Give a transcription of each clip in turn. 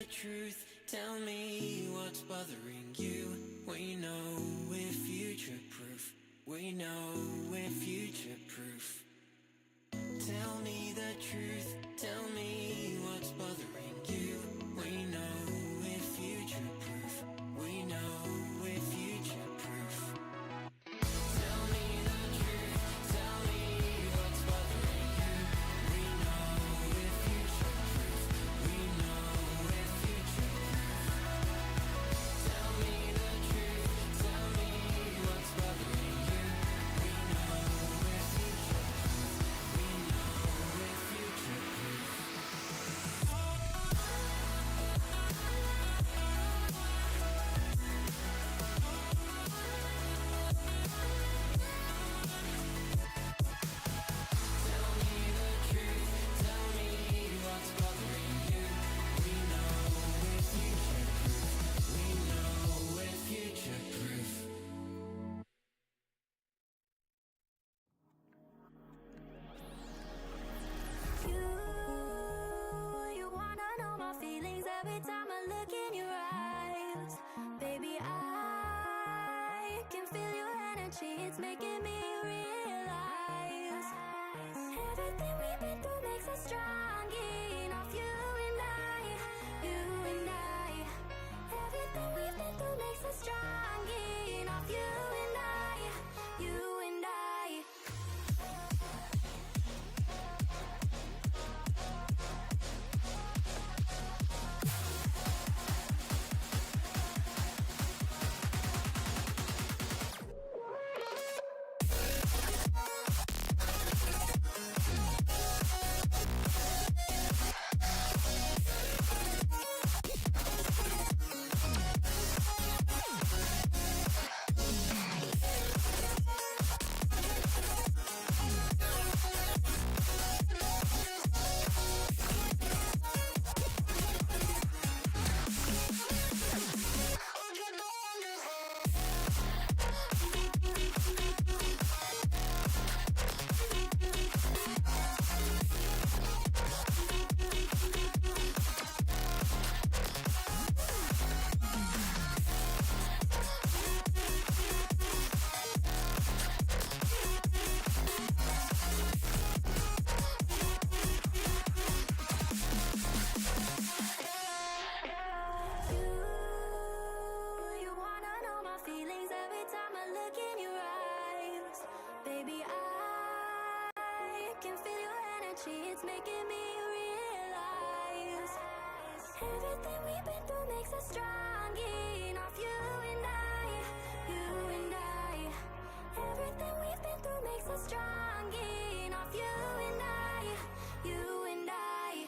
the truth. Tell me what's bothering you. We know we're future proof. We know we're future proof. Tell me the truth. Tell me what's bothering you. We know we're future proof. We know we're future proof. Tell me the truth. Tell me what's bothering you. We know we're future proof. We know we're future proof. Tell me the truth. Tell me what's bothering you. We know we're future proof. We know we're future proof. Tell me the truth. Tell me what's bothering you. We know we're future proof. We know we're future proof. You wanna know my feelings every time I look in your eyes. Baby, I can feel your energy, it's making me realize everything we've been through makes us strong enough. You and I, you and I. Everything we've been through makes us strong enough. You and I, you and I. You wanna know my feelings every time I look in your eyes. Baby, I can feel your energy, it's making me realize everything we've been through makes us strong enough. You and I, you and I. Everything we've been through makes us strong enough. You and I, you and I.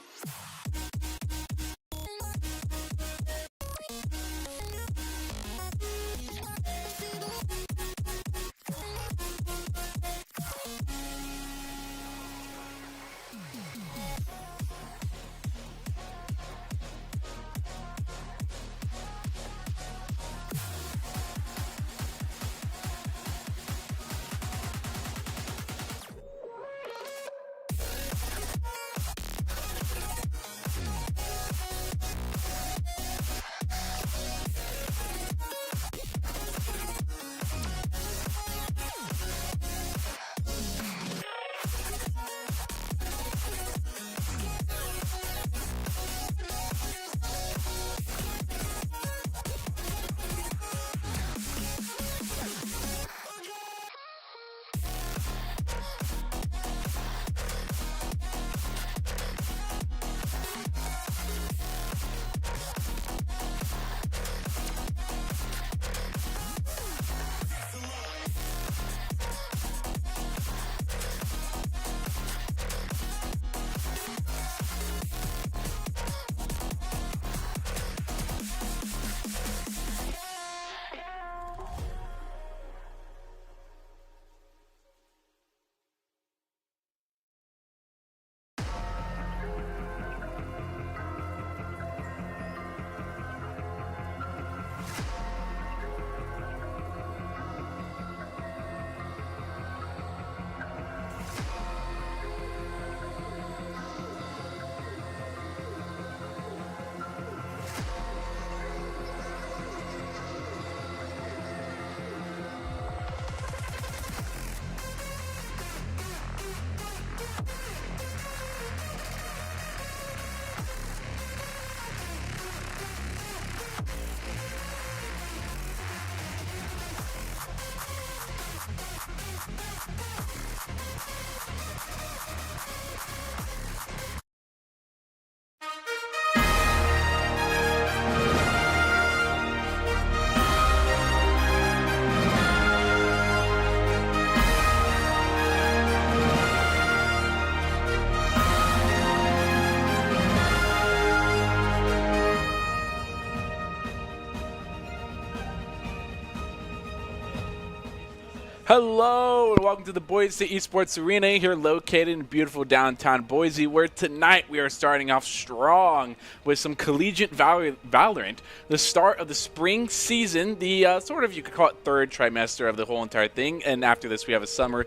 Hello and welcome to the Boise Esports Arena here located in beautiful downtown Boise, where tonight we are starting off strong with some Collegiate Valorant, the start of the spring season, the sort of, you could call it, third trimester of the whole entire thing. And after this we have a summer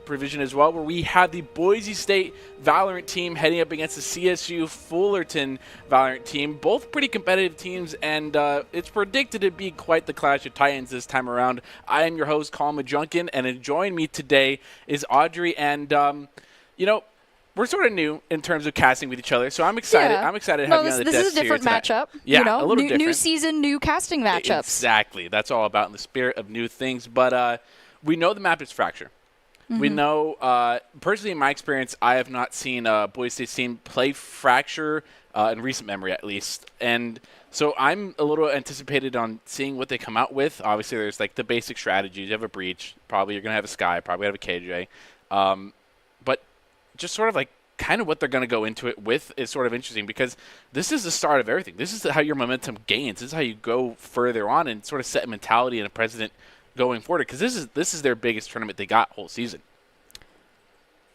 provision as well, where we have the Boise State Valorant team heading up against the CSU Fullerton Valorant team. Both pretty competitive teams, and it's predicted to be quite the clash of titans this time around. I am your host, Colin Junkin, and joining me today is Audrey, and you know, we're sort of new in terms of casting with each other, so I'm excited. Yeah. I'm excited to have you on the desk. This is a different matchup. Yeah, you know? a little different. New season, new casting matchups. Exactly. That's all about in the spirit of new things. But we know the map is Fracture. We know, personally in my experience, I have not seen Boise State team play Fracture in recent memory at least. And so I'm a little anticipated on seeing what they come out with. Obviously, there's like the basic strategies. You have a Breach. Probably you're going to have a Sky. Probably have a KJ. But just sort of like kind of what they're going to go into it with is sort of interesting, because this is the start of everything. This is how your momentum gains. This is how you go further on and sort of set a mentality and a precedent going forward, because this is their biggest tournament they got whole season.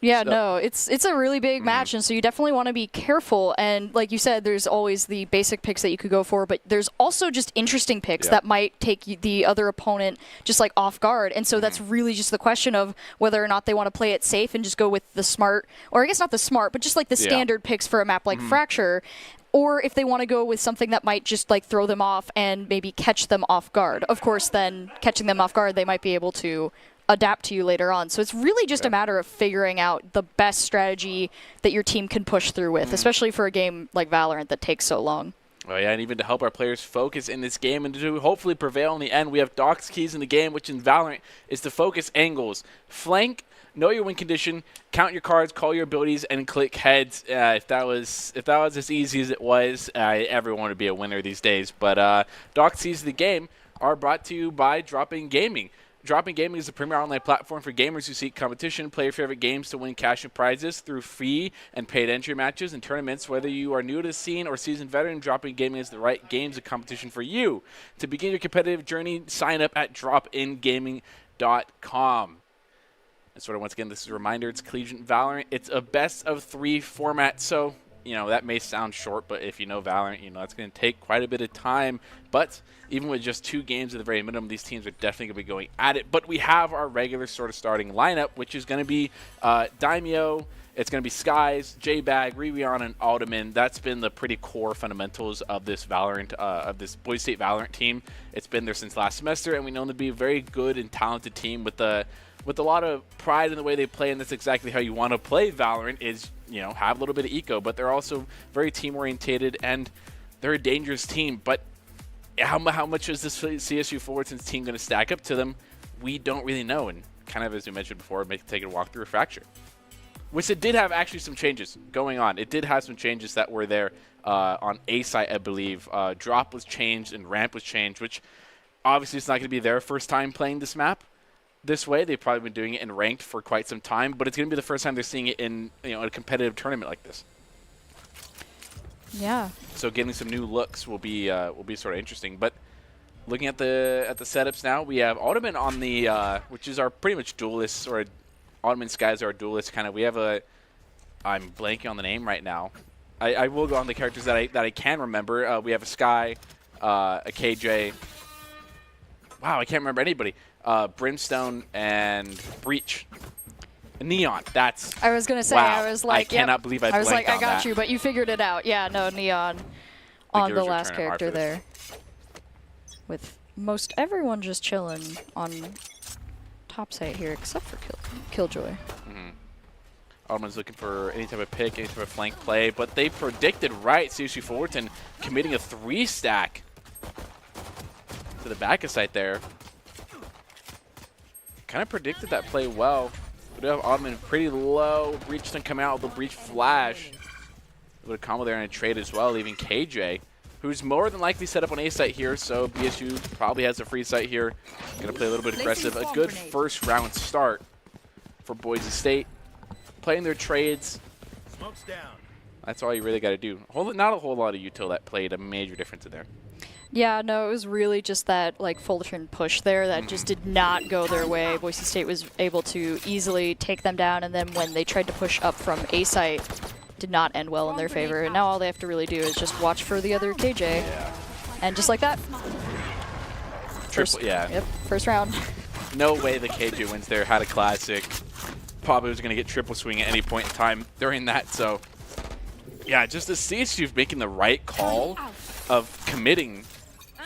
Yeah, so, no, it's a really big match, and so you definitely want to be careful. And like you said, there's always the basic picks that you could go for, but there's also just interesting picks that might take the other opponent just like off guard. And so that's really just the question of whether or not they want to play it safe and just go with the smart, or I guess not the smart, but just like the standard picks for a map like Fracture. Or if they want to go with something that might just like throw them off and maybe catch them off guard. Of course, then catching them off guard, they might be able to adapt to you later on. So it's really just a matter of figuring out the best strategy that your team can push through with, especially for a game like Valorant that takes so long. Oh yeah, and even to help our players focus in this game and to hopefully prevail in the end, we have Doc's keys in the game, which in Valorant is to focus angles, flank, know your win condition, count your cards, call your abilities, and click heads. If that was as easy as it was, everyone would be a winner these days. But Doc's keys of the game are brought to you by Dropping Gaming. Dropping Gaming is the premier online platform for gamers who seek competition. Play your favorite games to win cash and prizes through free and paid entry matches and tournaments. Whether you are new to the scene or seasoned veteran, Dropping Gaming is the right games and competition for you. To begin your competitive journey, sign up at dropingaming.com. And sort of once again, this is a reminder, it's Collegiate Valorant. It's a best of 3 format, so you know that may sound short, but if you know Valorant, you know it's going to take quite a bit of time. But even with just 2 games at the very minimum, these teams are definitely going to be going at it. But we have our regular sort of starting lineup, which is going to be Daimyo, it's going to be Skies, J-Bag, Rivian, and Alderman. That's been the pretty core fundamentals of this Valorant, of this Boise State Valorant team. It's been there since last semester, and we know them to be a very good and talented team with a lot of pride in the way they play, and that's exactly how you want to play Valorant, is, you know, have a little bit of eco, but they're also very team-orientated, and they're a dangerous team. But how much is this CSU Fullerton's team going to stack up to them? We don't really know, and kind of as we mentioned before, take a walk through a Fracture. Which it did have actually some changes going on. It did have some changes that were there on A site, I believe. Drop was changed and ramp was changed, which obviously it's not going to be their first time playing this map this way. They've probably been doing it in ranked for quite some time, but it's going to be the first time they're seeing it in, you know, a competitive tournament like this. Yeah. So getting some new looks will be sort of interesting. But looking at the setups now, we have Alderman on the which is our pretty much duelist, or Alderman Skies are our duelist kind of. We have I'm blanking on the name right now. I will go on the characters that I can remember. We have a Sky, a KJ. Wow, I can't remember anybody. Brimstone and Breach. Neon, that's... I was going to say, wow. I was like... I cannot believe I blanked on that. I was like, I got you, but you figured it out. Yeah, no, Neon on the last character there. With most everyone just chilling on top site here, except for Killjoy. Alderman's looking for any type of pick, any type of flank play, but they predicted right. CSU Fullerton committing a 3-stack to the back of site there. Kind of predicted that play well. We do have Alderman pretty low. Breach doesn't come out with the Breach flash. A little combo there and a trade as well, leaving KJ, who's more than likely set up on A site here, so BSU probably has a free site here. Going to play a little bit aggressive. A good first round start for Boise State. Playing their trades. Smoke's down. That's all you really got to do. Not a whole lot of util that played a major difference in there. Yeah, no, it was really just that like Fullerton push there that just did not go their way. Boise State was able to easily take them down, and then when they tried to push up from A site, did not end well in their favor. And now all they have to really do is just watch for the other KJ. Yeah. And just like that. Yeah. Yep, first round. No way the KJ wins there. Had a classic. Probably was going to get triple swing at any point in time during that. So, yeah, just the CSU making the right call of committing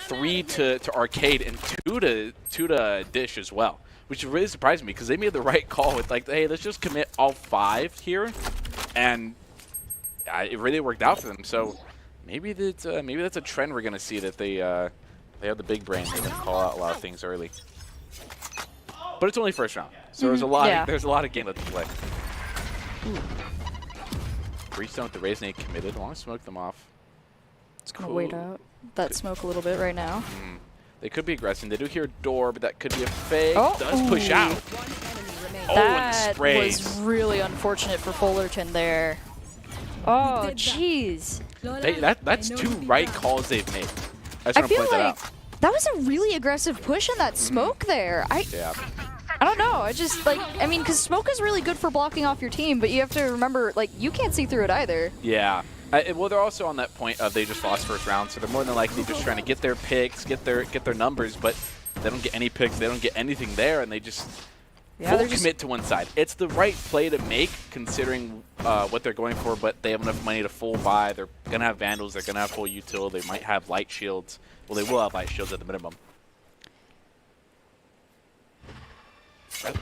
3 to Arcade and 2 to Dish as well, which really surprised me because they made the right call with like, hey, let's just commit all 5 here, and it really worked out for them. So maybe that's a trend we're gonna see, that they have the big brain. They can call out a lot of things early, but it's only first round, so there's a lot of game left to play. Breachstone with the Raise-Nade committed. I want to smoke them off. It's gonna wait out that smoke a little bit right now. They could be aggressive. They do hear a door, but that could be a fake. Oh, does push out. That sprays. was really unfortunate for Fullerton there. Oh, jeez. That's 2 right calls they've made. I just I want to feel point that like out. that was a really aggressive push in that smoke there. Yeah. I don't know. I just like, I mean, because smoke is really good for blocking off your team, but you have to remember, like, you can't see through it either. Yeah. Well, they're also on that point of they just lost first round, so they're more than likely just trying to get their picks, get their numbers, but they don't get any picks, they don't get anything there, and they just full commit to one side. It's the right play to make considering what they're going for, but they have enough money to full buy. They're going to have Vandals, they're going to have full util, they might have light shields. Well, they will have light shields at the minimum.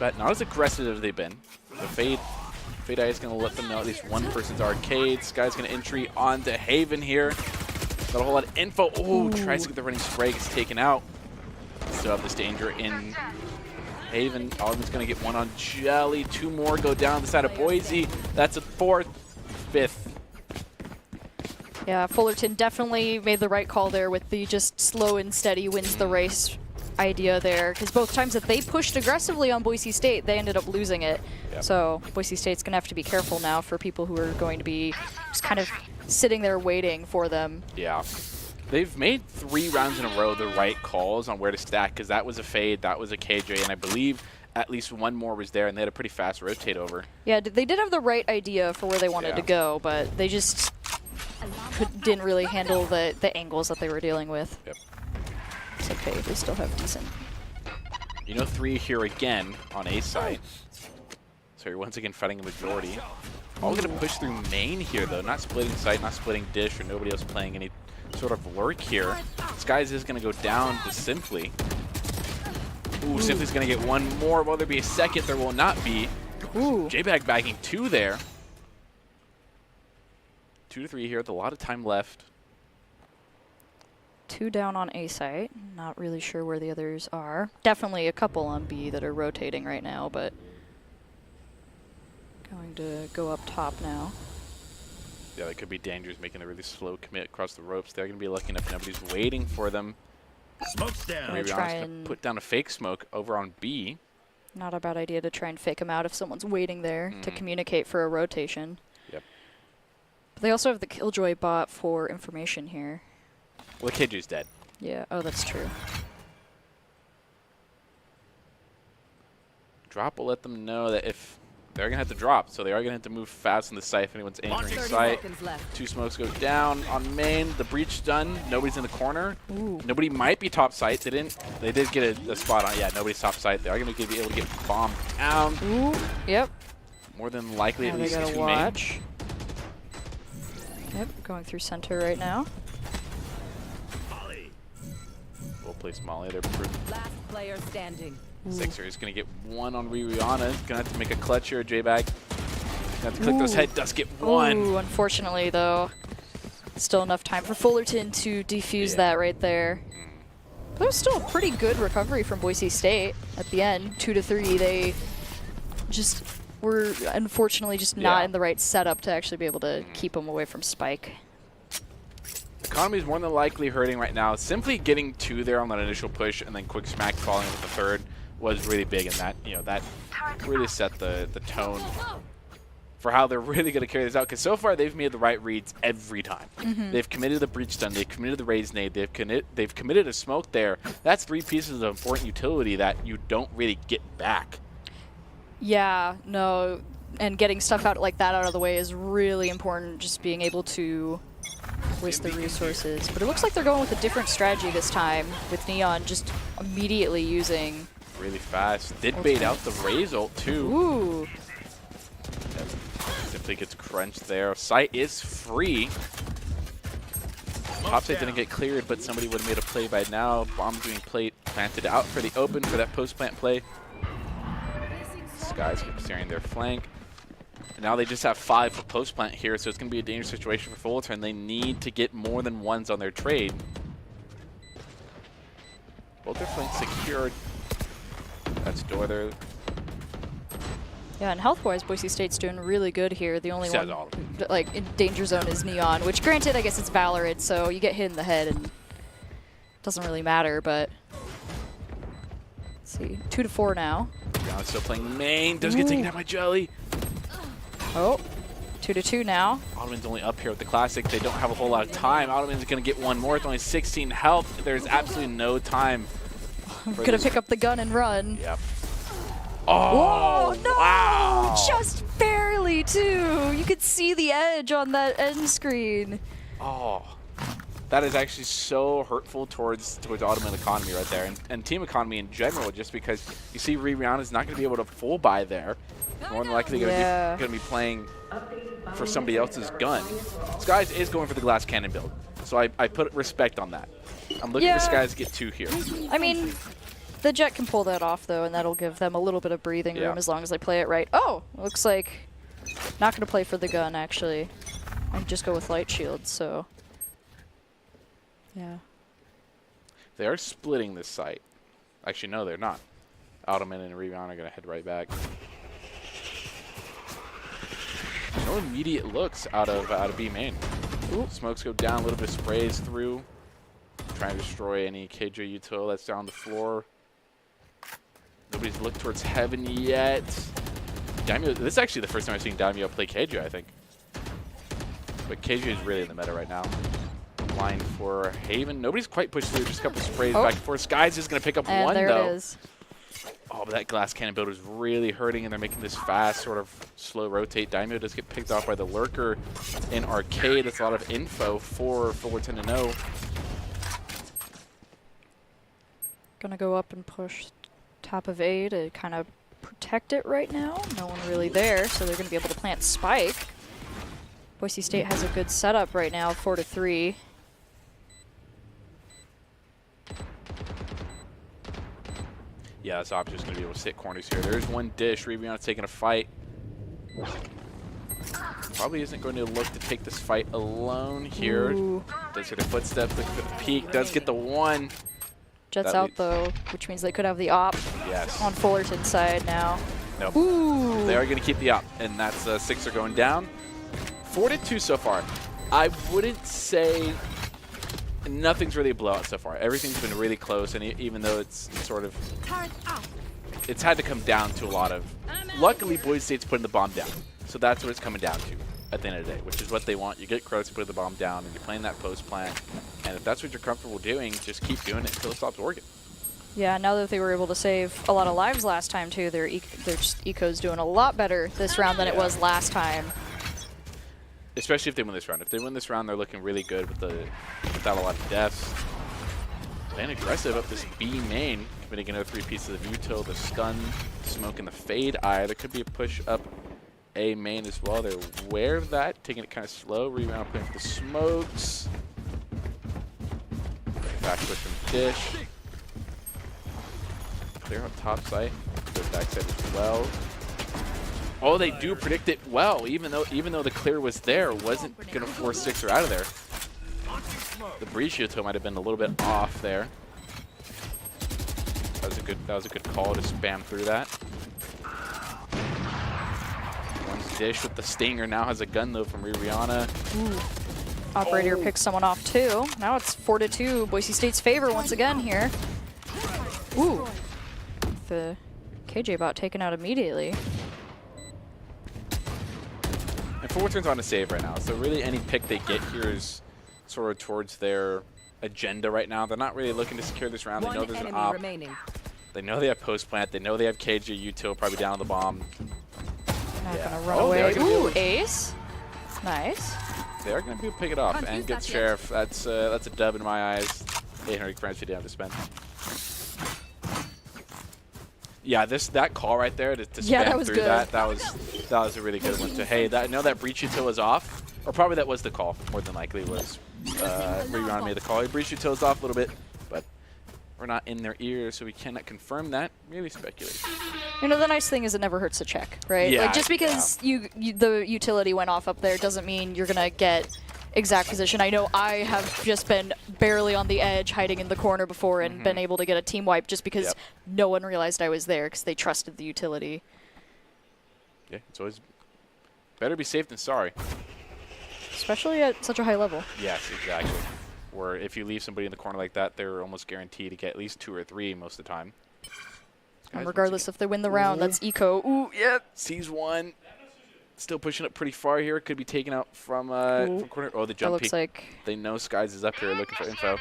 Not as aggressive as they've been. The Fade Eye is going to let them know at least one person's Arcade. Sky's going to entry onto Haven here. Got a whole lot of info. Ooh, tries to get the running spray, gets taken out. Still have this danger in Haven. Alden's going to get one on Jelly. 2 more go down the side of Boise. That's a 4th, 5th. Yeah, Fullerton definitely made the right call there with the just slow and steady wins the race idea there, because both times that they pushed aggressively on Boise State, they ended up losing it. Yep. So Boise State's going to have to be careful now for people who are going to be just kind of sitting there waiting for them. Yeah. They've made 3 rounds in a row the right calls on where to stack, because that was a Fade, that was a KJ, and I believe at least one more was there, and they had a pretty fast rotate over. Yeah, they did have the right idea for where they wanted to go, but they just didn't really handle the angles that they were dealing with. Yep. It's okay, they still have decent. You know, 3 here again on A site. So you're once again fighting a majority. All going to push through main here, though. Not splitting site, not splitting dish, or nobody else playing any sort of lurk here. Skies is going to go down to Simply. Ooh, Simply's going to get one more. Will there be a second? There will not be. J-Bag bagging 2 there. 2 to 3 here with a lot of time left. 2 down on A site. Not really sure where the others are. Definitely a couple on B that are rotating right now, but going to go up top now. Yeah, that could be dangerous, making a really slow commit across the ropes. They're going to be looking if nobody's waiting for them. Smoke's down. Maybe I'm going to put down a fake smoke over on B. Not a bad idea to try and fake them out if someone's waiting there to communicate for a rotation. Yep. But they also have the Killjoy bot for information here. Well, KJ's dead. Yeah, oh, that's true. Drop will let them know that if they're going to have to drop, so they are going to have to move fast on the site if anyone's entering site. 2 smokes go down on main. The breach done. Nobody's in the corner. Ooh. Nobody might be top site. They did get a spot on. Yeah, nobody's top site. They are going to be able to get bombed down. Ooh, yep. More than likely, at least they gotta 2 watch. main. Yep, going through center right now. We'll place Molly. They're proof. Last player standing. Sixer is going to get 1 on Rihanna. Going to have to make a clutch here. J-Bag. Going to have to click those head. Does get 1. Ooh, unfortunately, though. Still enough time for Fullerton to defuse that right there. But it was still a pretty good recovery from Boise State at the end. 2 to 3. They just were unfortunately just not in the right setup to actually be able to keep them away from Spike. Economy is more than likely hurting right now. Simply getting 2 there on that initial push and then quick smack following with the 3rd was really big, and that, you know, that really set the tone for how they're really going to carry this out, because so far they've made the right reads every time. They've committed the breach stun, they've committed the raise nade, they've committed a smoke there. That's 3 pieces of important utility that you don't really get back. Yeah, no, and getting stuff out like that out of the way is really important, just being able to waste the resources. But it looks like they're going with a different strategy this time, with Neon just immediately using... Really fast. Did bait out the raise ult too. Ooh. Simply gets crunched there. Site is free. Top site didn't get cleared, but somebody would have made a play by now. Bomb's being planted out for the open for that post-plant play. Skies keep steering their flank. And now they just have 5 for post-plant here, so it's going to be a dangerous situation for Fullerton. They need to get more than ones on their trade. Both their flanks secured. That's door there. Yeah, and health-wise, Boise State's doing really good here. The only one, like, in danger zone is Neon, which, granted, I guess it's Valorant, so you get hit in the head and it doesn't really matter, but... Let's see, 2-4 now. Now still playing main. Does get taken out by Jelly. Oh, 2-2 now. Ottoman's only up here with the Classic. They don't have a whole lot of time. Ottoman's going to get one more. It's only 16 health. There's absolutely no time. Gonna pick up the gun and run. Yep. Oh, whoa, no! Wow. Just barely, too. You could see the edge on that end screen. Oh, that is actually so hurtful towards Ottoman economy right there, and team economy in general, just because you see Rihanna's not going to be able to full buy there. More than likely going to be playing for somebody else's gun. Skies is going for the glass cannon build, so I put respect on that. I'm looking for Skies to get 2 here. I mean, the Jet can pull that off, though, and that'll give them a little bit of breathing room as long as they play it right. Oh, looks like not going to play for the gun, actually. And just go with light shield, so... Yeah. They are splitting this site. Actually, no, they're not. Ottoman and Rihanna are going to head right back. No immediate looks out of B main. Ooh. Smokes go down, a little bit of sprays through. Trying to destroy any KJ util that's down the floor. Nobody's looked towards heaven yet. Daimyo, this is actually the first time I've seen Daimyo play KJ, I think. But KJ is really in the meta right now. Line for Haven. Nobody's quite pushed through. Just a couple sprays back and forth. Skies is going to pick up one, there though. It is. Oh, but that glass cannon build is really hurting, and they're making this fast, sort of slow rotate. Daimyo does get picked off by the lurker in Arcade. That's a lot of info for Fullerton to know. Gonna go up and push top of A to kind of protect it right now. No one really there, so they're gonna be able to plant Spike. Boise State has a good setup right now, 4-3. Yeah, this option's going to be able to sit corners here. There's one dish. Rihanna's taking a fight. Probably isn't going to look to take this fight alone here. Ooh. Does hit a footstep, look for the peek, does get the one. Jet's out though, which means they could have the op on Fullerton's side now. Nope. Ooh. They are going to keep the op, and that's 6 are going down. 4-2 so far. I wouldn't say nothing's really a blowout so far. Everything's been really close, and even though it's sort of, it's had to come down to a lot of. Luckily, Boise State's putting the bomb down, so that's what it's coming down to at the end of the day, which is what they want. You get Crows to put the bomb down, and you're playing that post plant, and if that's what you're comfortable doing, just keep doing it until it stops working. Yeah, now that they were able to save a lot of lives last time too, their eco's doing a lot better this round than it was last time. Especially if they win this round. If they win this round, they're looking really good without a lot of deaths. Playing aggressive up this B main, committing another 3 pieces of util, the stun, smoke, and the fade eye. There could be a push up A main as well. They're aware of that, taking it kind of slow. Rebound playing for the smokes. Back push from Dish. Clear on top site. Go backside as well. Oh, they do predict it well, even though the clear was there, wasn't gonna force Sixer out of there. The breach util might have been a little bit off there. That was a good call to spam through that. One's Dish with the stinger, now has a gun though from Rihanna. Operator picks someone off too. Now it's 4-2, Boise State's favor once again here. Ooh, the KJ bot taken out immediately. Fullerton's on a save right now, so really any pick they get here is sort of towards their agenda right now. They're not really looking to secure this round. They know there's an op. They know they have post plant. They know they have KJ util probably down on the bomb. Not gonna run away. Ooh, ace. Nice. They are gonna be able to pick it off and get Sheriff. That's a dub in my eyes. 800 frames they have to spend. Yeah, that call right there to spam through that was a really good one. So hey, I know that breach util was off, or probably that was the call. More than likely was Rerun made the call. Breach util is off a little bit, but we're not in their ears, so we cannot confirm that. Merely speculate. You know, the nice thing is it never hurts to check, right? Yeah, like just because the utility went off up there doesn't mean you're gonna get exact position. I know I have just been barely on the edge, hiding in the corner before, and been able to get a team wipe just because no one realized I was there because they trusted the utility. Yeah, it's always better be safe than sorry. Especially at such a high level. Yes, exactly. Where if you leave somebody in the corner like that, they're almost guaranteed to get at least 2 or 3 most of the time. And regardless if they win the round, that's eco. Ooh, yep. Sees one. Still pushing up pretty far here. Could be taken out from corner. Oh, the jump looks peek. like They know Skies is up here looking for info.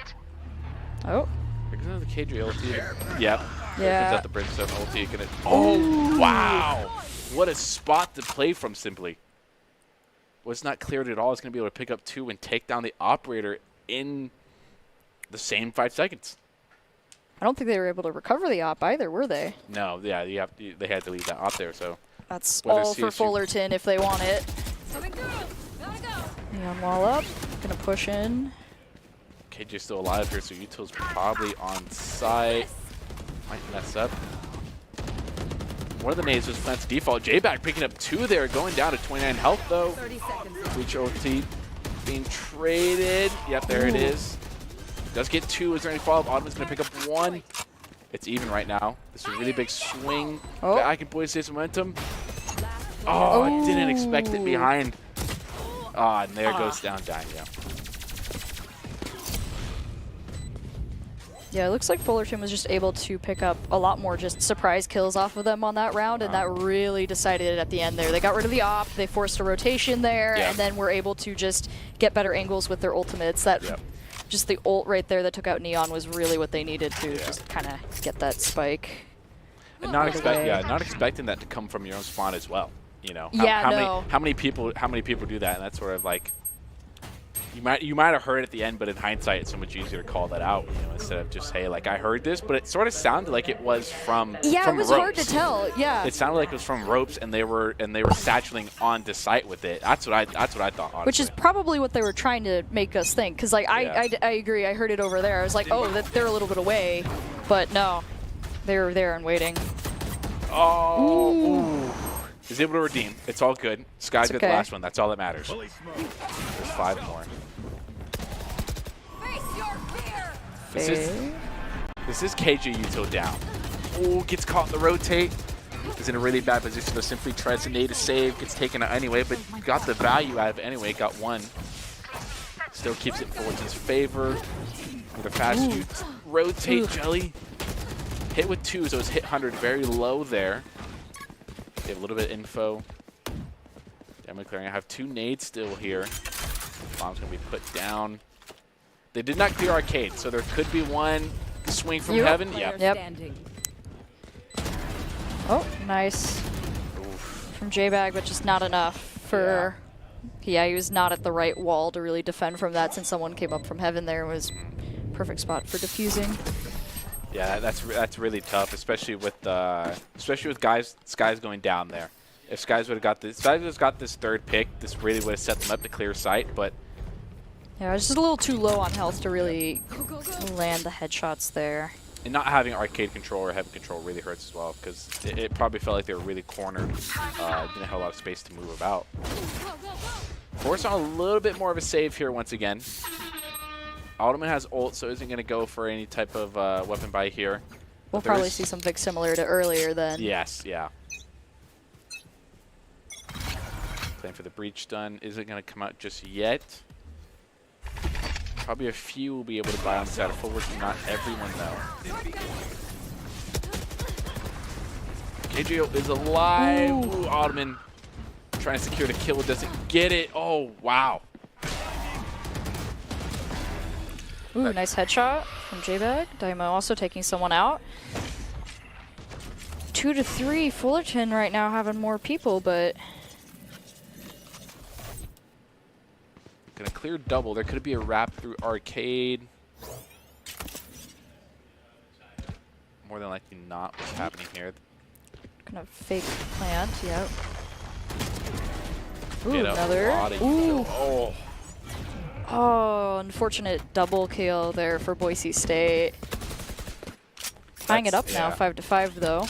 Oh. Here comes the KJ ulti. Yep. Yeah. Here comes out the Brimstone ulti. Oh, wow. What a spot to play from, simply. Was not cleared at all. It's going to be able to pick up 2 and take down the operator in the same 5 seconds. I don't think they were able to recover the op either, were they? No, yeah, they had to leave that op there, so. That's all for Fullerton if they want it. Neon wall up, gonna push in. KJ's still alive here, so util's probably on site. Might mess up. One of the nades was Plant's default. J-Back picking up 2 there, going down to 29 health though. Reach OT being traded. Yep, there it is. Does get 2. Is there any follow-up? Ottoman's going to pick up 1. It's even right now. This is a really big swing. Back and boys saves momentum. Oh, I didn't expect it behind. Ah, and there goes down dying, yeah. Yeah, it looks like Fullerton was just able to pick up a lot more just surprise kills off of them on that round, and that really decided it at the end there. They got rid of the op, they forced a rotation there, and then were able to just get better angles with their ultimates. That just the ult right there that took out Neon was really what they needed to just kind of get that spike. And not expecting that to come from your own spawn as well. You know, how many people do that? And that's sort of like you might have heard at the end, but in hindsight, it's so much easier to call that out. You know, instead of just hey, like I heard this, but it sort of sounded like it was from it was ropes. Hard to tell. Yeah, it sounded like it was from ropes, and they were satcheling onto site with it. That's what I thought. Honestly. Which is probably what they were trying to make us think. Because like I agree. I heard it over there. I was like, oh, they're a little bit away, but no, they were there and waiting. Oh. Ooh. Is able to redeem. It's all good. Sky's got the last one. That's all that matters. There's 5 more. This is KJ util down. Oh, gets caught in the rotate. Is in a really bad position, though. Simply tries to nade a save. Gets taken out anyway, but got the value out of it anyway. Got 1. Still keeps it in Fullerton's favor. With a fast rotate jelly. Hit with 2, so it's hit 100 very low there. They have a little bit of info. Demo clearing. I have 2 nades still here. Bomb's going to be put down. They did not clear arcade, so there could be one swing from heaven. Yep. Oh, nice. Oof. From J-Bag, but just not enough for... Yeah, he was not at the right wall to really defend from that since someone came up from heaven there. It was perfect spot for defusing. Yeah, that's really tough, especially with Skies going down there. If Skies would have got this, this 3rd pick, this really would have set them up to clear sight. But yeah, I was just a little too low on health to really land the headshots there. And not having arcade control or heaven control really hurts as well, because it probably felt like they were really cornered. Didn't have a lot of space to move about. Force on a little bit more of a save here once again. Ottoman has ult, so isn't going to go for any type of weapon buy here. We'll probably see something similar to earlier then. Yes, yeah. Playing for the breach stun. Isn't going to come out just yet. Probably a few will be able to buy on the side of Fullerton, not everyone though. KJ is alive. Ooh, Ottoman trying to secure the kill, doesn't get it. Oh, wow. Ooh, nice headshot from J-Bag. Daimo also taking someone out. 2 to 3. Fullerton right now having more people, but Gonna clear double. There could be a wrap through arcade. More than likely not what's happening here. gonna fake plant. Yep. Ooh, Get another. Ooh. Oh. Oh, unfortunate double kill there for Boise State. Tying it up now, 5 to 5 though.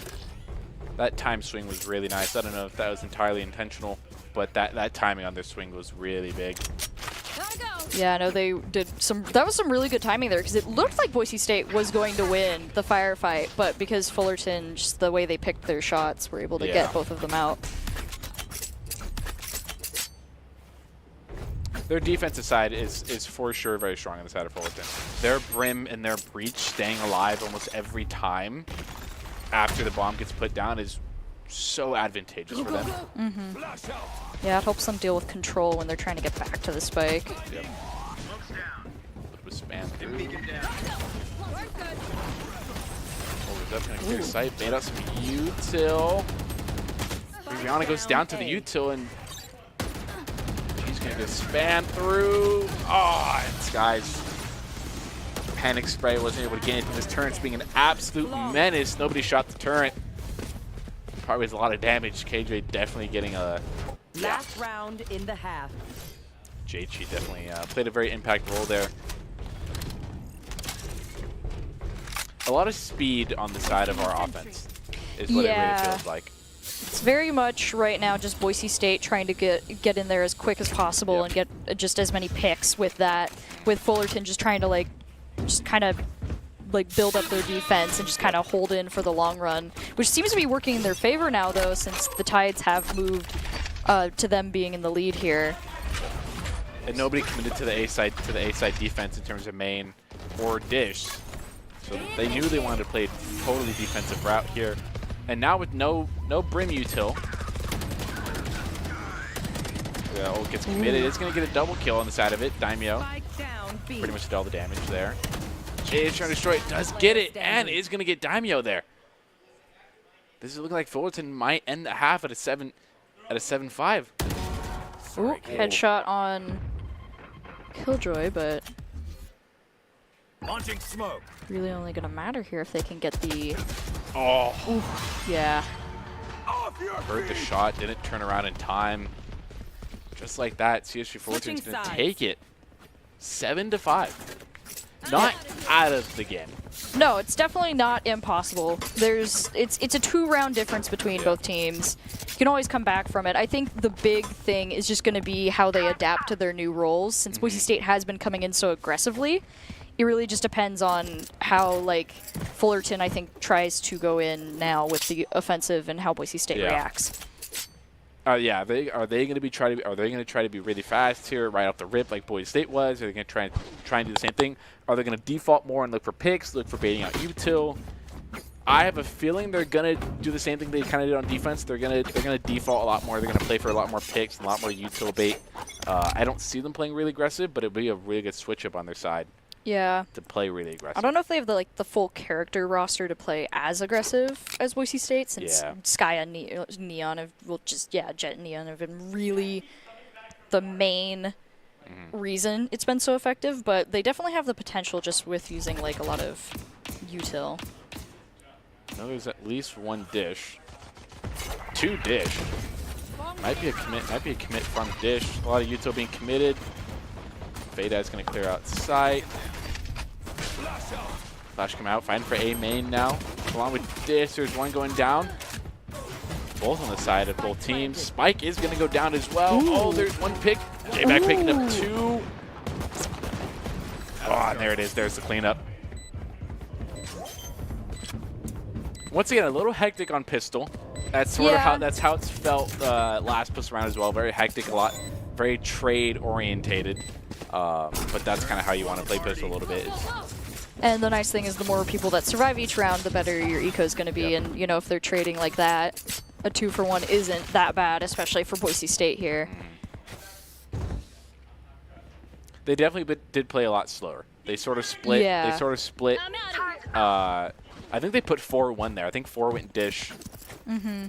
That time swing was really nice. I don't know if that was entirely intentional, but that timing on their swing was really big. Yeah, no, they did some. That was some really good timing there because it looked like Boise State was going to win the firefight, but because Fullerton, just the way they picked their shots, were able to get both of them out. Their defensive side is for sure very strong on the side of Fullerton. Their brim and their breach staying alive almost every time after the bomb gets put down is so advantageous for them. Mm-hmm. Yeah, it helps them deal with control when they're trying to get back to the spike. Yep. Was spam through. Oh, that's gonna clear sight. Made out some util. Rihanna goes down to the util and she's gonna just spam through. Oh, and guys. Panic spray wasn't able to get into this turret. It's being an absolute menace. Nobody shot the turret. Probably was a lot of damage. KJ definitely getting a last round in the half. JG definitely played a very impact role there. A lot of speed on the side of our offense is what it really feels like. It's very much right now just Boise State trying to get in there as quick as possible and get just as many picks with that. With Fullerton just trying to just kind of build up their defense and just kind of hold in for the long run, which seems to be working in their favor now though, since the Tides have moved to them being in the lead here. And nobody committed to the A side defense in terms of main or dish. So they knew they wanted to play a totally defensive route here. And now with no brim util. Ult gets committed. It's gonna get a double kill on the side of it. Daimyo pretty much did all the damage there. Jay is trying to destroy it, does get it, and is gonna get Daimyo there. This is looking like Fullerton might end the half at a 7-5. Ooh, headshot on Killjoy, but launching smoke. Really only gonna matter here if they can get the. Oh. Oof, yeah. Heard the shot, didn't turn around in time. Just like that, CSU Fullerton's gonna take it. 7-5. Not out of the game. No, it's definitely not impossible. It's a 2-round difference between both teams. You can always come back from it. I think the big thing is just going to be how they adapt to their new roles. Since Boise State has been coming in so aggressively, it really just depends on how Fullerton, I think, tries to go in now with the offensive and how Boise State reacts. Are they going to try to be really fast here right off the rip like Boise State was? Are they going to try and do the same thing? Are they going to default more and look for picks, look for baiting out util? I have a feeling they're going to do the same thing they kind of did on defense. They're going to default a lot more. They're going to play for a lot more picks and a lot more util bait. I don't see them playing really aggressive, but it would be a really good switch up on their side. Yeah. To play really aggressive. I don't know if they have the full character roster to play as aggressive as Boise State, since Sky and Neon have Jet and Neon have been really the main reason it's been so effective, but they definitely have the potential just with using a lot of util. No, there's at least one dish. 2 dish. Might be a commit from dish. A lot of util being committed. Vada's gonna clear out sight. Flash come out, fighting for A main now. Along with dish, there's one going down. Both on the side of both teams. Spike is gonna go down as well. Ooh. Oh, there's one pick. J-Back picking up 2. Oh, and there it is. There's the cleanup. Once again, a little hectic on pistol. That's sort of how it's felt last push round as well. Very hectic, very trade orientated. But that's kind of how you want to play pistol a little bit. And the nice thing is the more people that survive each round, the better your eco is going to be. And, if they're trading like that, a 2-for-1 isn't that bad, especially for Boise State here. They definitely did play a lot slower. They sort of split. Yeah. They sort of split. I think they put 4-1 there. I think 4 went dish.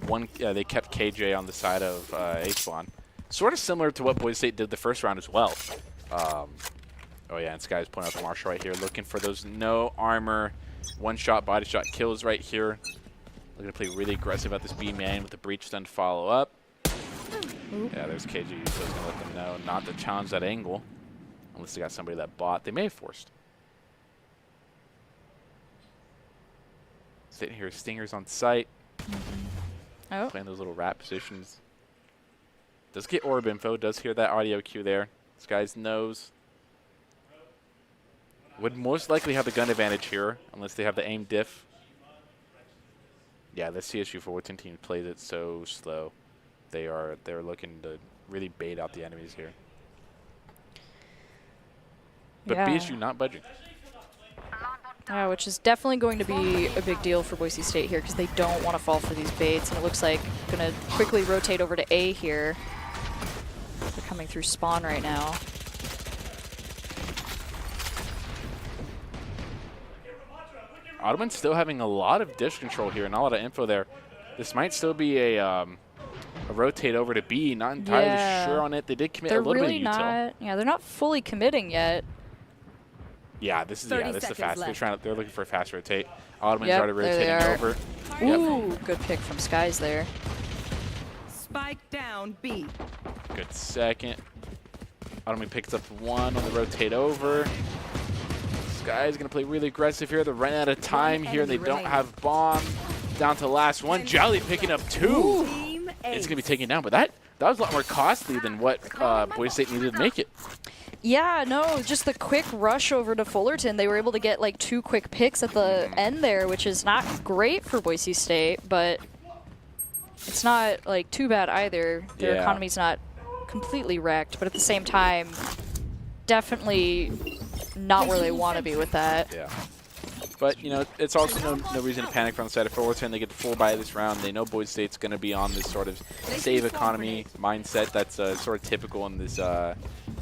One, they kept KJ on the side of H-Spawn. Sort of similar to what Boise State did the first round as well. Oh yeah, and Sky's pulling out the Marshall right here, looking for those no armor, one-shot body shot kills right here. Looking to play really aggressive at this B main with the breach stun to follow up. Yeah, there's KJ, so he's gonna let them know not to challenge that angle, unless they got somebody that bought. They may have forced. Sitting here, Stingers on site. Oh. Playing those little rat positions. Does get orb info, does hear that audio cue there. This guy's knows. Would most likely have the gun advantage here, unless they have the aim diff. Yeah, the CSU Fullerton team plays it so slow. They're looking to really bait out the enemies here. But Yeah. BSU not budging. Yeah, which is definitely going to be a big deal for Boise State here because they don't want to fall for these baits. And it looks like going to quickly rotate over to A here. They're coming through spawn right now. Ottoman's still having a lot of dish control here and a lot of info there. This might still be a rotate over to B. Not entirely sure on it. They did commit a little bit of util. Yeah, they're not fully committing yet. Yeah, this is 30 the seconds fast. left. They're looking for a fast rotate. Ottoman's Yep, already there they rotating are. over. Ooh, good pick from Skies there. Spike down B. Good second. Ottoman picks up one on the rotate over. This guy's gonna play really aggressive here. They're running out of time here. They don't have bomb. Down to the last one. Jolly picking up 2. Team It's ace. gonna be taken down, but that was a lot more costly than what Boise State needed to make it. Yeah, no, just the quick rush over to Fullerton. They were able to get like 2 quick picks at the end there, which is not great for Boise State, but it's not like too bad either. Their Yeah. economy's not completely wrecked, but at the same time, definitely not where they want to be with that. Yeah. But, you know, it's also no reason to panic from the side of Fullerton. They get the full buy this round. They know Boise State's going to be on this sort of save economy mindset that's sort of typical in this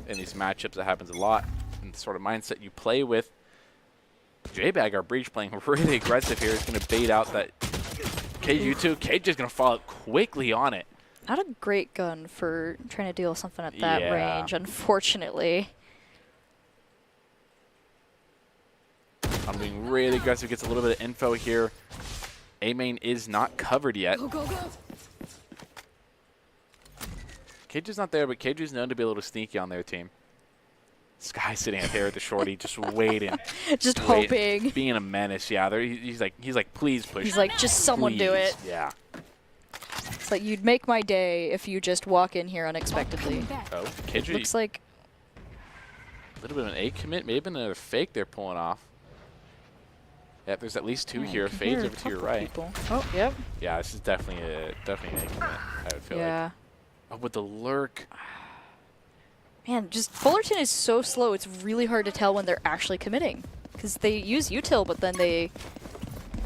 in these matchups. That happens a lot. And the sort of mindset you play with. J-Bag, our breach, playing really aggressive here. Is going to bait out that KU2. KJ's going to follow up quickly on it. Not a great gun for trying to deal with something at that Yeah. range, unfortunately. I'm being really aggressive. Gets a little bit of info here. A main is not covered yet. KJ's not there, but KJ's known to be a little sneaky on their team. Sky sitting out there at the shorty, just waiting. Just wait- hoping. Being a menace, yeah. He's like, please push. He's like, just someone do please." it. Yeah. It's like, you'd make my day if you just walk in here unexpectedly. Oh, KJ. Looks like a little bit of an A commit, maybe another fake they're pulling off. Yep, there's at least 2 yeah, here. you can Fades hear a over to your couple right. people. Oh, yep. Yeah, this is definitely an A commit. I would feel Yeah. like. Oh, with the lurk. Man, just Fullerton is so slow. It's really hard to tell when they're actually committing because they use util, but then they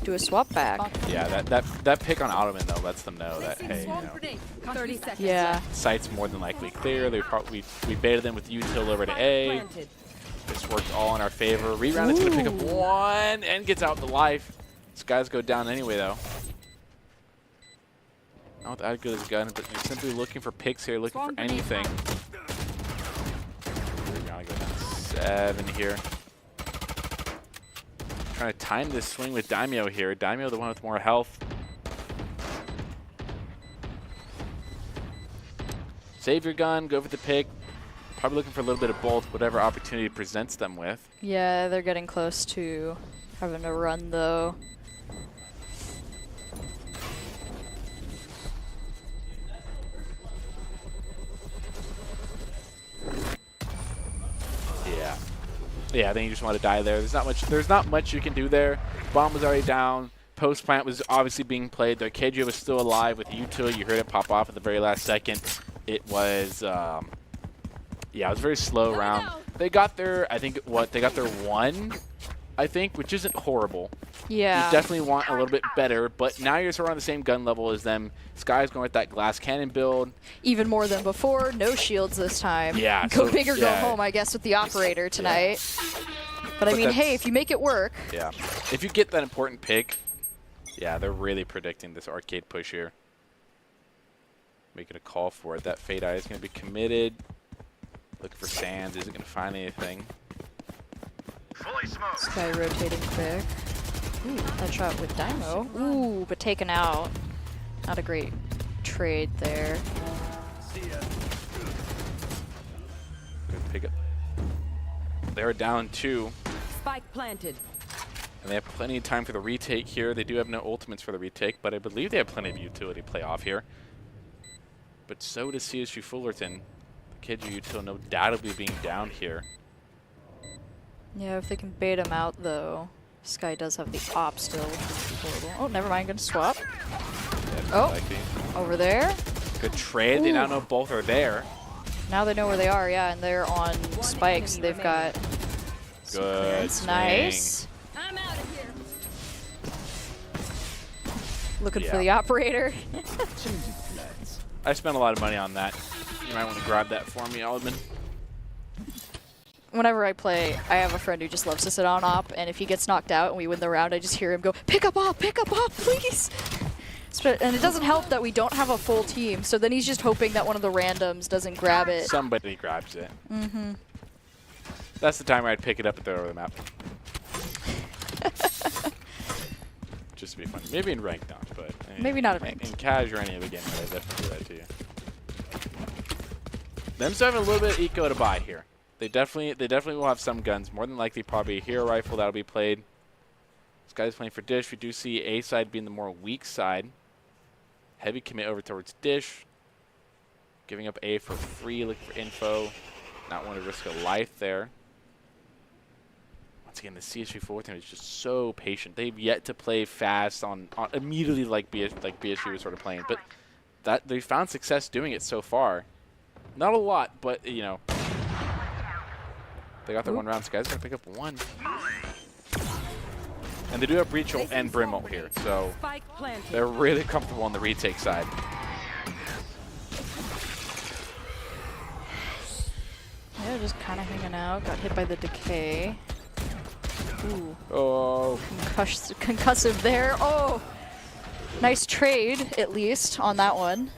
do a swap back. Yeah, that pick on Ottoman though lets them know that hey, you know, 30 seconds Yeah. left. site's more than likely clear. We baited them with util over to A. Planted. This worked all in our favor. Reround is gonna pick up 1 and gets out the life. These guys go down anyway though. Not that good as a gun, but you're simply looking for picks here, looking for anything. We're gonna go down 7 here. Trying to time this swing with Daimyo here. Daimyo, the one with more health. Save your gun, go for the pick. Probably looking for a little bit of both, whatever opportunity presents them with. Yeah, they're getting close to having to run though. Yeah. Yeah, I think you just want to die there. There's not much you can do there. Bomb was already down. Post plant was obviously being played. Their KJ was still alive with util. You heard it pop off at the very last second. It was yeah, it was a very slow round. They got their, I think, they got their 1, I think, which isn't horrible. Yeah. You definitely want a little bit better, but now you're sort of on the same gun level as them. Sky's going with that glass cannon build. Even more than before. No shields this time. Yeah. Go so, big or go yeah, home, I guess, with the operator tonight. But I But mean, hey, that's- if you make it work. Yeah. If you get that important pick, yeah, they're really predicting this arcade push here. Making a call for it. That Fade Eye is going to be committed. Looking for Sands. Isn't going to find anything. Sky rotating quick. Ooh, that shot with Dymo. Ooh, but taken out. Not a great trade there. Good pick up. They're down 2. Spike planted. And they have plenty of time for the retake here. They do have no ultimates for the retake, but I believe they have plenty of utility play off here. But so does CSU Fullerton. The Kidju util no doubt will be being down here. Yeah, if they can bait him out, though. Sky does have the op still, which is horrible. Oh, never mind. Gonna swap. Yeah, Oh. likely. Over there. Good trade. They now know both are there. Now they know where they are, yeah, and they're on spikes. They've got some Good clearance. swing. Nice. I'm out of here. Looking Yeah. for the operator. I spent a lot of money on that. You might want to grab that for me, Alderman. Whenever I play, I have a friend who just loves to sit on op, and if he gets knocked out and we win the round, I just hear him go, pick up op, please. And it doesn't help that we don't have a full team, so then he's just hoping that one of the randoms doesn't grab it. Somebody grabs it. That's the time where I'd pick it up and throw it over the map. Just to be funny. Maybe in ranked not, but Maybe not in ranked. In cash or any other game, I'd definitely do that to you. Them still have a little bit of eco to buy here. They definitely will have some guns. More than likely, probably a hero rifle that'll be played. This guy's playing for Dish. We do see A side being the more weak side. Heavy commit over towards Dish. Giving up A for free, looking for info. Not want to risk a life there. Once again, the CSU Fullerton is just so patient. They've yet to play fast on immediately like BSU was sort of playing, but that they found success doing it so far. Not a lot, but you know, they got their one round. So guys gonna pick up one, and they do have Breach ult and Brim ult here, so Spike planted. they're really comfortable on the retake side. Yeah, just kind of hanging out. Got hit by the decay. Ooh, Oh, concussive there. Oh, nice trade, at least, on that one.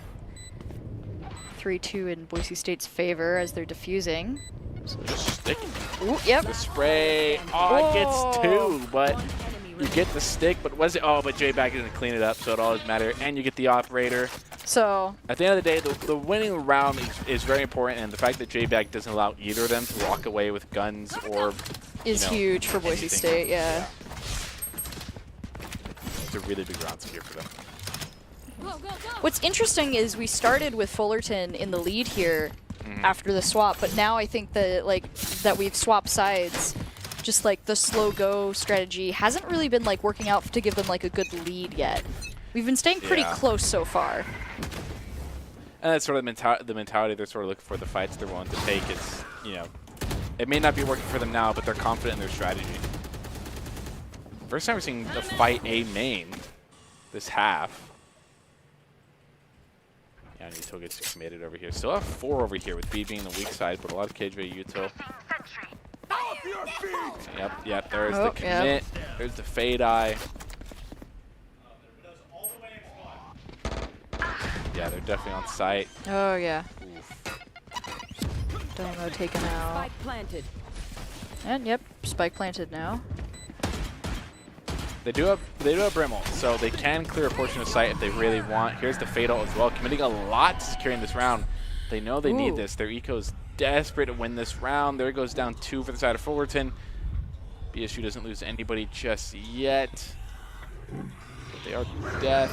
3-2 in Boise State's favor as they're defusing. so just sticking. Ooh, yep. The spray. Oh, it gets Oh. 2, but you get the stick. But was it? Oh, but J-Bag didn't clean it up, so it all doesn't matter. And you get the operator. So, At the end of the day, the winning round is very important, and the fact that J-Bag doesn't allow either of them to walk away with guns or is huge for Boise anything. State, yeah. It's a really big round here for them. What's interesting is we started with Fullerton in the lead here after the swap, but now I think that that we've swapped sides. Just like the slow go strategy hasn't really been like working out to give them like a good lead yet. We've been staying pretty Yeah. close so far. And that's sort of the mentality they're sort of looking for, the fights they're willing to take. It's, you know, it may not be working for them now, but they're confident in their strategy. First time we're seeing the fight A main this half. Yeah, and Util gets committed over here. Still have 4 over here with B being the weak side, but a lot of KJ Util. Yep, there's the Oh, commit. There's the Fade Eye. Yeah, they're definitely on site. Oh yeah. Oof. Dynamo taken out. Spike planted. And yep, spike planted now. They do have Brim ult, so they can clear a portion of site if they really want. Here's the Fade ult as well, committing a lot to securing this round. They know they need this. Their eco is desperate to win this round. There goes down 2 for the side of Fullerton. BSU doesn't lose anybody just yet. But they are death.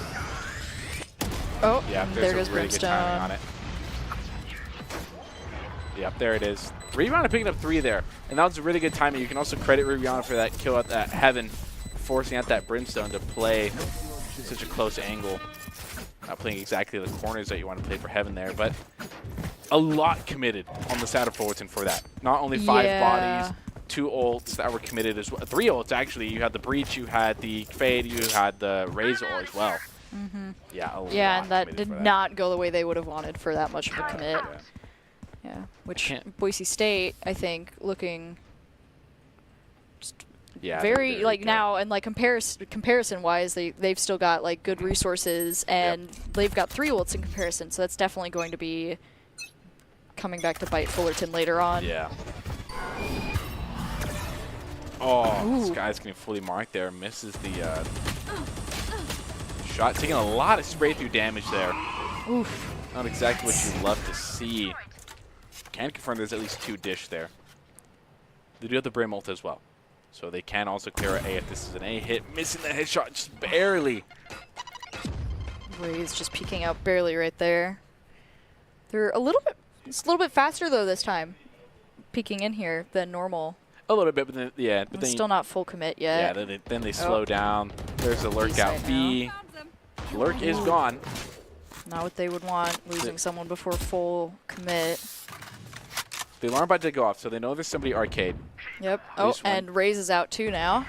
Oh, Yeah, and there's there goes a really good timing on Brimstone. it. Yep, there it is. Riviana picking up 3 there, and that was a really good timing. You can also credit Riviana for that kill at that Heaven, forcing out that Brimstone to play such a close angle. Not playing exactly the corners that you want to play for Heaven there, but a lot committed on the side of Fullerton for that. Not only 5 Yeah. bodies, 2 ults that were committed as well. 3 ults, actually. You had the Breach, you had the Fade, you had the Raze ult as well. Yeah, a Yeah, lot and that committed did for not go the way they would have wanted for that much of a commit. Yeah, which Boise State, I think, looking Yeah, very they're like good. now, and like comparison wise, they've still got like good resources, and they've got 3 ults in comparison, so that's definitely going to be coming back to bite Fullerton later on. Yeah. Oh, this Ooh. guy's getting fully marked there. Misses the shot. Taking a lot of spray through damage there. Oof. Not exactly what you'd love to see. Can confirm there's at least 2 dish there. They do have the Brim ult as well. So they can also clear an A if this is an A hit. Missing the headshot just barely. Raze just peeking out barely right there. They're a little bit, it's a little bit faster though this time, peeking in here than normal. A little bit, but then, yeah. But But then, still not full commit yeah, yet. then they slow down. There's a lurk out Decent B. Lurk is gone. Not what they would want, losing someone before full commit. The alarm about to go off, so they know there's somebody arcade. Yep. At Oh, least one. and Raze is out too now.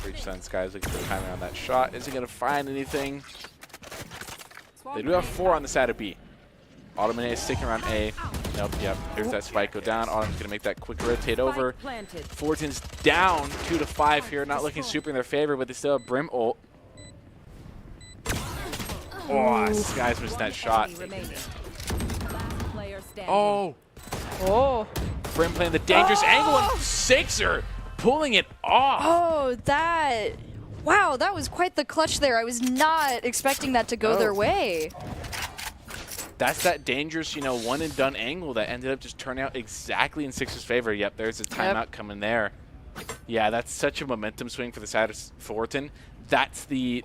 Breach Sense guys looking for the timing on that shot. Isn't going to find anything. They do have 4 on the side of B. Autumn and A is sticking around A. Nope, yep. There's that spike go down. Autumn's going to make that quick rotate over. Planted. Fullerton's down 2 to 5 here. Not looking super in their favor, but they still have Brim ult. Oh, this guy's missing that shot. Remaining. Last player standing. Oh, Oh. Brim playing the dangerous angle and Sixer pulling it off. Oh, that. Wow, that was quite the clutch there. I was not expecting that to go Oh. their way. That's that dangerous, you know, one and done angle that ended up just turning out exactly in Sixer's favor. Yep, there's a timeout coming there. Yeah, that's such a momentum swing for the side of Fullerton. That's the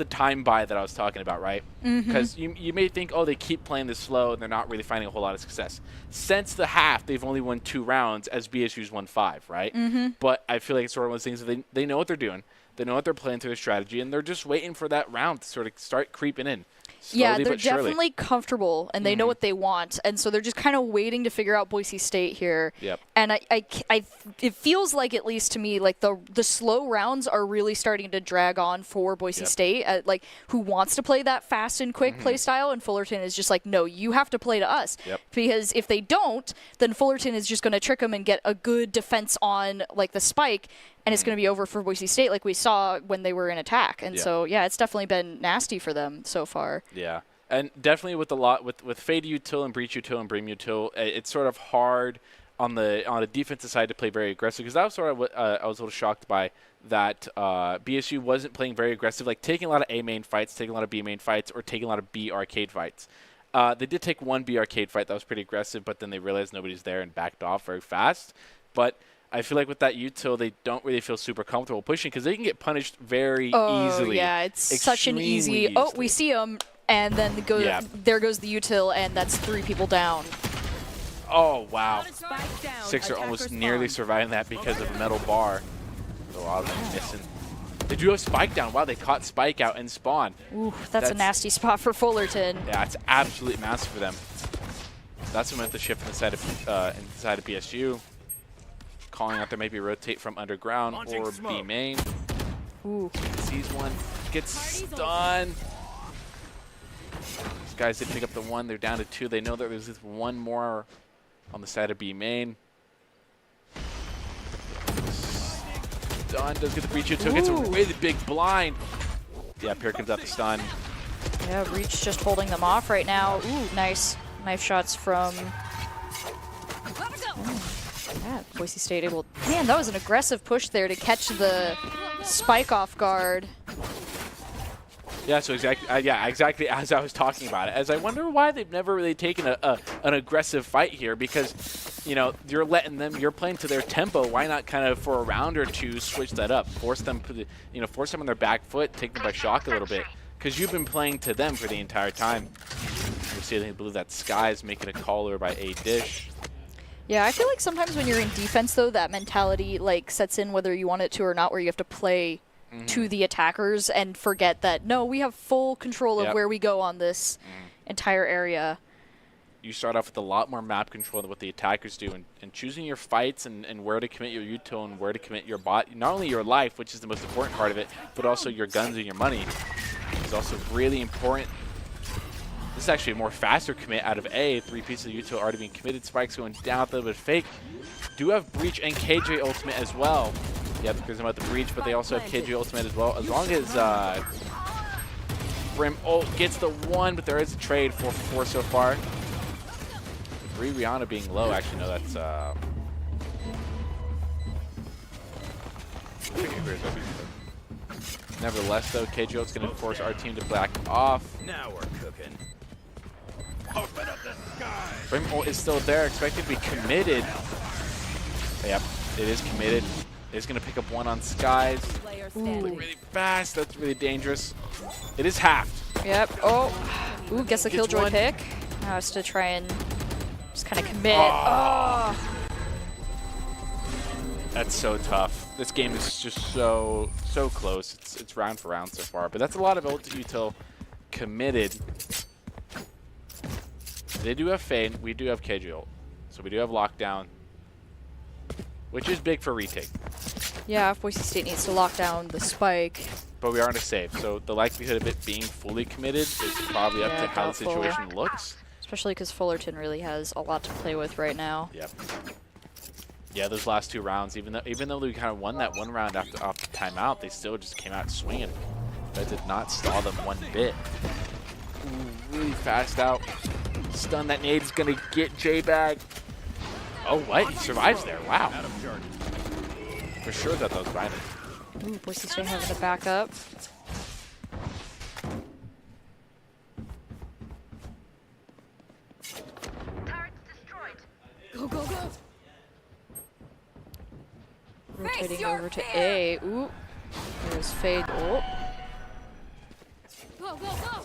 time buy that I was talking about, right? Because you may think, oh, they keep playing this slow and they're not really finding a whole lot of success. Since the half, they've only won 2 rounds as BSU's won 5, right? But I feel like it's sort of one of those things that they know what they're doing. They know what they're playing through their strategy, and they're just waiting for that round to sort of start creeping in. Yeah, Slowly they're but surely. definitely comfortable, and they know what they want, and so they're just kind of waiting to figure out Boise State here. Yep. And it feels like, at least to me, like the slow rounds are really starting to drag on for Boise Yep. State, like who wants to play that fast and quick play style, and Fullerton is just like, no, you have to play to us. Yep. Because if they don't, then Fullerton is just going to trick them and get a good defense on like the spike, and it's going to be over for Boise State, like we saw when they were in attack. And Yeah. so, yeah, it's definitely been nasty for them so far. Yeah, and definitely with a lot with Fade util and Breach util and Brim util, it's sort of hard on the defensive side to play very aggressive, because that was sort of what I was a little shocked by, that BSU wasn't playing very aggressive, like taking a lot of A main fights, taking a lot of B main fights, or taking a lot of B arcade fights. They did take one B arcade fight that was pretty aggressive, but then they realized nobody's there and backed off very fast. But I feel like with that util, they don't really feel super comfortable pushing, because they can get punished very easily. Yeah, it's such an easy. Extremely Oh, we see them, and then there goes the util, and that's 3 people down. Oh, wow. Spike down. Sixer Attacker almost spawn. nearly surviving that because of a metal bar. So Autumn missing. They do have Spike down. Wow, they caught Spike out and spawn. Ooh, that's a nasty spot for Fullerton. Yeah, it's absolutely massive for them. That's what meant the shift inside of BSU. Calling out there maybe rotate from underground or B main. Ooh. Sees one, gets stunned. These guys did pick up the 1. They're down to 2. They know that there's this 1 more on the side of B main. Stun does get the breach. Took it's a really big blind. Yeah, here comes out the stun. Yeah, Reach just holding them off right now. Ooh, nice knife shots from. Yeah, Boise State able. Man, that was an aggressive push there to catch the spike off guard. Yeah, so exactly as I was talking about it. As I wonder why they've never really taken an aggressive fight here, because, you know, you're playing to their tempo. Why not kind of for a round or 2 switch that up, force them on their back foot, take them by shock a little bit, because you've been playing to them for the entire time. You see, I believe that Sky's making a caller by A dish. Yeah, I feel like sometimes when you're in defense, though, that mentality like sets in whether you want it to or not, where you have to play to the attackers and forget that, no, we have full control of where we go on this entire area. you start off with a lot more map control than what the attackers do, and choosing your fights and where to commit your util and where to commit your bot, not only your life, which is the most important part of it, but also your guns and your money is also really important. This is actually a more faster commit out of A. 3 pieces of util already being committed. Spike's going down with a little bit of fake. Do have Breach and KJ ultimate as well. Yep, because I'm about the Breach, but they also have KJ ultimate as well. As long as Brim ult gets the 1, but there is a trade for 4 so far. 3 Rihanna being low, actually, no, that's nevertheless, though, KJ ult's going to force our team to back off. Now we're cooking. Open up the sky. Brim ult is still there, expected to be committed. Yep, it is committed. It's going to pick up 1 on Skies. Player standing. Really fast, that's really dangerous. It is halved. Yep. Oh. Ooh, gets the Gets Killjoy 1. pick. Now it's to try and just kind of commit. Oh. That's so tough. This game is just so close. It's round for round so far, but that's a lot of ult util committed. They do have Fade. We do have KJ ult, so we do have lockdown, which is big for retake. Yeah, if Boise State needs to lock down the spike. But we are in a save, so the likelihood of it being fully committed is probably up to how the doubtful. situation looks. Especially because Fullerton really has a lot to play with right now. Yep. Yeah, those last 2 rounds, even though we kind of won that 1 round off the timeout, they still just came out swinging. That did not stall them one bit. Ooh, really fast out. Stun, that nade is gonna get J-Bag. Oh, what? He survives there. Wow. For sure that was grinding. Ooh, Boise State having to back up. Go, go, go. Rotating your over to fear. A. Ooh. There's Fade ult. Go, go, go.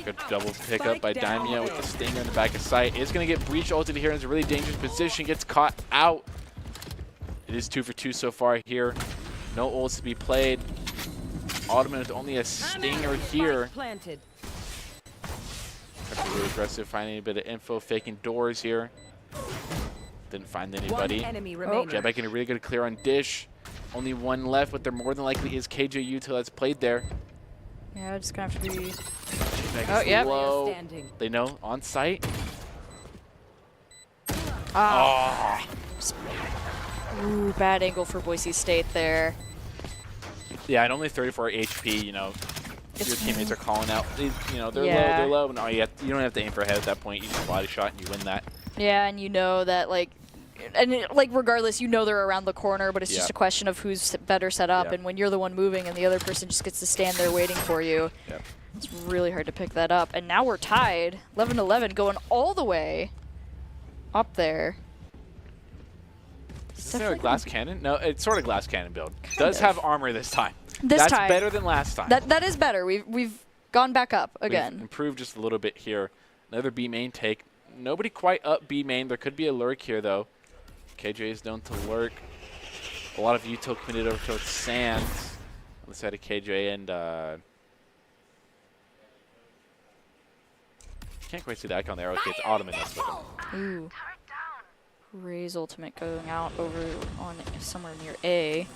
Good double pickup by Daimyo with the stinger in the back of sight. Is going to get Breach ulted here. It's a really dangerous position. Gets caught out. It is 2 for 2 so far here. No ults to be played. Ottoman with only a stinger here. Planted. Have to be really aggressive, finding a bit of info, faking doors here. Didn't find anybody. One enemy remaining. Jetback getting a really good clear on Dish. Only 1 left, but there more than likely is KJ Util that's played there. Yeah, just gonna have to be. Jetback Oh, is yep. low. Standing. They know on site. Ah. Ooh, bad angle for Boise State there. Yeah, at only 34 HP, you know, your teammates are calling out. They're low, Yeah. they're low. No, you don't have to aim for a head at that point. You just body shot and you win that. Yeah, and you know that, like, regardless, you know they're around the corner, but it's just a question of who's better set up. Yep. And when you're the one moving and the other person just gets to stand there waiting for you, Yep. it's really hard to pick that up. And now we're tied, 11-11, going all the way up there. Is there a glass cannon? No, it's sort of glass cannon build. Does have armor this time. This That's time. better than last time. That is better. We've gone back up We've again. improved just a little bit here. Another B main take. Nobody quite up B main. There could be a lurk here, though. KJ is known to lurk. A lot of util committed over towards Sands on the side of KJ, and can't quite see the icon there. Okay, it's Ottoman that's with him. Ooh. Ray's ultimate going out over on somewhere near A.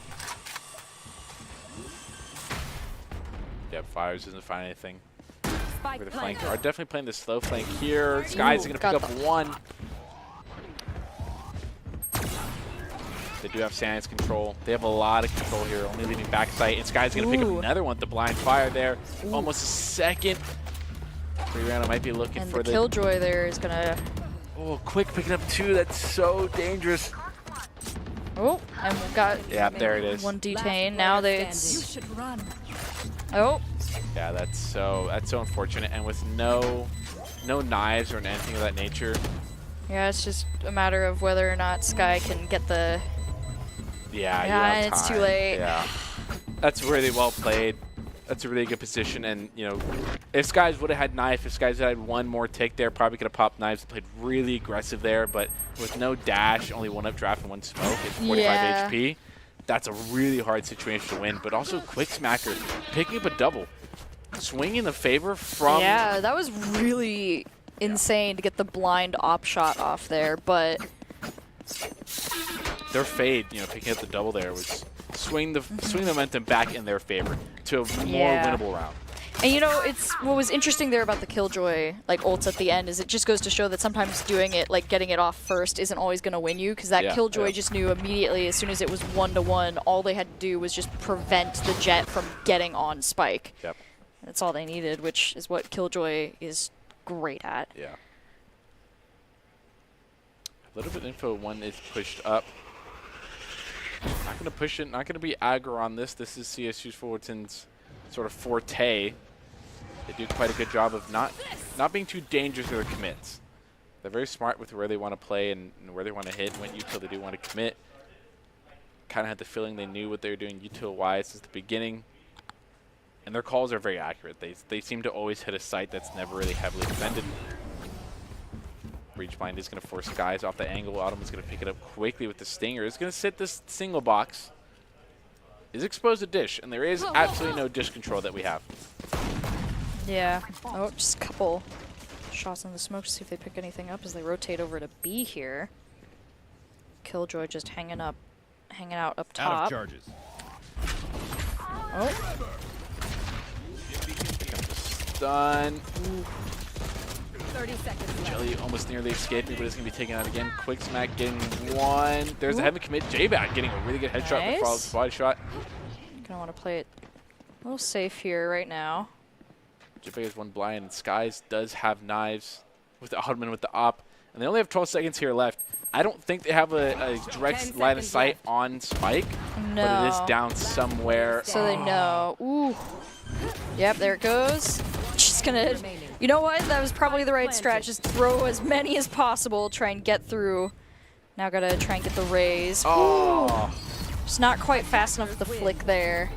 Yep, Fires doesn't find anything. Spike Over the flank. planted. Are definitely playing the slow flank here. Skies are going to pick got up 1. They do have Sands control. They have a lot of control here, only leaving backside. And Sky's going to pick up Ooh. another one with the blind fire there. Almost a second. Rihanna might be looking And for the Killjoy there is going to... Oh, quick picking up 2. That's so dangerous. Oh, and we've got Yeah, there it is. one detained. Now they... Should run. Oh, Yeah, that's so unfortunate. And with no knives or anything of that nature. yeah, it's just a matter of whether or not Sky can get the... Yeah, Yeah, you're out and of it's too time. late. Yeah, that's really well played. That's a really good position, and you know, if Skies would have had knife, if Skies had 1 more tick there, probably could have popped knives and played really aggressive there. But with no dash, only 1 up draft and 1 smoke, it's 45 Yeah. HP. That's a really hard situation to win. But also quick smacker, picking up a double. swing in the favor from... Yeah, that was really insane to get the blind op shot off there, but... Their fade, you know, picking up the double there was swing the momentum back in their favor to a more winnable round. And you know, it's what was interesting there about the Killjoy like ults at the end is it just goes to show that sometimes doing it, like getting it off first, isn't always going to win you, because that Killjoy just knew immediately as soon as it was 1-to-1, all they had to do was just prevent the Jet from getting on Spike. Yep. That's all they needed, which is what Killjoy is great at. Yeah. A little bit of info. One is pushed up. Not going to push it. Not going to be aggro on this. This is CSU's Fullerton's sort of forte. They do quite a good job of not being too dangerous with their commits. They're very smart with where they want to play and where they want to hit, when util they do want to commit. Kind of had the feeling they knew what they were doing util-wise since the beginning. And their calls are very accurate. They seem to always hit a site that's never really heavily defended. Breach Blind is going to force Skies off the angle. Autumn is going to pick it up quickly with the Stinger. It's going to sit this single box. Is exposed to dish, and there is absolutely no dish control that we have. Yeah. Oh, just a couple shots in the smoke to see if they pick anything up as they rotate over to B here. Killjoy just hanging out up top. Out of charges. Oh. Done. 30 seconds left. Jelly almost nearly escaped me, but it's going to be taken out again. Quick Smack getting one. There's a heavy commit. J-Bat getting a really good headshot before the body shot. Gonna want to play it a little safe here right now. J-Bat has one blind, and Skies does have knives with the Ottoman with the op. And they only have 12 seconds here left. I don't think they have a direct line of sight on Spike, No. but it is down somewhere. So they know. Ooh. Yep, there it goes. Just gonna... You know what? That was probably the right strat. Just throw as many as possible. Try and get through. Now gotta try and get the raise. Oh. Ooh. Just not quite fast enough with the flick there.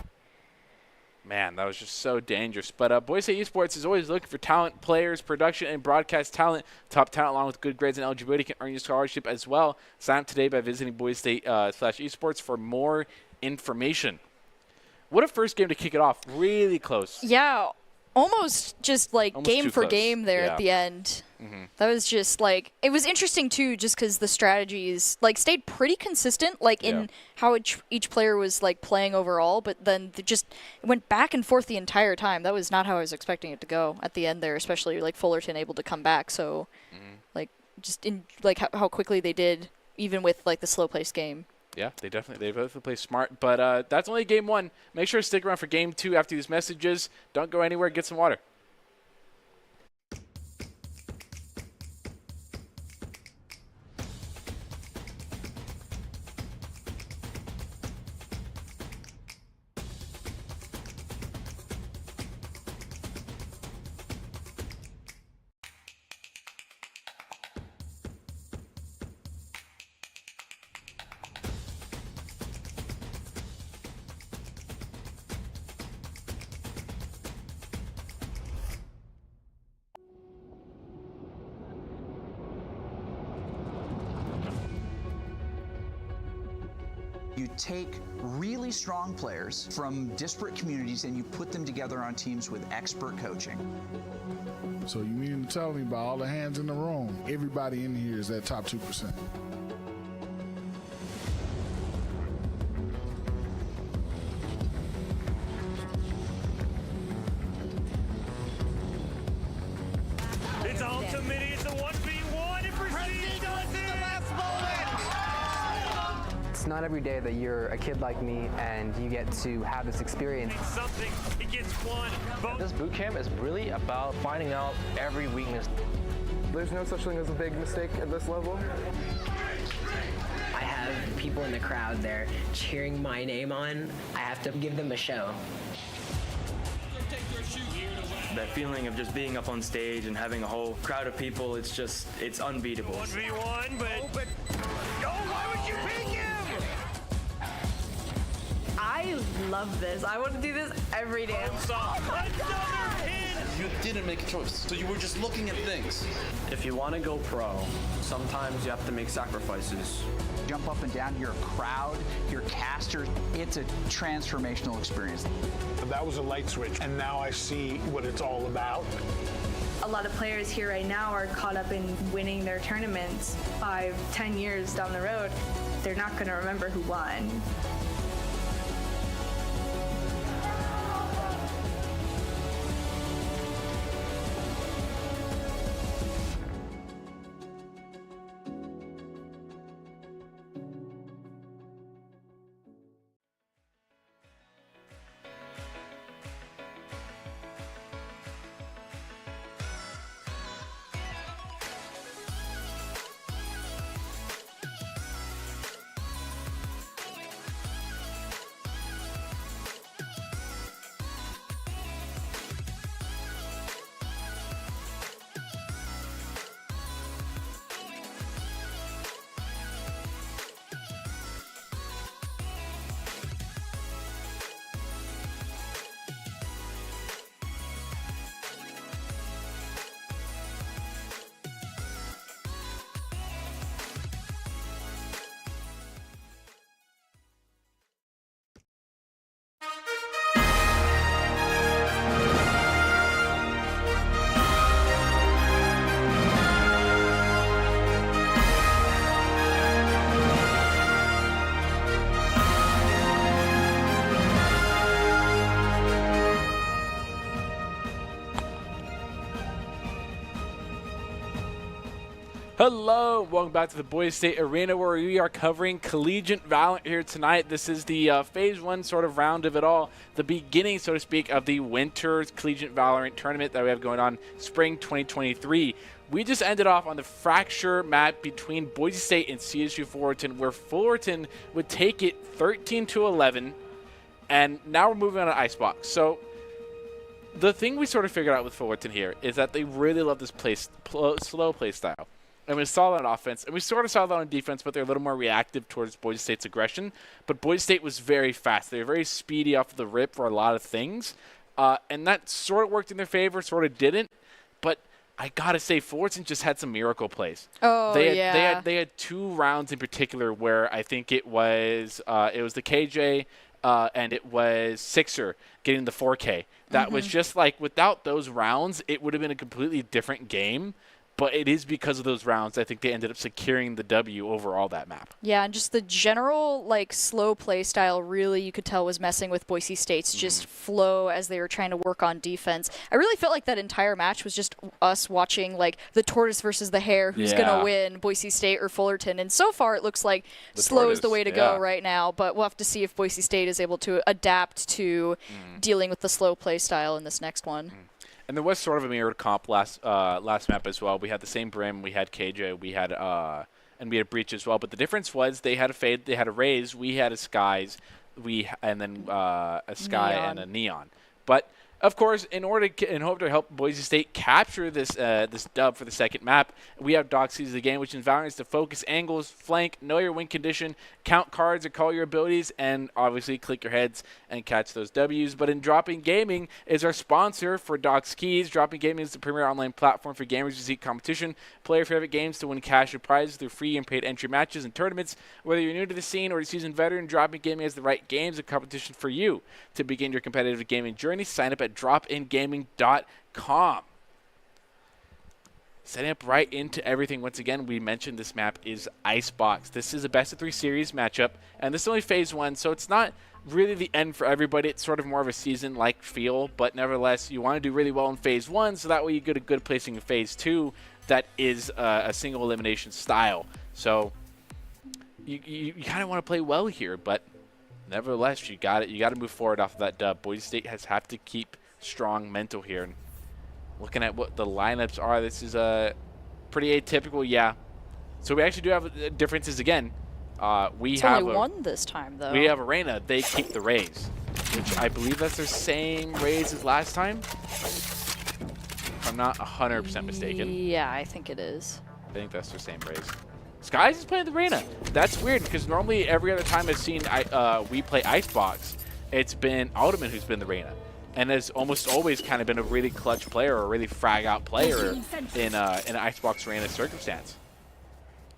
Man, that was just so dangerous. But Boise State Esports is always looking for talent, players, production, and broadcast talent. Top talent along with good grades and eligibility can earn you scholarship as well. Sign up today by visiting Boise State /esports for more information. What a first game to kick it off. Really close. Yeah, almost just like Almost game too for close. game there Yeah. at the end. That was just like, it was interesting too, just because the strategies like stayed pretty consistent, like in how each player was like playing overall, but then it went back and forth the entire time. That was not how I was expecting it to go at the end there, especially like Fullerton able to come back. So like just in like how quickly they did, even with like the slow paced game. Yeah, they definitely play smart. But that's only game one. Make sure to stick around for game two after these messages. Don't go anywhere. Get some water. You take really strong players from disparate communities and you put them together on teams with expert coaching. So you mean to tell me by all the hands in the room, everybody in here is that top 2%? It's ultimate. It's a 1v1. It proceeds on to the last moment. It's not every day that you're a kid like me and you get to have this experience. Something. He gets one. This boot camp is really about finding out every weakness. There's no such thing as a big mistake at this level. I have people in the crowd there cheering my name on. I have to give them a show. That feeling of just being up on stage and having a whole crowd of people, it's unbeatable. 1v1, but... Oh, why would you pick him? I love this. I want to do this every day. Another pin you didn't make a choice. So you were just looking at things. If you want to go pro, sometimes you have to make sacrifices. Jump up and down, you're a crowd, you're casters. It's a transformational experience. That was a light switch, and now I see what it's all about. A lot of players here right now are caught up in winning their tournaments 5-10 years down the road. They're not going to remember who won. Hello, welcome back to the Boise State Arena, where we are covering Collegiate Valorant here tonight. This is the Phase 1 sort of round of it all, the beginning, so to speak, of the Winter Collegiate Valorant tournament that we have going on spring 2023. We just ended off on the fracture map between Boise State and CSU Fullerton, where Fullerton would take it 13-11, and now we're moving on to Icebox. So the thing we sort of figured out with Fullerton here is that they really love this slow play style. And we saw that on offense, and we sort of saw that on defense, but they're a little more reactive towards Boise State's aggression. But Boise State was very fast. They were very speedy off the rip for a lot of things. And that sort of worked in their favor, sort of didn't. But I got to say, Fullerton just had some miracle plays. Oh, They had 2 rounds in particular where I think it was the KJ and it was Sixer getting the 4K. That was just like, without those rounds, it would have been a completely different game. But it is because of those rounds, I think they ended up securing the W over all that map. Yeah, and just the general, like, slow play style really, you could tell, was messing with Boise State's just flow as they were trying to work on defense. I really felt like that entire match was just us watching, like, the tortoise versus the hare, who's going to win, Boise State or Fullerton. And so far, it looks like slow is the way to go right now. But we'll have to see if Boise State is able to adapt to dealing with the slow play style in this next one. And there was sort of a mirrored comp last map as well. We had the same Brim, we had KJ, we had Breach as well. But the difference was they had a Fade, they had a Raze, we had a Skies, and then a Sky and a Neon. But of course, in hope to help Boise State capture this dub for the second map, we have Doc Sees the Game, which in Valorant is to focus angles, flank, know your win condition, count cards or call your abilities, and obviously click your heads and catch those W's. But in Dropping Gaming is our sponsor for Doc's Keys. Dropping Gaming is the premier online platform for gamers to seek competition, play your favorite games to win cash and prizes through free and paid entry matches and tournaments. Whether you're new to the scene or a seasoned veteran, Dropping Gaming has the right games and competition for you. To begin your competitive gaming journey, sign up at dropingaming.com. Setting up right into everything. Once again, we mentioned this map is Icebox. This is a best-of-3 series matchup, and this is only Phase 1, so it's not really the end for everybody. It's sort of more of a season-like feel, but nevertheless, you want to do really well in Phase 1, so that way you get a good placing in Phase 2 that is a single elimination style. So you kind of want to play well here, but nevertheless, you got to move forward off of that dub. Boise State have to keep strong mental here. And looking at what the lineups are, this is pretty atypical, yeah. So we actually do have differences again. It's only one this time, though. We have Arena. They keep the Raze, which I believe that's their same Raze as last time. If I'm not 100% mistaken. Yeah, I think it is. I think that's their same Raze. Skies is playing the Arena. That's weird because normally every other time I've seen we play Icebox, it's been Alderman who's been the Arena. and has almost always kind of been a really clutch player or a really frag out player in an Icebox Arena circumstance.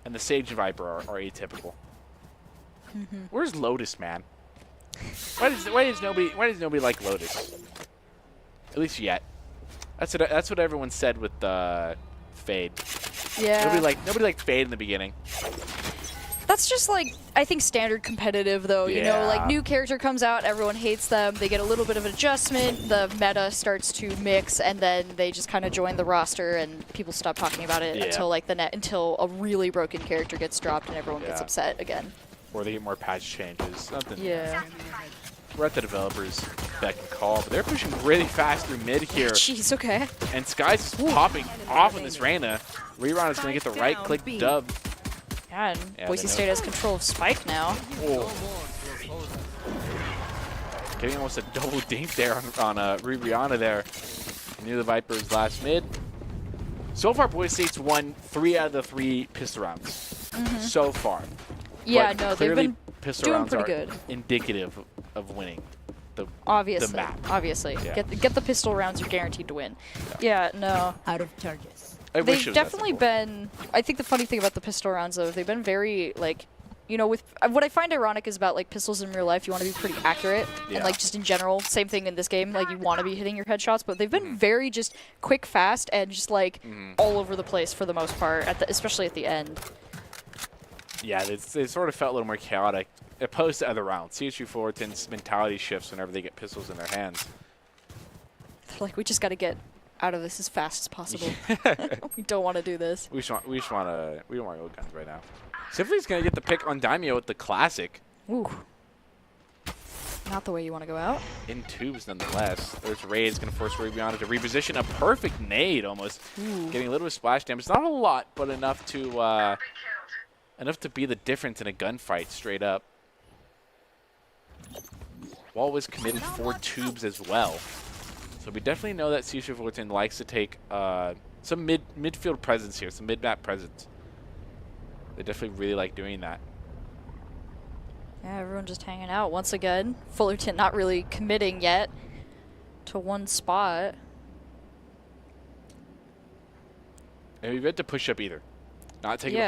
And the Sage and Viper are atypical. Where's Lotus, man? Why does nobody like Lotus? At least yet. That's what everyone said with Fade. Yeah. Nobody liked Fade in the beginning. That's just like, I think, standard competitive though. You know, like new character comes out, everyone hates them. They get a little bit of adjustment, the meta starts to mix, and then they just kind of join the roster, and people stop talking about it until like until a really broken character gets dropped and everyone gets upset again. Or they get more patch changes. Something. Yeah. We're at the developers' beck and call, but they're pushing really fast through mid here. Jeez, okay. And Sky's popping off in this Reyna. Rerun is going to get the right-click dub. Yeah, and Boise State has control of Spike now. Oh. Getting almost a double dink there on Rihanna there. Near the Vipers last mid. So far, Boise State's won 3 out of the 3 pistol rounds. So far. Yeah, but no, they've been pistol doing rounds pretty are good. Indicative of winning the map. Obviously. Yeah. Get the pistol rounds, you're guaranteed to win. Yeah, no. Out of charges. They've definitely been, I think the funny thing about the pistol rounds though, they've been very like, you know, with what I find ironic is about like pistols in real life, you want to be pretty accurate, and like just in general, same thing in this game, like you want to be hitting your headshots, but they've been very just quick, fast, and just like all over the place for the most part, especially at the end. Yeah, they sort of felt a little more chaotic opposed to other rounds. CSU Fullerton's mentality shifts whenever they get pistols in their hands. Like, we just got to get out of this as fast as possible. We don't want to do this. We don't want to go guns right now. Simply's going to get the pick on Daimyo with the classic. Ooh. Not the way you want to go out. In tubes, nonetheless. There's Raid's going to force Rihanna to reposition. A perfect nade, almost. Ooh. Getting a little bit of splash damage. Not a lot, but enough to be the difference in a gunfight, straight up. Wall was committed for tubes as well. So we definitely know that CSU Fullerton likes to take some midfield presence here, some mid-map presence. They definitely really like doing that. Yeah, everyone just hanging out once again. Fullerton not really committing yet to one spot. And we've had to push up either. Not taking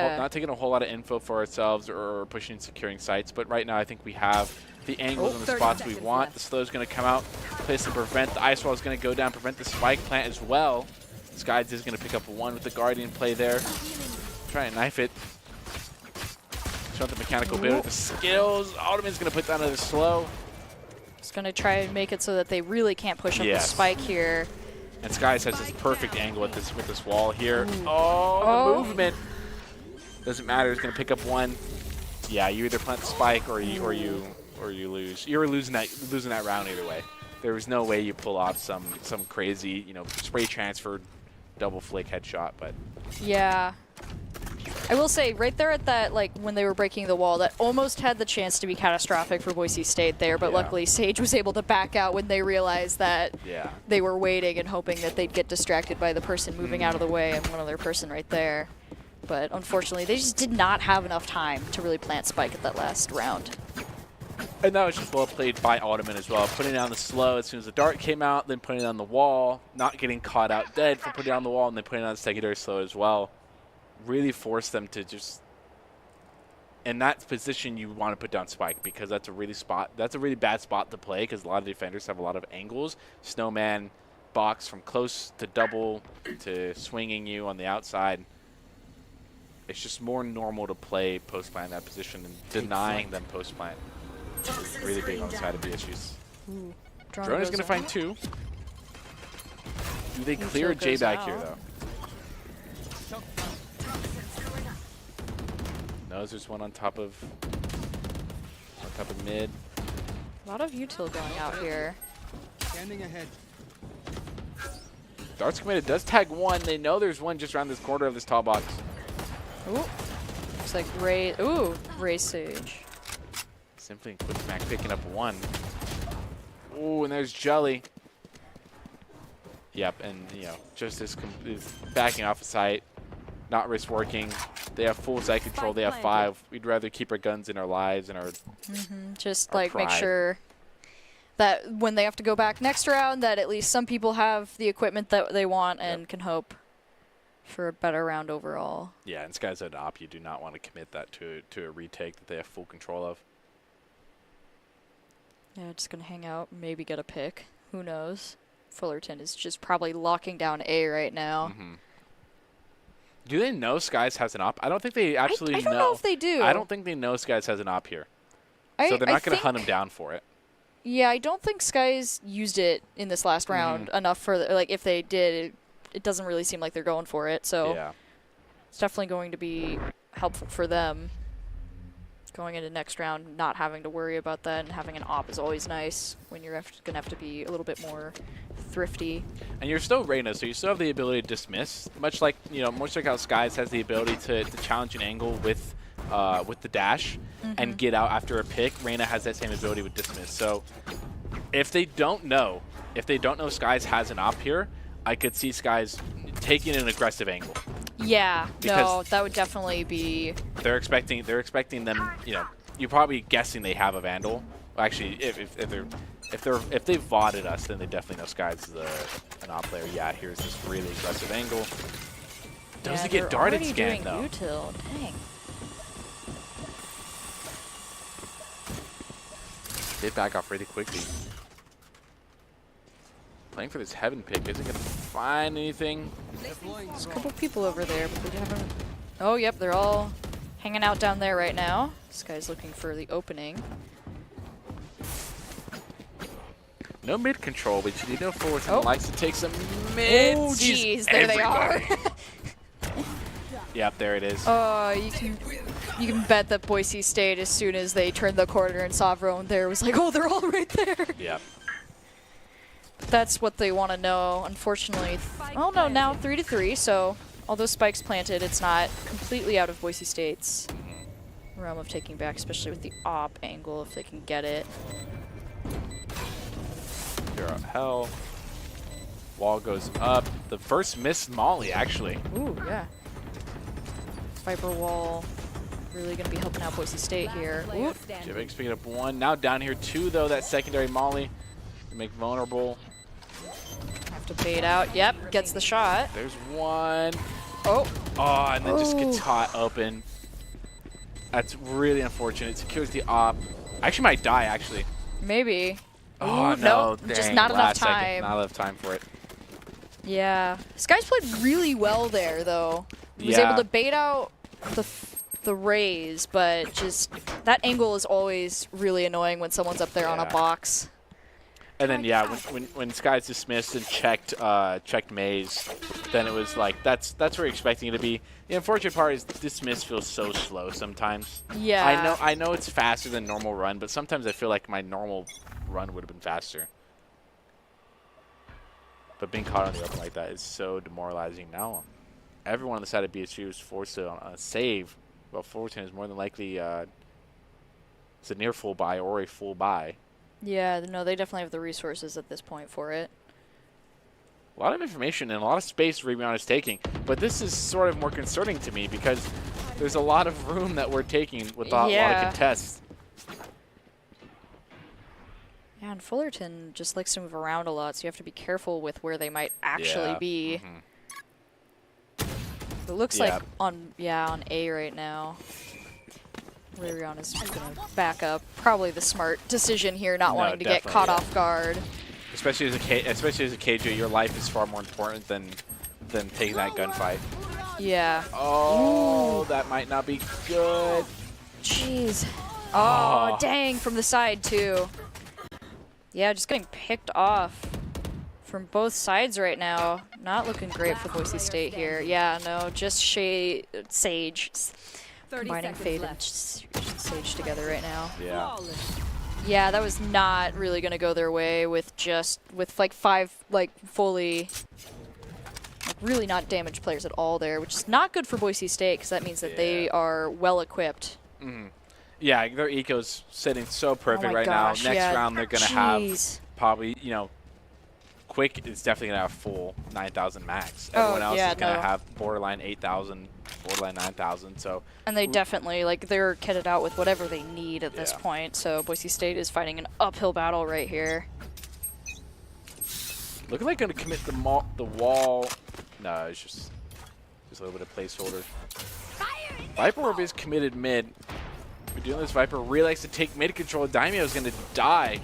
a whole lot of info for ourselves or pushing and securing sites, but right now I think we have the angles and the spots we want. Left. The slow's going to come out, place and prevent. The ice wall is going to go down, prevent the spike plant as well. Skies is going to pick up one with the Guardian play there. Try and knife it. Show the mechanical bit with the skills. Ottoman's going to put down another slow. Just going to try and make it so that they really can't push up the spike here. And Skies has this perfect angle with this wall here. Oh, the movement. Doesn't matter. He's going to pick up one. Yeah, you either plant the spike or you lose. You're losing that round either way. There was no way you pull off some crazy, you know, spray transfer, double flick headshot. But yeah, I will say right there at that, like when they were breaking the wall, that almost had the chance to be catastrophic for Boise State there. But luckily, Sage was able to back out when they realized that they were waiting and hoping that they'd get distracted by the person moving out of the way and one other person right there. But unfortunately, they just did not have enough time to really plant spike at that last round. And that was just well played by Ottoman as well. Putting down the slow as soon as the dart came out, then putting it on the wall, not getting caught out dead for putting it on the wall, and then putting on the secondary slow as well. Really forced them to just, in that position, you want to put down spike because that's a really bad spot to play because a lot of defenders have a lot of angles. Snowman box from close to double to swinging you on the outside. It's just more normal to play post-plant in that position and denying them post-plant. Really big on the side of BSU's. Drone is going to find two. Do they clear J back here, though? No, there's one on top of mid. A lot of util going out here. Standing ahead. Darts committed does tag one. They know there's one just around this corner of this tall box. Ooh. Looks like Ray Sage. Simply and Quick Mac picking up one. Ooh, and there's Jelly. Yep, and you know, just is backing off the site, not risk working. They have full site control. They have 5. We'd rather keep our guns in our lives and our just like make sure that when they have to go back next round, that at least some people have the equipment that they want and can hope for a better round overall. Yeah, and Sky's at an op. You do not want to commit that to a retake that they have full control of. Yeah, just going to hang out, maybe get a pick. Who knows? Fullerton is just probably locking down A right now. Do they know Skies has an op? I don't think they absolutely I don't know if they do. I don't think they know Skies has an op here. So they're not going to hunt him down for it. Yeah, I don't think Skies used it in this last round enough for, like, if they did, it doesn't really seem like they're going for it. So it's definitely going to be helpful for them. Going into next round, not having to worry about that, and having an op is always nice when you're going to have to be a little bit more thrifty. And you're still Reyna, so you still have the ability to dismiss, much like how Skies has the ability to challenge an angle with the dash and get out after a pick. Reyna has that same ability with dismiss. So if they don't know Skies has an op here, I could see Skies taking an aggressive angle. Yeah, no, that would definitely be. They're expecting them. You're probably guessing they have a Vandal. Well, actually, if they VODed us, then they definitely know Skies is an op player. Yeah, here's this really aggressive angle. Doesn't get darted scan though. Util. Dang. They back off really quickly. Playing for this heaven pick isn't going to find anything. There's a couple people over there, but they haven't. Oh, yep, they're all hanging out down there right now. This guy's looking for the opening. No mid control, but you know Fullerton likes to take some mids. Oh, jeez, there they are. Yep, there it is. Oh, you can bet that Boise State, as soon as they turned the corner and saw everyone there, was like, oh, they're all right there. Yep. That's what they want to know, unfortunately. Oh no, now 3-3, so although Spike's planted, it's not completely out of Boise State's realm of taking back, especially with the op angle, if they can get it. You're up hell. Wall goes up. The first missed Molly, actually. Ooh, yeah. Viper wall really going to be helping out Boise State here. Jivix picking up one. Now down here two, though. That secondary Molly to make vulnerable. Have to bait out. Yep, gets the shot. There's one. Oh. Oh, and then just gets caught open. That's really unfortunate. Secures the op. I actually might die, actually. Maybe. Oh, ooh, no. Nope, just not enough time. Second. Not enough time for it. Yeah. Skies played really well there, though. He was able to bait out the raise, but just that angle is always really annoying when someone's up there on a box. And then when Skies dismissed and checked Maze, then it was like that's where you're expecting it to be. The unfortunate part is dismiss feels so slow sometimes. Yeah. I know it's faster than normal run, but sometimes I feel like my normal run would have been faster. But being caught on the open like that is so demoralizing. Now everyone on the side of BSU is forced to save. Well, Fullerton is more than likely it's a near full buy or a full buy. Yeah, no, they definitely have the resources at this point for it. A lot of information and a lot of space Rebound is taking, but this is sort of more concerning to me because there's a lot of room that we're taking with a lot of contests. Yeah, and Fullerton just likes to move around a lot, so you have to be careful with where they might actually be. It looks like on A right now. Rayrion is going to back up. Probably the smart decision here, not wanting to get caught off guard. Especially as a KJ, your life is far more important than taking that gunfight. Yeah. Oh, that might not be good. Jeez. Oh, dang, from the side too. Yeah, just getting picked off from both sides right now. Not looking great for Boise State here. Yeah, no, just Sage. Combining Fade and Sage together right now. Yeah. Yeah, that was not really going to go their way with like 5 fully really not damaged players at all there, which is not good for Boise State because that means that they are well equipped. Yeah, their eco's sitting so perfect right now. Next round they're going to have probably, Quick is definitely going to have full 9,000 max. Everyone else is going to have borderline 8,000, borderline 9,000. So. And they definitely, like, they're kitted out with whatever they need at this point. So Boise State is fighting an uphill battle right here. Looking like going to commit the wall. No, it's just a little bit of placeholder. Viper Orb is committed mid. We're doing this. Viper really likes to take mid control. Daimyo is going to die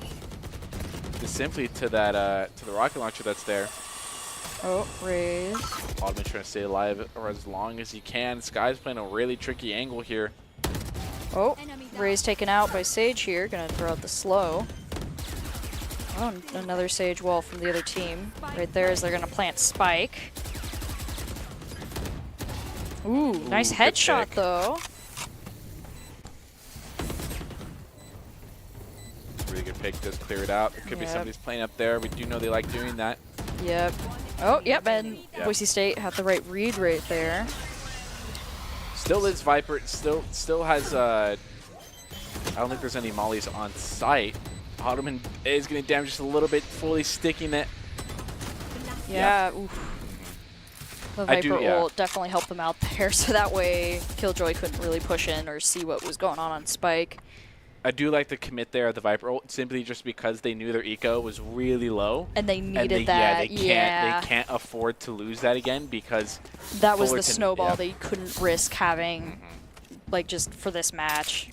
just simply to that to the rocket launcher that's there. Oh, Raze. Ottoman trying to stay alive for as long as he can. Sky's playing a really tricky angle here. Oh, Raze taken out by Sage here. Going to throw out the slow. Oh, another Sage wall from the other team. Right there as they're going to plant Spike. Ooh, nice headshot though. Really good pick, does clear it out. There could be somebody's playing up there. We do know they like doing that. Yep. Oh, yep, and Boise State had the right read right there. Still is Viper. Still has, I don't think there's any mollies on site. Ottoman is getting damaged just a little bit, fully sticking it. Yeah, oof. The Viper will definitely help them out there, so that way Killjoy couldn't really push in or see what was going on Spike. I do like the commit there at the Viper ult, simply just because they knew their eco was really low. And they needed that. Yeah, they can't afford to lose that again because that was the snowball they couldn't risk having, like, just for this match.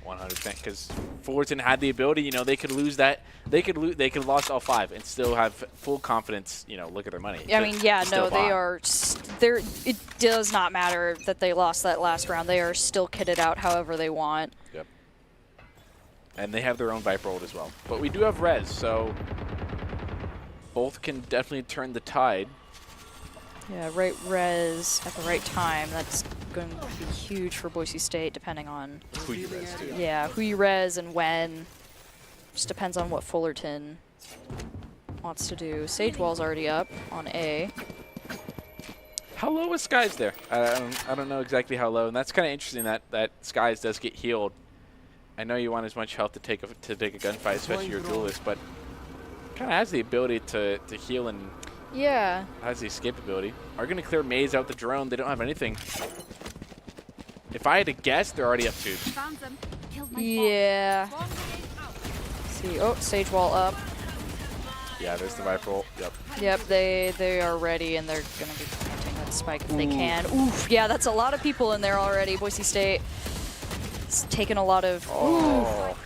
100%, because Fullerton had the ability, you know, they could lose that. They could have lost all 5 and still have full confidence, you know, look at their money. I mean, yeah, no, they are, it does not matter that they lost that last round. They are still kitted out however they want. Yep. And they have their own Viper ult as well. But we do have Res, so both can definitely turn the tide. Yeah, right res at the right time. That's going to be huge for Boise State, depending on who you res to. Yeah, who you res and when. Just depends on what Fullerton wants to do. Sage Wall's already up on A. How low is Skies there? I don't know exactly how low, and that's kind of interesting that Skies does get healed. I know you want as much health to take a gunfight, especially your duelist, but kind of has the ability to heal and. Yeah. Has the escape ability. Are going to clear Maze out the drone. They don't have anything. If I had to guess, they're already up 2. Yeah. See, oh, Sage Wall up. Yeah, there's the Viper ult. Yep. Yep, they are ready, and they're going to be planting that Spike if they can. Oof, yeah, that's a lot of people in there already. Boise State has taken a lot of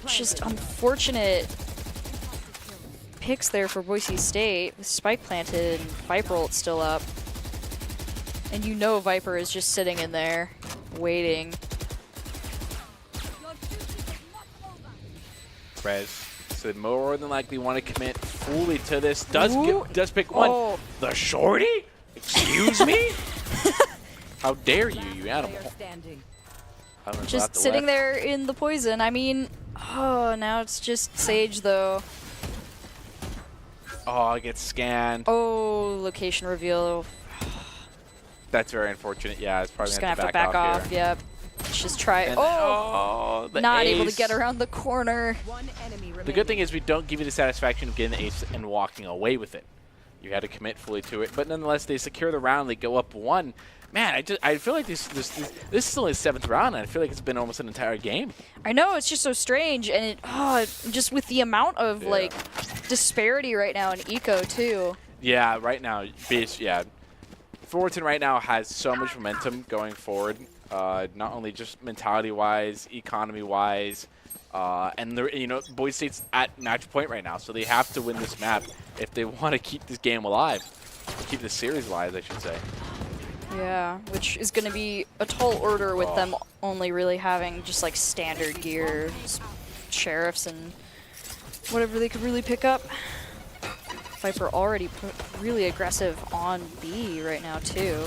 just unfortunate picks there for Boise State with Spike planted and Viper ult still up. And you know Viper is just sitting in there waiting. Rez said more than likely want to commit fully to this. Does pick one. Oh. The shorty? Excuse me? How dare you, you animal. Just sitting there in the poison. I mean, oh, now it's just Sage though. Oh, it gets scanned. Oh, location reveal. That's very unfortunate. Yeah, it's probably just going to have to back off. Here. Yep. Let's just try. And not ace. able to get around the corner. The good thing is we don't give you the satisfaction of getting the ace and walking away with it. You had to commit fully to it, but nonetheless, they secure the round. They go up 1. Man, I feel like this is only the 7th round, and I feel like it's been almost an entire game. I know, it's just so strange, and just with the amount of like disparity right now in eco too. Yeah, right now, Fullerton right now has so much momentum going forward. Not only just mentality-wise, economy-wise, and Boise State's at match point right now, so they have to win this map if they want to keep this game alive, keep the series alive, I should say. Yeah, which is going to be a tall order with them only really having just like standard gear, sheriffs, and whatever they could really pick up. Viper already really aggressive on B right now too.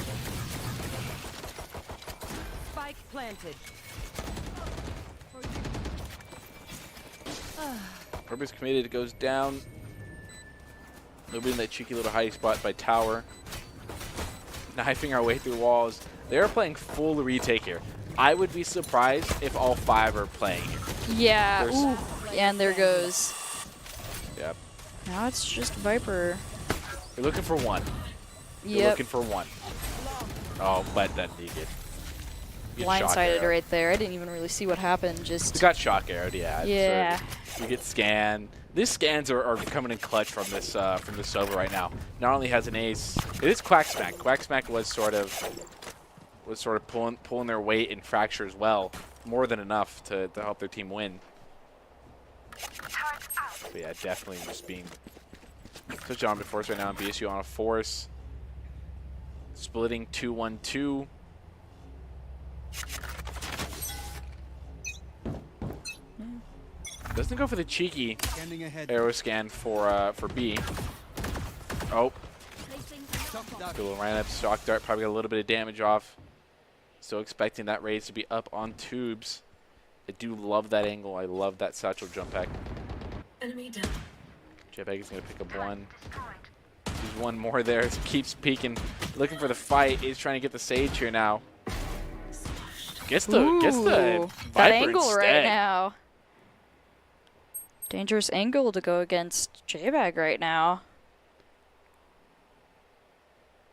Spike planted. Purpose committed, goes down. Nobody in that cheeky little hiding spot by tower. Knifing our way through walls. They are playing full retake here. I would be surprised if all 5 are playing here. Yeah, and there goes. Yep. Now it's just Viper. You're looking for one. You're Yep. looking for one. Oh, but then you get Blindsided right there. I didn't even really see what happened. Just you got shock arrowed, yeah. Yeah. You get scanned. These scans are coming in clutch from this Sova right now. Not only has an ace, it is Quacksmack. Quacksmack was sort of pulling their weight in Fracture as well, more than enough to help their team win. But yeah, definitely just being such on force right now in BSU on a force. Splitting 2-1-2. Doesn't go for the cheeky arrow scan for B. Oh. Good little lineup. Shock dart probably got a little bit of damage off. Still expecting that raise to be up on tubes. I do love that angle. I love that satchel jump back. Jetpack is going to pick up one. There's one more there. It keeps peeking. Looking for the fight. He's trying to get the Sage here now. Gets the that angle right now. Dangerous angle to go against J-Bag right now.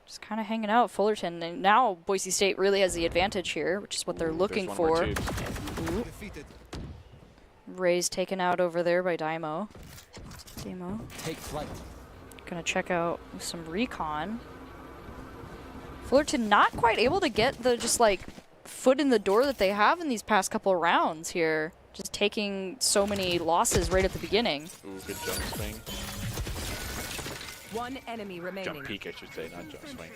Just kind of hanging out Fullerton. And now Boise State really has the advantage here, which is what they're looking for. Ray's taken out over there by Daimo. Take flight. Gonna check out some recon. Fullerton not quite able to get the just like foot in the door that they have in these past couple of rounds here. Just taking so many losses right at the beginning. Ooh, good jump swing. One enemy remaining. Jump peek, I should say, not jump swing.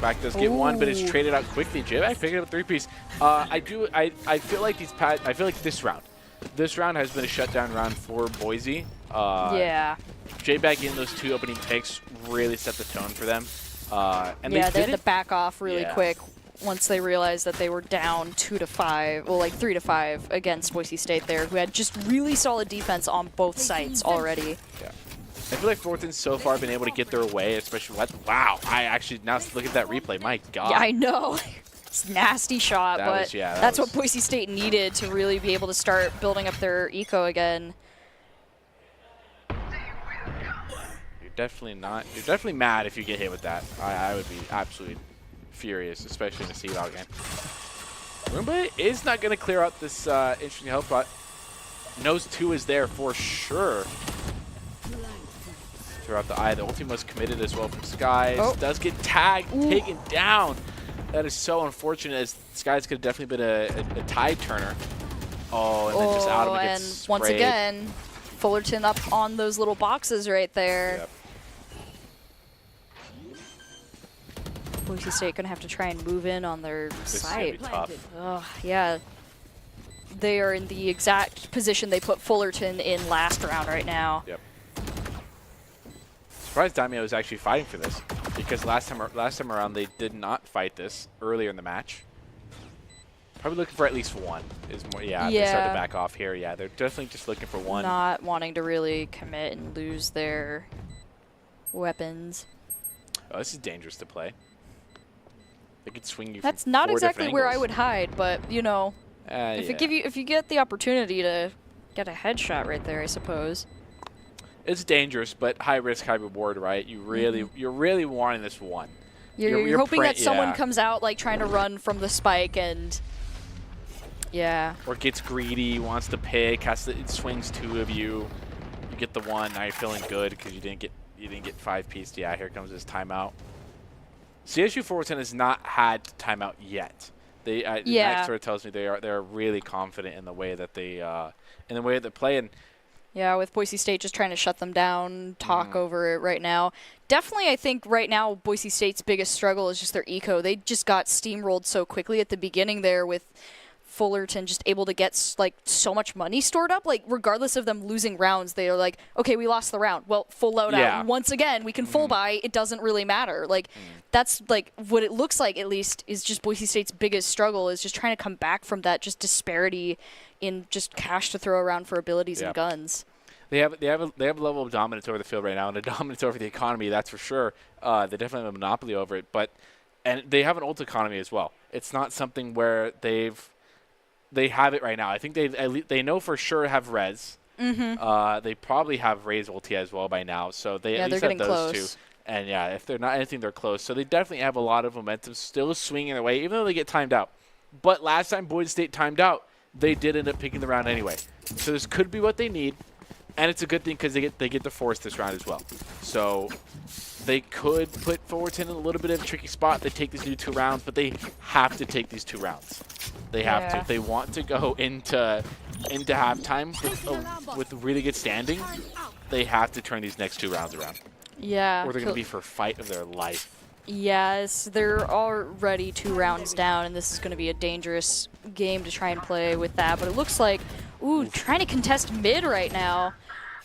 Back does get one, but it's traded out quickly. J-Back picking up a three-piece. I feel like this round has been a shutdown round for Boise. Yeah. J-Back in those two opening picks really set the tone for them. And yeah, they had to back off really quick once they realized that they were down 2-5, well, like 3-5 against Boise State there, who had just really solid defense on both sides already. Yeah. I feel like Fullerton's so far been able to get their way, especially wow. I actually now look at that replay. My God. Yeah, I know. It's a nasty shot, but that's what Boise State needed to really be able to start building up their eco again. You're definitely mad if you get hit with that. I would be absolutely furious, especially in a CVAL game. Roomba is not going to clear out this interesting health spot. Knows 2 is there for sure. Throughout the eye, the ulti was committed as well from Skies. Does get tagged, taken down. That is so unfortunate, as Skies could have definitely been a tide turner. Oh, and then just out of it gets sprayed. Once again, Fullerton up on those little boxes right there. Yep. Boise State gonna have to try and move in on their site. Yeah, they are in the exact position they put Fullerton in last round right now. Yep. Surprised Daimyo was actually fighting for this, because last time around they did not fight this earlier in the match. Probably looking for at least one. Is more, yeah. They start to back off here. Yeah, they're definitely just looking for one. Not wanting to really commit and lose their weapons. Oh, this is dangerous to play. They could swing you. That's from not 4 exactly where I angles. would hide, but you know, if you get the opportunity to get a headshot right there, I suppose. It's dangerous, but high risk, high reward, right? You really, you're really wanting this one. You're hoping that someone comes out like trying to run from the spike and, or gets greedy, wants to pick, it swings 2 of you. You get the one. Now you're feeling good because you didn't get 5-pieced. Yeah, here comes this timeout. CSU Fullerton has not had timeout yet. That sort of tells me they're really confident in the way that they play. And yeah, with Boise State just trying to shut them down, talk over it right now. Definitely, I think right now Boise State's biggest struggle is just their eco. They just got steamrolled so quickly at the beginning there with Fullerton just able to get like so much money stored up. Like regardless of them losing rounds, they are like, okay, we lost the round. Well, full loadout. Once again, we can full buy. It doesn't really matter. Like that's like what it looks like, at least, is just Boise State's biggest struggle is just trying to come back from that just disparity in just cash to throw around for abilities and guns. They have a level of dominance over the field right now, and a dominance over the economy, that's for sure. They definitely have a monopoly over it, and they have an ult economy as well. It's not something where they have it right now. I think they know for sure have res. They probably have Ray's ulti as well by now, so they at least they're have getting those close. two. And yeah, if they're not anything, they're close. So they definitely have a lot of momentum still swinging their way, even though they get timed out. But last time Boise State timed out, they did end up picking the round anyway. So this could be what they need, and it's a good thing because they get to force this round as well. So they could put Fullerton in a little bit of a tricky spot. They take these new 2 rounds, but they have to take these 2 rounds. They have to. If they want to go into halftime with really good standing, they have to turn these next 2 rounds around. Yeah. Or they're going to be for fight of their life. Yes, they're already 2 rounds down, and this is going to be a dangerous game to try and play with that. But it looks like, trying to contest mid right now.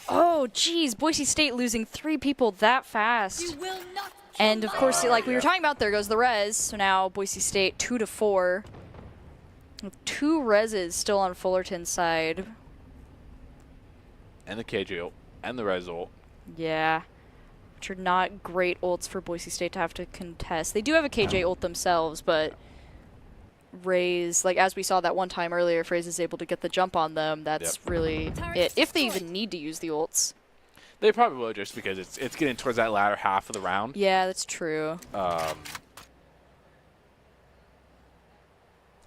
Oh, geez, Boise State losing 3 people that fast. And, of course, like we were talking about, there goes the res. So now Boise State 2-4. 2 reses still on Fullerton's side. And the KJ ult. And the res ult. Yeah. Which are not great ults for Boise State to have to contest. They do have a KJ ult themselves, but Raze, like as we saw that one time earlier, if Raze is able to get the jump on them, that's really it. If they even need to use the ults. They probably will, just because it's getting towards that latter half of the round. Yeah, that's true.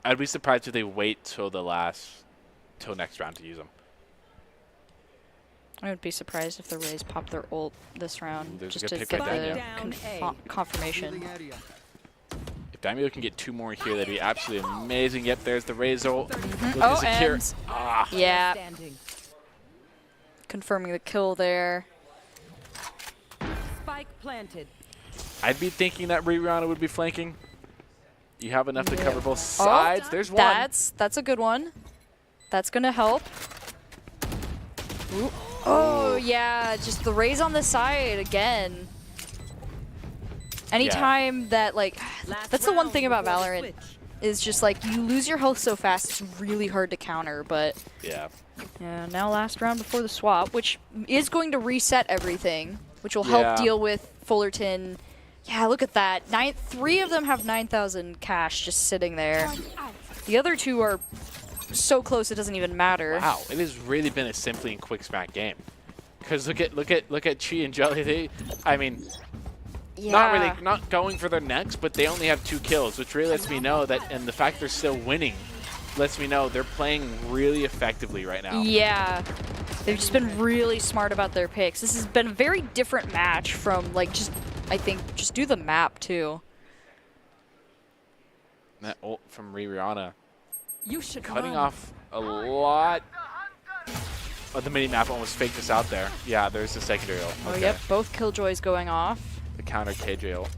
I'd be surprised if they wait till next round to use them. I would be surprised if the Rays pop their ult this round, There's just a to good get pick right the confirmation. If Daimyo can get 2 more here, that'd be absolutely amazing. Yep, there's the Raze ult. Oh, and yeah. Confirming the kill there. Spike planted. I'd be thinking that Rihanna would be flanking. You have enough to cover both sides. There's one. That's a good one. That's gonna help. Ooh. Oh yeah, just the Raze on the side again. Anytime that that's the one thing about Valorant is just like you lose your health so fast, it's really hard to counter. But yeah, now last round before the swap, which is going to reset everything, which will help deal with Fullerton. Yeah, look at that. 3 of them have 9,000 cash just sitting there. The other 2 are so close it doesn't even matter. Wow, it has really been a simply and quick smack game. Because look at Chi and Jelly. Not going for their necks, but they only have 2 kills, which really lets me know that, and the fact they're still winning lets me know they're playing really effectively right now. Yeah, they've just been really smart about their picks. This has been a very different match from I think just do the map too. That ult from Rihanna. You should cutting off a lot. Oh, the mini map almost faked us out there. Yeah, there's the secondary ult. Oh, yep, both Killjoys going off. The counter KJ ult.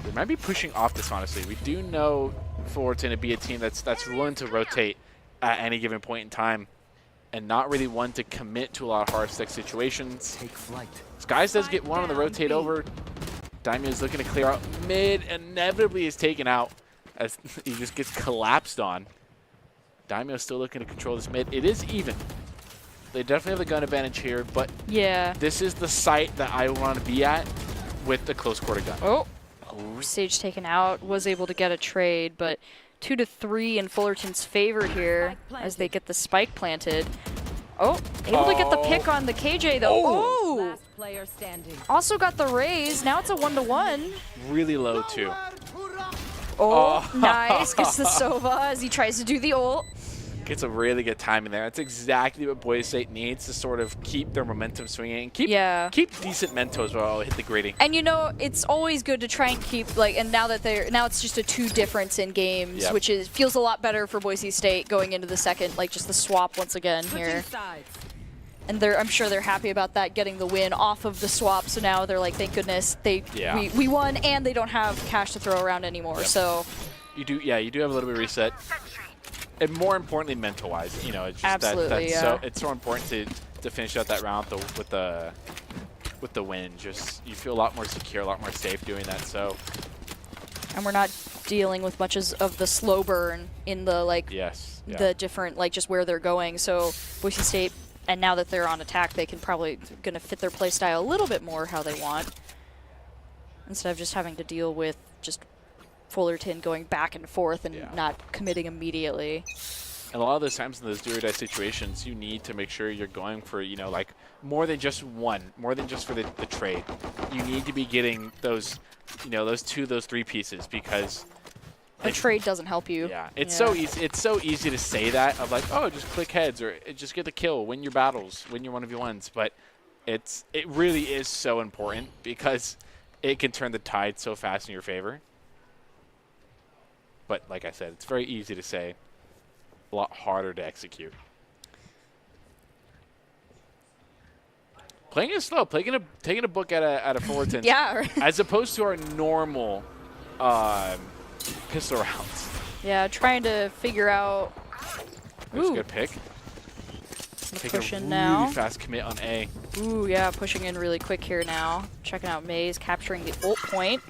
They might be pushing off this, honestly. We do know Fullerton to be a team that's willing to rotate at any given point in time and not really one to commit to a lot of hard stick situations. Take flight. Skies does get one on the rotate over. Daimyo is looking to clear out mid. Inevitably is taken out as he just gets collapsed on. Daimyo still looking to control this mid. It is even. They definitely have the gun advantage here, but this is the site that I want to be at with the close quarter gun. Oh, Sage taken out, was able to get a trade, but 2-3 in Fullerton's favor here as they get the spike planted. Oh, able to get the pick on the KJ though. Oh! Last player standing. Also got the raise. Now it's a 1-1. Really low too. Oh, nice. Gets the Sova as he tries to do the ult. Gets a really good timing there. That's exactly what Boise State needs to sort of keep their momentum swinging and keep decent Mentos while hit the grading. And it's always good to try and keep and now it's just a 2 difference in games, which feels a lot better for Boise State going into the second, just the swap once again here. And I'm sure they're happy about that, getting the win off of the swap. So now they're like, thank goodness we won, and they don't have cash to throw around anymore. So you do have a little bit of reset. And more importantly, mental-wise, it's just absolutely, it's so important to finish out that round with the win. Just you feel a lot more secure, a lot more safe doing that. So, and we're not dealing with much of the slow burn in the the different just where they're going. So Boise State, and now that they're on attack, they can probably gonna fit their play style a little bit more how they want, instead of just having to deal with just Fullerton going back and forth and not committing immediately. And a lot of those times in those do or die situations, you need to make sure you're going for, you know, like more than just one, more than just for the trade. You need to be getting those, you know, those 2, those 3 pieces, because a trade doesn't help you. Yeah, it's so easy. It's so easy to say that of like, oh, just click heads or just get the kill, win your battles, win your 1v1s. But it really is so important, because it can turn the tide so fast in your favor. But like I said, it's very easy to say, a lot harder to execute. Playing it slow, taking a book at a Fullerton, yeah, as opposed to our normal pistol rounds. Yeah, trying to figure out. That's a good pick. Taking Push a in really now. fast commit on A. Ooh, yeah, pushing in really quick here now. Checking out Maze, capturing the ult point.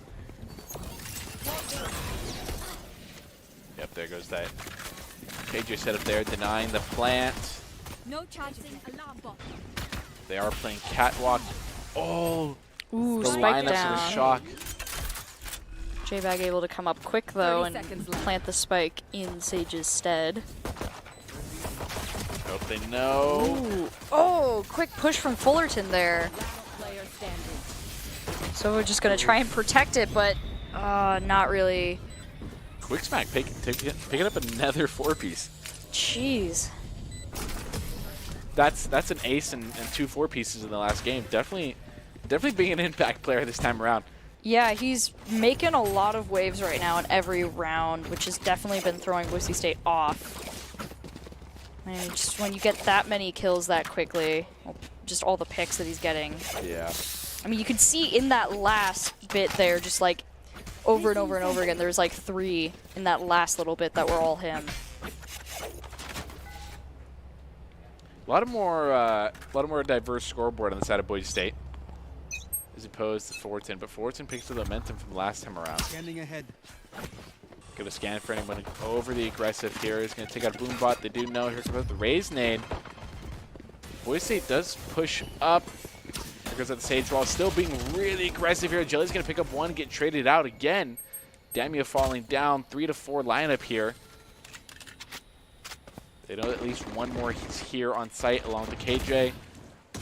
Yep, there goes that. KJ set up there, denying the plant. No charging alarm bot. They are playing catwalk. Oh, ooh, the spike lineups down. of the shock. J-Bag able to come up quick though and plant the spike in Sage's stead. Hope they know. Ooh. Oh, quick push from Fullerton there. So we're just gonna try and protect it, but not really. Quick smack, picking up another 4-piece. Jeez. That's an ace and 2 4-pieces in the last game. Definitely being an impact player this time around. Yeah, he's making a lot of waves right now in every round, which has definitely been throwing Boise State off. And just when you get that many kills that quickly, just all the picks that he's getting. Yeah. I mean, you could see in that last bit there, just like over and over and over again, there was like 3 in that last little bit that were all him. A lot more diverse scoreboard on the side of Boise State, as opposed to Fullerton. But Fullerton picks the momentum from last time around. Scanning ahead. Going to scan for anyone overly aggressive here. He's going to take out Boombot. They do know. Here comes the raise nade. Boise State does push up. Here goes that Sage Wall. Still being really aggressive here. Jelly's going to pick up one, get traded out again. Damia falling down. 3 to 4 lineup here. They know at least one more is here on site along with the KJ.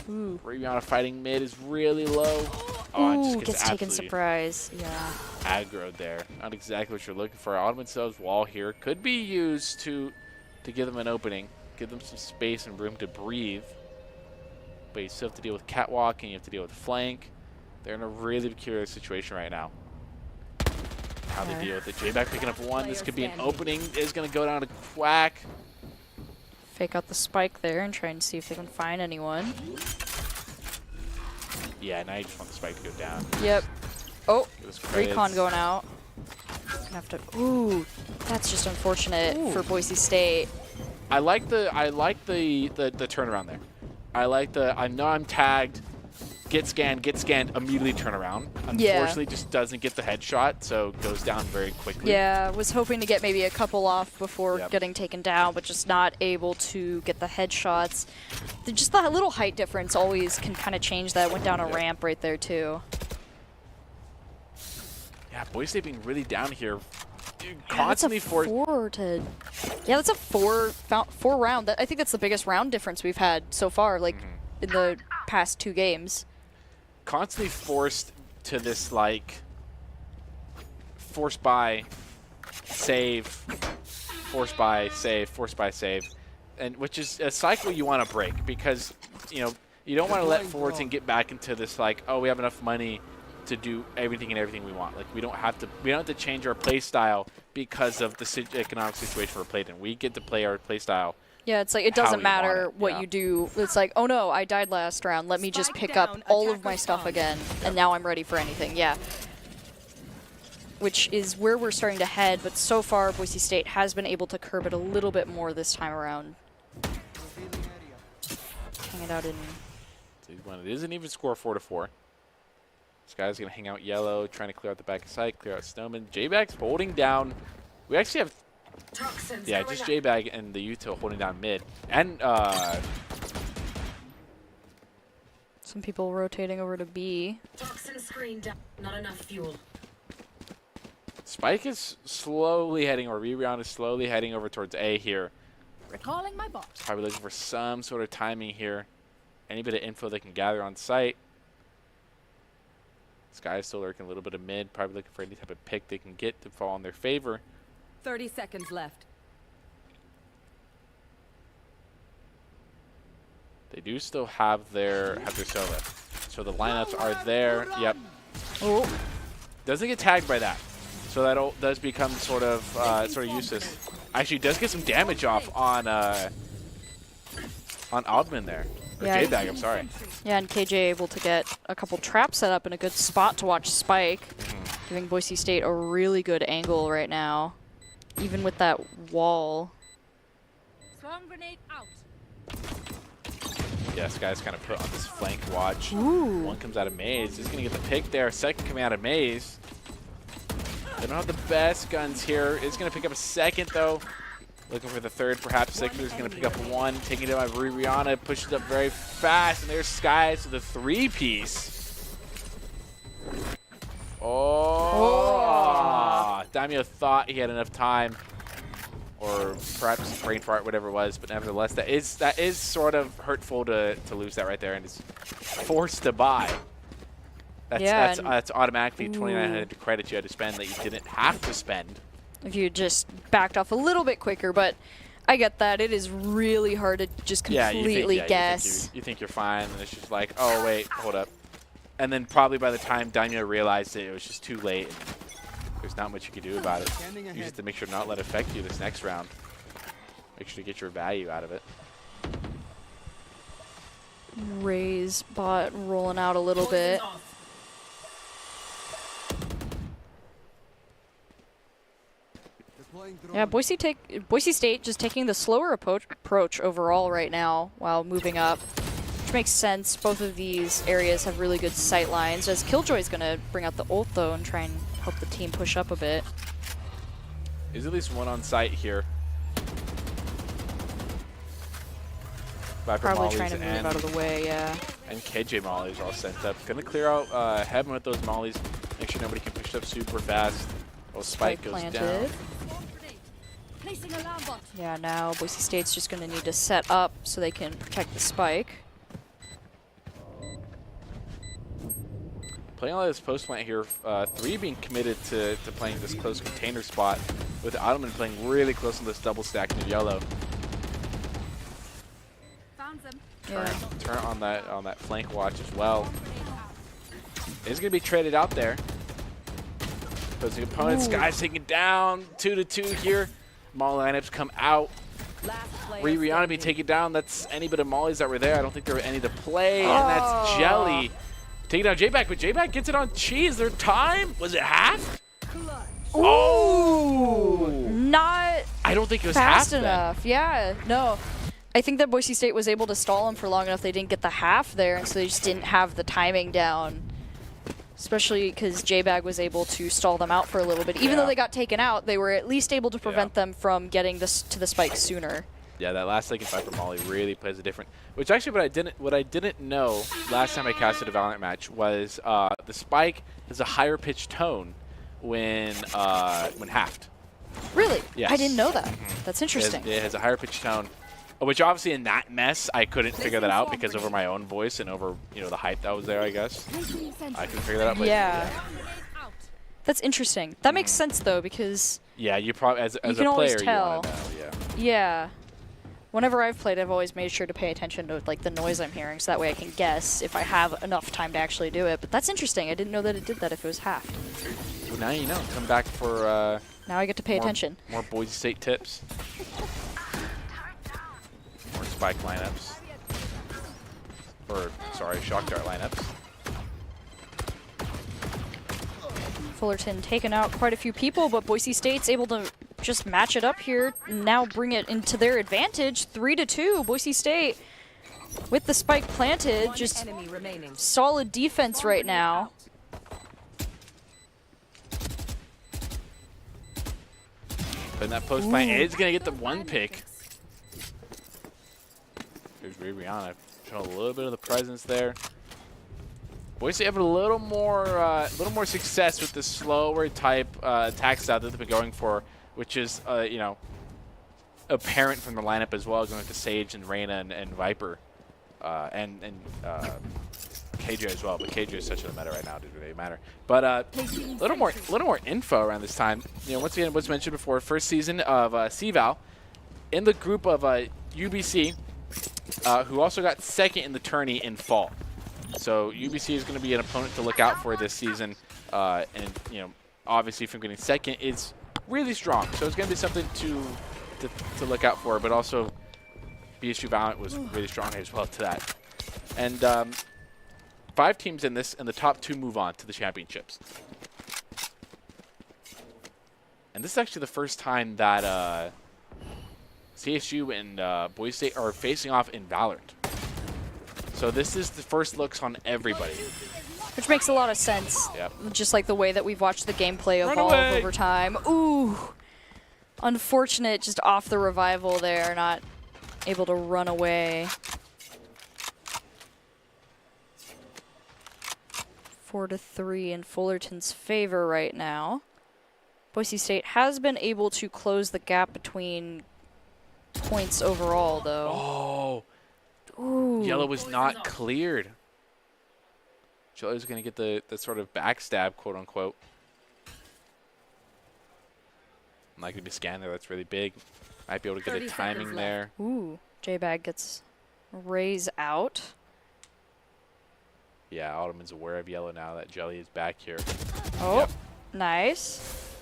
Ooh. Rebound of fighting mid is really low. Oh, it just gets taken surprise. Yeah. Aggroed there. Not exactly what you're looking for. Ottoman Cells wall here could be used to give them an opening, give them some space and room to breathe. But you still have to deal with catwalk and you have to deal with flank. They're in a really peculiar situation right now. How they deal with it. J-Back picking up one. This could be an opening. Is going to go down to Quack. Fake out the spike there and try and see if they can find anyone. Yeah, now you just want the spike to go down. Yep. Oh, recon going out. Gonna have to. Ooh, that's just unfortunate for Boise State. I like the turnaround there. I know I'm tagged. Get scanned, immediately turn around. Unfortunately, just doesn't get the headshot, so goes down very quickly. Yeah, was hoping to get maybe a couple off before getting taken down, but just not able to get the headshots. Just the little height difference always can kind of change that. Went down a ramp right there, too. Yeah, Boise State being really down here. Dude, Yeah, constantly that's a 4 round. I think that's the biggest round difference we've had so far, like in the past 2 games. Constantly forced to this, like, force by, save, force by, save, and which is a cycle you want to break because, you know, you don't want to let Fullerton get back into this, like, oh, we have enough money to do everything we want. Like, we don't have to change our play style because of the economic situation we're played in. We get to play our play style. Yeah, it's like it doesn't matter what you do. It's like, oh no, I died last round. Let me just pick up all of my stuff again, and now I'm ready for anything. Yeah. Which is where we're starting to head, but so far Boise State has been able to curb it a little bit more this time around. Hang it out in. It is an even score, 4-4. This guy's gonna hang out yellow, trying to clear out the back of sight, clear out Snowman. J-Bag's holding down. We actually have. Yeah, just J-Bag and the Util holding down mid. And some people rotating over to B. Toxin screen down. Not enough fuel. Spike is slowly heading, or Rebound is slowly heading over towards A here. Recalling my bot. Probably looking for some sort of timing here. Any bit of info they can gather on site. Sky is still lurking a little bit of mid. Probably looking for any type of pick they can get to fall in their favor. 30 seconds left. They do still have their solo. So the lineups are there. Yep. Oh. Doesn't get tagged by that. So that does become sort of useless. Actually does get some damage off on Ogman there. Or Yeah, J-Bag, I'm sorry. Yeah, and KJ able to get a couple traps set up in a good spot to watch Spike, giving Boise State a really good angle right now, even with that wall. Swarm grenade out. Yeah, this guy's kind of put on this flank watch. Ooh. One comes out of Maze. He's going to get the pick there. Second coming out of Maze. They don't have the best guns here. It's going to pick up a second, though. Looking for the third, perhaps. Sixer's going to pick up one. Taking it by Rihanna. Pushes up very fast. And there's Skies with the three-piece. Oh. Daimyo thought he had enough time. Or perhaps brain fart, whatever it was. But nevertheless, that is sort of hurtful to lose that right there. And is forced to buy. That's automatically 2,900 credits you had to spend that you didn't have to spend. If you just backed off a little bit quicker, but I get that. It is really hard to just completely guess. You think you're fine, and it's just like, oh, wait, hold up. And then probably by the time Daimyo realized it was just too late. And there's not much you can do about it. You just have to make sure not let it affect you this next round. Make sure to get your value out of it. Ray's bot rolling out a little bit. Yeah, Boise State just taking the slower approach overall right now while moving up, which makes sense. Both of these areas have really good sight lines. As Killjoy's going to bring out the ult though and try and help the team push up a bit. There's at least one on site here. Viper Probably Mollies trying to move out of the way, yeah. And KJ Mollies all sent up. Gonna clear out Heaven with those Mollies. Make sure nobody can push up super fast. Oh, Spike goes down. Placing alarm bot. Yeah, now Boise State's just going to need to set up so they can protect the spike. Playing all this post plant here, 3 being committed to playing this close container spot, with Ottoman playing really close on this double stack in yellow. Found them. Turn on that flank watch as well. It's gonna be traded out there. Opposing opponents, guys taken down 2-2 here. Maul lineups come out. Rihanna be taken down. That's any bit of mollies that were there. I don't think there were any to play, and that's Jelly. Taking down J-Back, but J-Back gets it on cheese. Their time? Was it half? Oh! Not I don't think it was fast half enough. Yeah, no. I think that Boise State was able to stall them for long enough they didn't get the half there, and so they just didn't have the timing down. Especially because J-Bag was able to stall them out for a little bit. Even though they got taken out, they were at least able to prevent them from getting this to the spike sooner. Yeah, that last second Viper Molly really plays a different. Which actually, what I didn't know last time I casted a Valorant match was the spike has a higher pitched tone when halved. Really? Yes. I didn't know that. That's interesting. It has a higher pitched tone, which obviously in that mess I couldn't figure that out because over my own voice and over the hype that was there. I guess I couldn't figure that out. But yeah. That's interesting. That makes sense though because you probably as you a can always player tell. you want to know. Yeah. Whenever I've played, I've always made sure to pay attention to like the noise I'm hearing, so that way I can guess if I have enough time to actually do it. But that's interesting. I didn't know that it did that if it was halved. Well, now you know. Come back for. Now I get to pay attention. More Boise State tips. More spike lineups. Or sorry, shock dart lineups. Fullerton taking out quite a few people, but Boise State's able to just match it up here, now bring it into their advantage. 3-2, Boise State with the spike planted, just solid defense right now. But that post plant is going to get the one pick. There's Rihanna showing a little bit of the presence there. Boise having a little more success with the slower type attack style that they've been going for, which is apparent from the lineup as well, going with the Sage and Reyna and Viper, and KJ as well. But KJ is such a meta right now; it doesn't really matter. But a little more info around this time. You know, once again, what's mentioned before, first season of CVAL in the group of UBC, who also got second in the tourney in fall. So UBC is going to be an opponent to look out for this season, and you know, obviously from getting second is really strong. So it's going to be something to look out for. But also, BSU Valorant was really strong as well to that. And 5 teams in this, and the top 2 move on to the championships. And this is actually the first time that CSU and Boise State are facing off in Valorant. So this is the first looks on everybody. Which makes a lot of sense. Yep. Just like the way that we've watched the gameplay evolve over time. Ooh. Unfortunate, just off the revival there, not able to run away. 4-3 in Fullerton's favor right now. Boise State has been able to close the gap between points overall, though. Oh. Ooh. Yellow was not cleared. Jelly's going to get the sort of backstab, quote unquote. I'm not going to be scanned there. That's really big. Might be able to get a timing there. Ooh. J-Bag gets Raze out. Yeah, Ottoman's aware of yellow now that Jelly is back here. Oh, yep. Nice.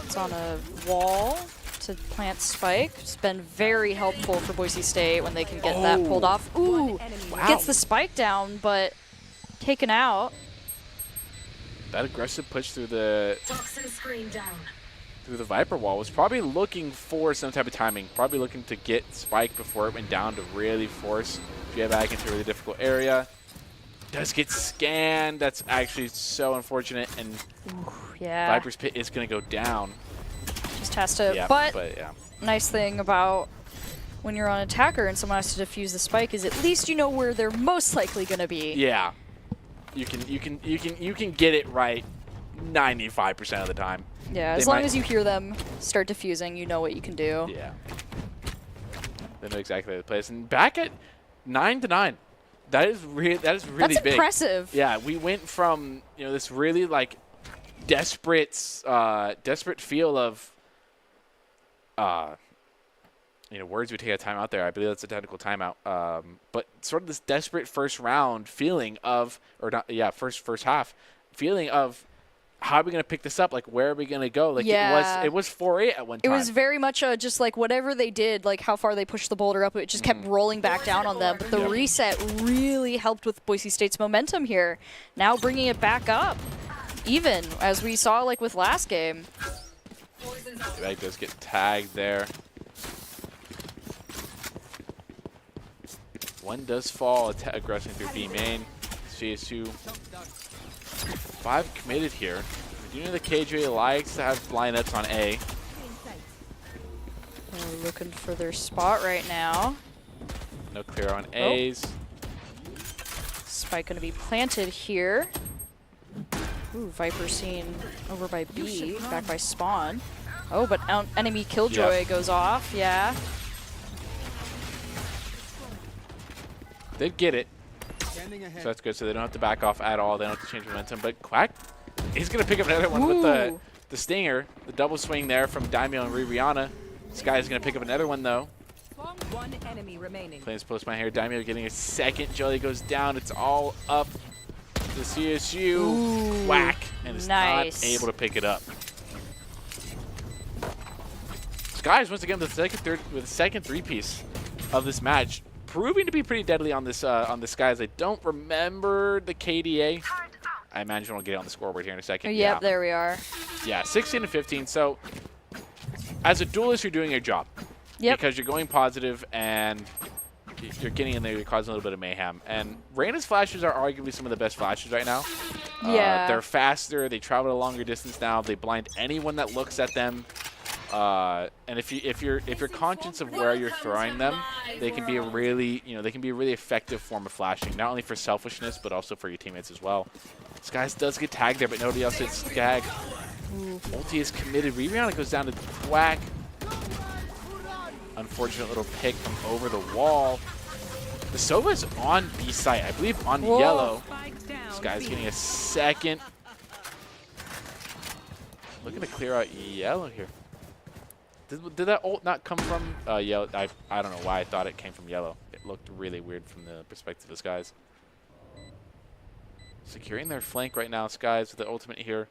It's on a wall to plant spike. It's been very helpful for Boise State when they can get that pulled off. Ooh, wow. Gets the spike down, but taken out. That aggressive push through the Toxin screen down. Through the Viper wall was probably looking for some type of timing. Probably looking to get spike before it went down to really force J-Bag into a really difficult area. Does get scanned. That's actually so unfortunate. And yeah. Viper's Pit is going to go down. Just has to. Yeah, but yeah. Nice thing about when you're on attacker and someone has to defuse the spike is at least you know where they're most likely going to be. Yeah. You can get it right 95% of the time. Yeah, as long as you hear them start defusing, you know what you can do. Yeah. They know exactly the place. And back at 9-9. That is really big. That's impressive. Yeah, we went from, you know, this really like desperate feel of you know, words we take a timeout there. I believe that's a technical timeout. But sort of this desperate first round feeling of, or not, yeah, first half feeling of, how are we going to pick this up? Like, where are we going to go? Like, yeah. it was 4-8 at one time. It was very much just like whatever they did, like how far they pushed the boulder up, it just kept rolling back down on them. But the reset really helped with Boise State's momentum here. Now bringing it back up, even, as we saw like with last game. That does get tagged there. One does fall, aggressing through B main. CSU 5 committed here. We do know the KJ likes to have lineups on A. They're looking for their spot right now. No clear on A's. Spike going to be planted here. Ooh, Viper seen over by B, back by Spawn. Oh, but enemy Killjoy goes off, yeah. They'd get it. So that's good. So they don't have to back off at all. They don't have to change momentum. But Quack, he's going to pick up another one with the stinger. The double swing there from Daimyo and Rihanna. This guy's going to pick up another one, though. One enemy remaining. Playing his postman here. Daimyo getting a second. Jelly goes down. It's all up to CSU. Ooh, whack. And is not able to pick it up. Skies once again with the second three-piece of this match. Proving to be pretty deadly on this Skies. I don't remember the KDA. I imagine we'll get it on the scoreboard here in a second. Yep, there we are. Yeah, 16-15. So as a duelist, you're doing your job. Yep. Because you're going positive and you're getting in there, you're causing a little bit of mayhem. And Reyna's flashes are arguably some of the best flashes right now. Yeah. They're faster. They travel a longer distance now. They blind anyone that looks at them. And if you're conscious of where you're throwing them, they can be a really effective form of flashing, not only for selfishness but also for your teammates as well. Skies does get tagged there, but nobody else hits Skag. Ulti is committed. Rihanna goes down to Quack. unfortunate little pick from over the wall. The Sova's on B site, I believe on yellow. This guy's getting a second. Looking to clear out yellow here. Did that ult not come from yellow? I don't know why I thought it came from yellow. It looked really weird from the perspective of Skies. Securing their flank right now, Skies with the ultimate here.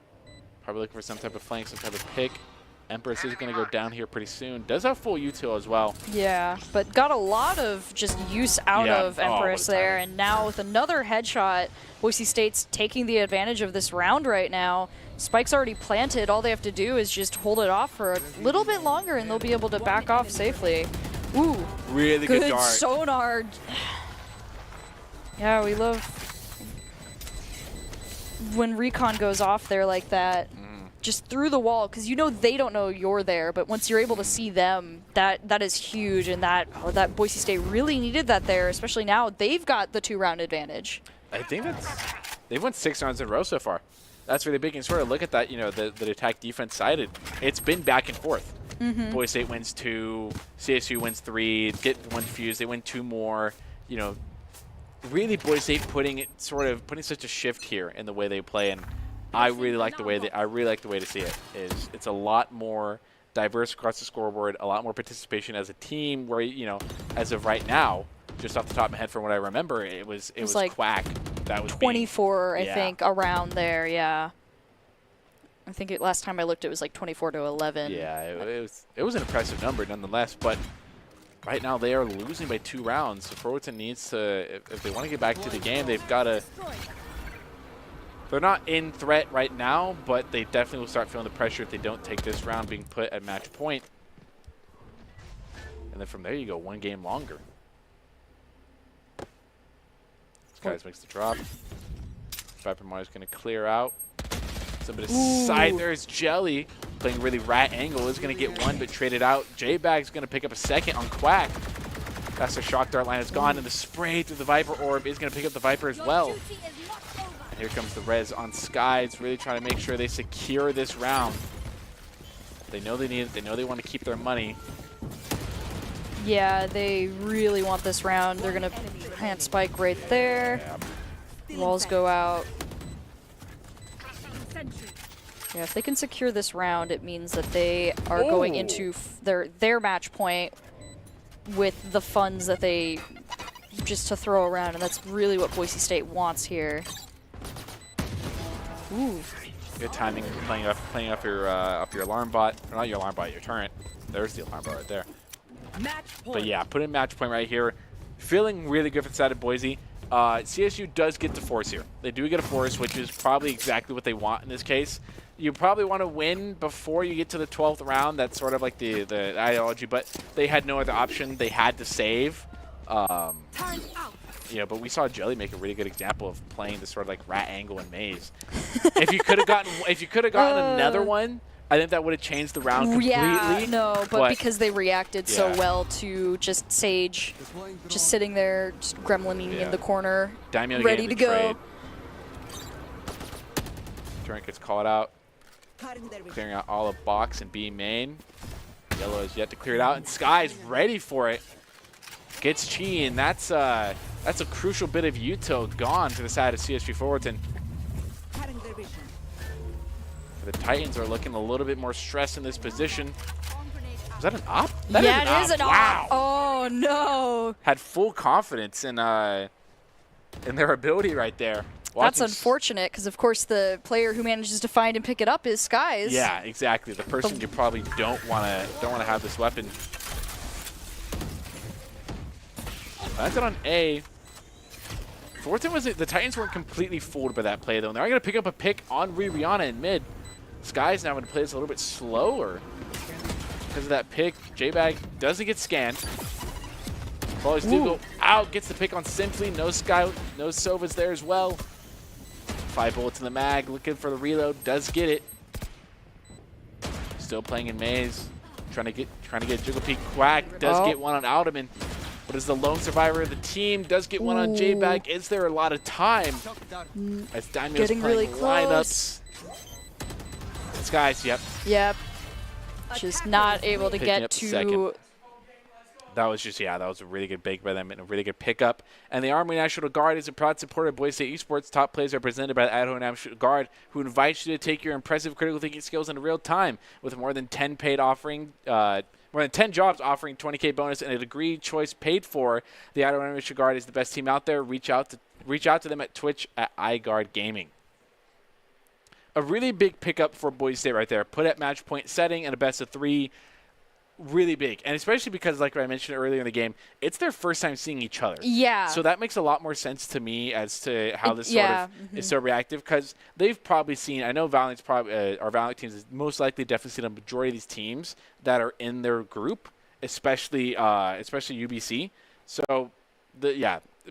Probably looking for some type of flank, some type of pick. Empress is going to go down here pretty soon. Does have full util as well. Yeah, but got a lot of just use out of Empress there. And now with another headshot, Boise State's taking the advantage of this round right now. Spike's already planted. All they have to do is just hold it off for a little bit longer, and they'll be able to back off safely. Ooh, really good dart. Sonar. Yeah, we love when recon goes off there like that. Just through the wall, because you know they don't know you're there, but once you're able to see them, that is huge, and that Boise State really needed that there, especially now they've got the 2-round advantage. I think they've won 6 rounds in a row so far. That's really big, and sort of look at that, the attack defense sided. It's been back and forth. Boise State wins 2, CSU wins 3, get 1 defused, they win 2 more. Really Boise State putting such a shift here in the way they play, and I really like the way to see it. It's a lot more diverse across the scoreboard, a lot more participation as a team. Where as of right now, just off the top of my head, from what I remember, it was like Quack that was 24, I think, around there. Yeah, I think last time I looked, it was like 24 to 11. Yeah, it was an impressive number nonetheless. But right now they are losing by 2 rounds. So Fullerton needs to, if they want to get back to the game, they've got to. They're not in threat right now, but they definitely will start feeling the pressure if they don't take this round being put at match point. And then from there you go 1 game longer. Skies makes the drop. Viper Mario's going to clear out. Somebody side there's Jelly playing really rat angle, is going to get 1 but traded out. J-Bag's going to pick up a second on Quack. That's the shock dart line is gone, and the spray through the Viper orb is going to pick up the Viper as well. Here comes the res on Skies, really trying to make sure they secure this round. They know they need it. They know they want to keep their money. Yeah, they really want this round. They're going to plant Spike right there. Walls go out. Yeah, if they can secure this round, it means that they are going into their match point with the funds that they just to throw around, and that's really what Boise State wants here. Ooh. Good timing, playing up your alarm bot, or not your alarm bot, your turret. There's the alarm bot right there. But yeah, put in match point right here. Feeling really good for the side of Boise. CSU does get the force here. They do get a force, which is probably exactly what they want in this case. You probably want to win before you get to the 12th round. That's sort of like the ideology, but they had no other option. They had to save. But we saw Jelly make a really good example of playing this sort of like rat angle and maze. If you could have gotten another one, I think that would have changed the round completely. Yeah, no, but because they reacted so well to just Sage just sitting there, just gremlining in the corner, Daimyo ready to go. Turret gets called out, clearing out all of box and B main. Yellow is yet to clear it out, and Sky's ready for it. Gets Chi, and that's a crucial bit of util gone to the side of CSU Fullerton. The Titans are looking a little bit more stressed in this position. Is that an op? That is an op. Oh no! Had full confidence in their ability right there. That's unfortunate, because of course the player who manages to find and pick it up is Skies. Yeah, exactly. The person you probably don't want to have this weapon. Planted on A. Fullerton the Titans weren't completely fooled by that play though. And they're going to pick up a pick on Rihanna in mid. Sky's now going to play this a little bit slower because of that pick. J-Bag doesn't get scanned. Ballers do go out, gets the pick on Simply. No Sky, no Sova's there as well. 5 bullets in the mag, looking for the reload, does get it. Still playing in maze, trying to get Jiggle Peak. Quack does get one on Alderman, but is the lone survivor of the team. Does get one on J-Bag. Is there a lot of time? As Daimyo's getting really close. Skies, yep. Just not able to get to That was just, that was a really good big by them and a really good pickup. And the Army National Guard is a proud supporter of Boise State Esports. Top plays are presented by the Idaho National Guard, who invites you to take your impressive critical thinking skills into real time with more than 10 jobs offering 20K bonus and a degree choice paid for. The Idaho National Guard is the best team out there. Reach out to them at Twitch at iGuard Gaming. A really big pickup for Boise State right there. Put at match point setting and a best of 3. Really big, and especially because, like I mentioned earlier in the game, it's their first time seeing each other. Yeah. So that makes a lot more sense to me as to how this sort of is so reactive, because they've probably seen. I know Valorant's probably our Valorant teams is most likely definitely seen a majority of these teams that are in their group, especially UBC. So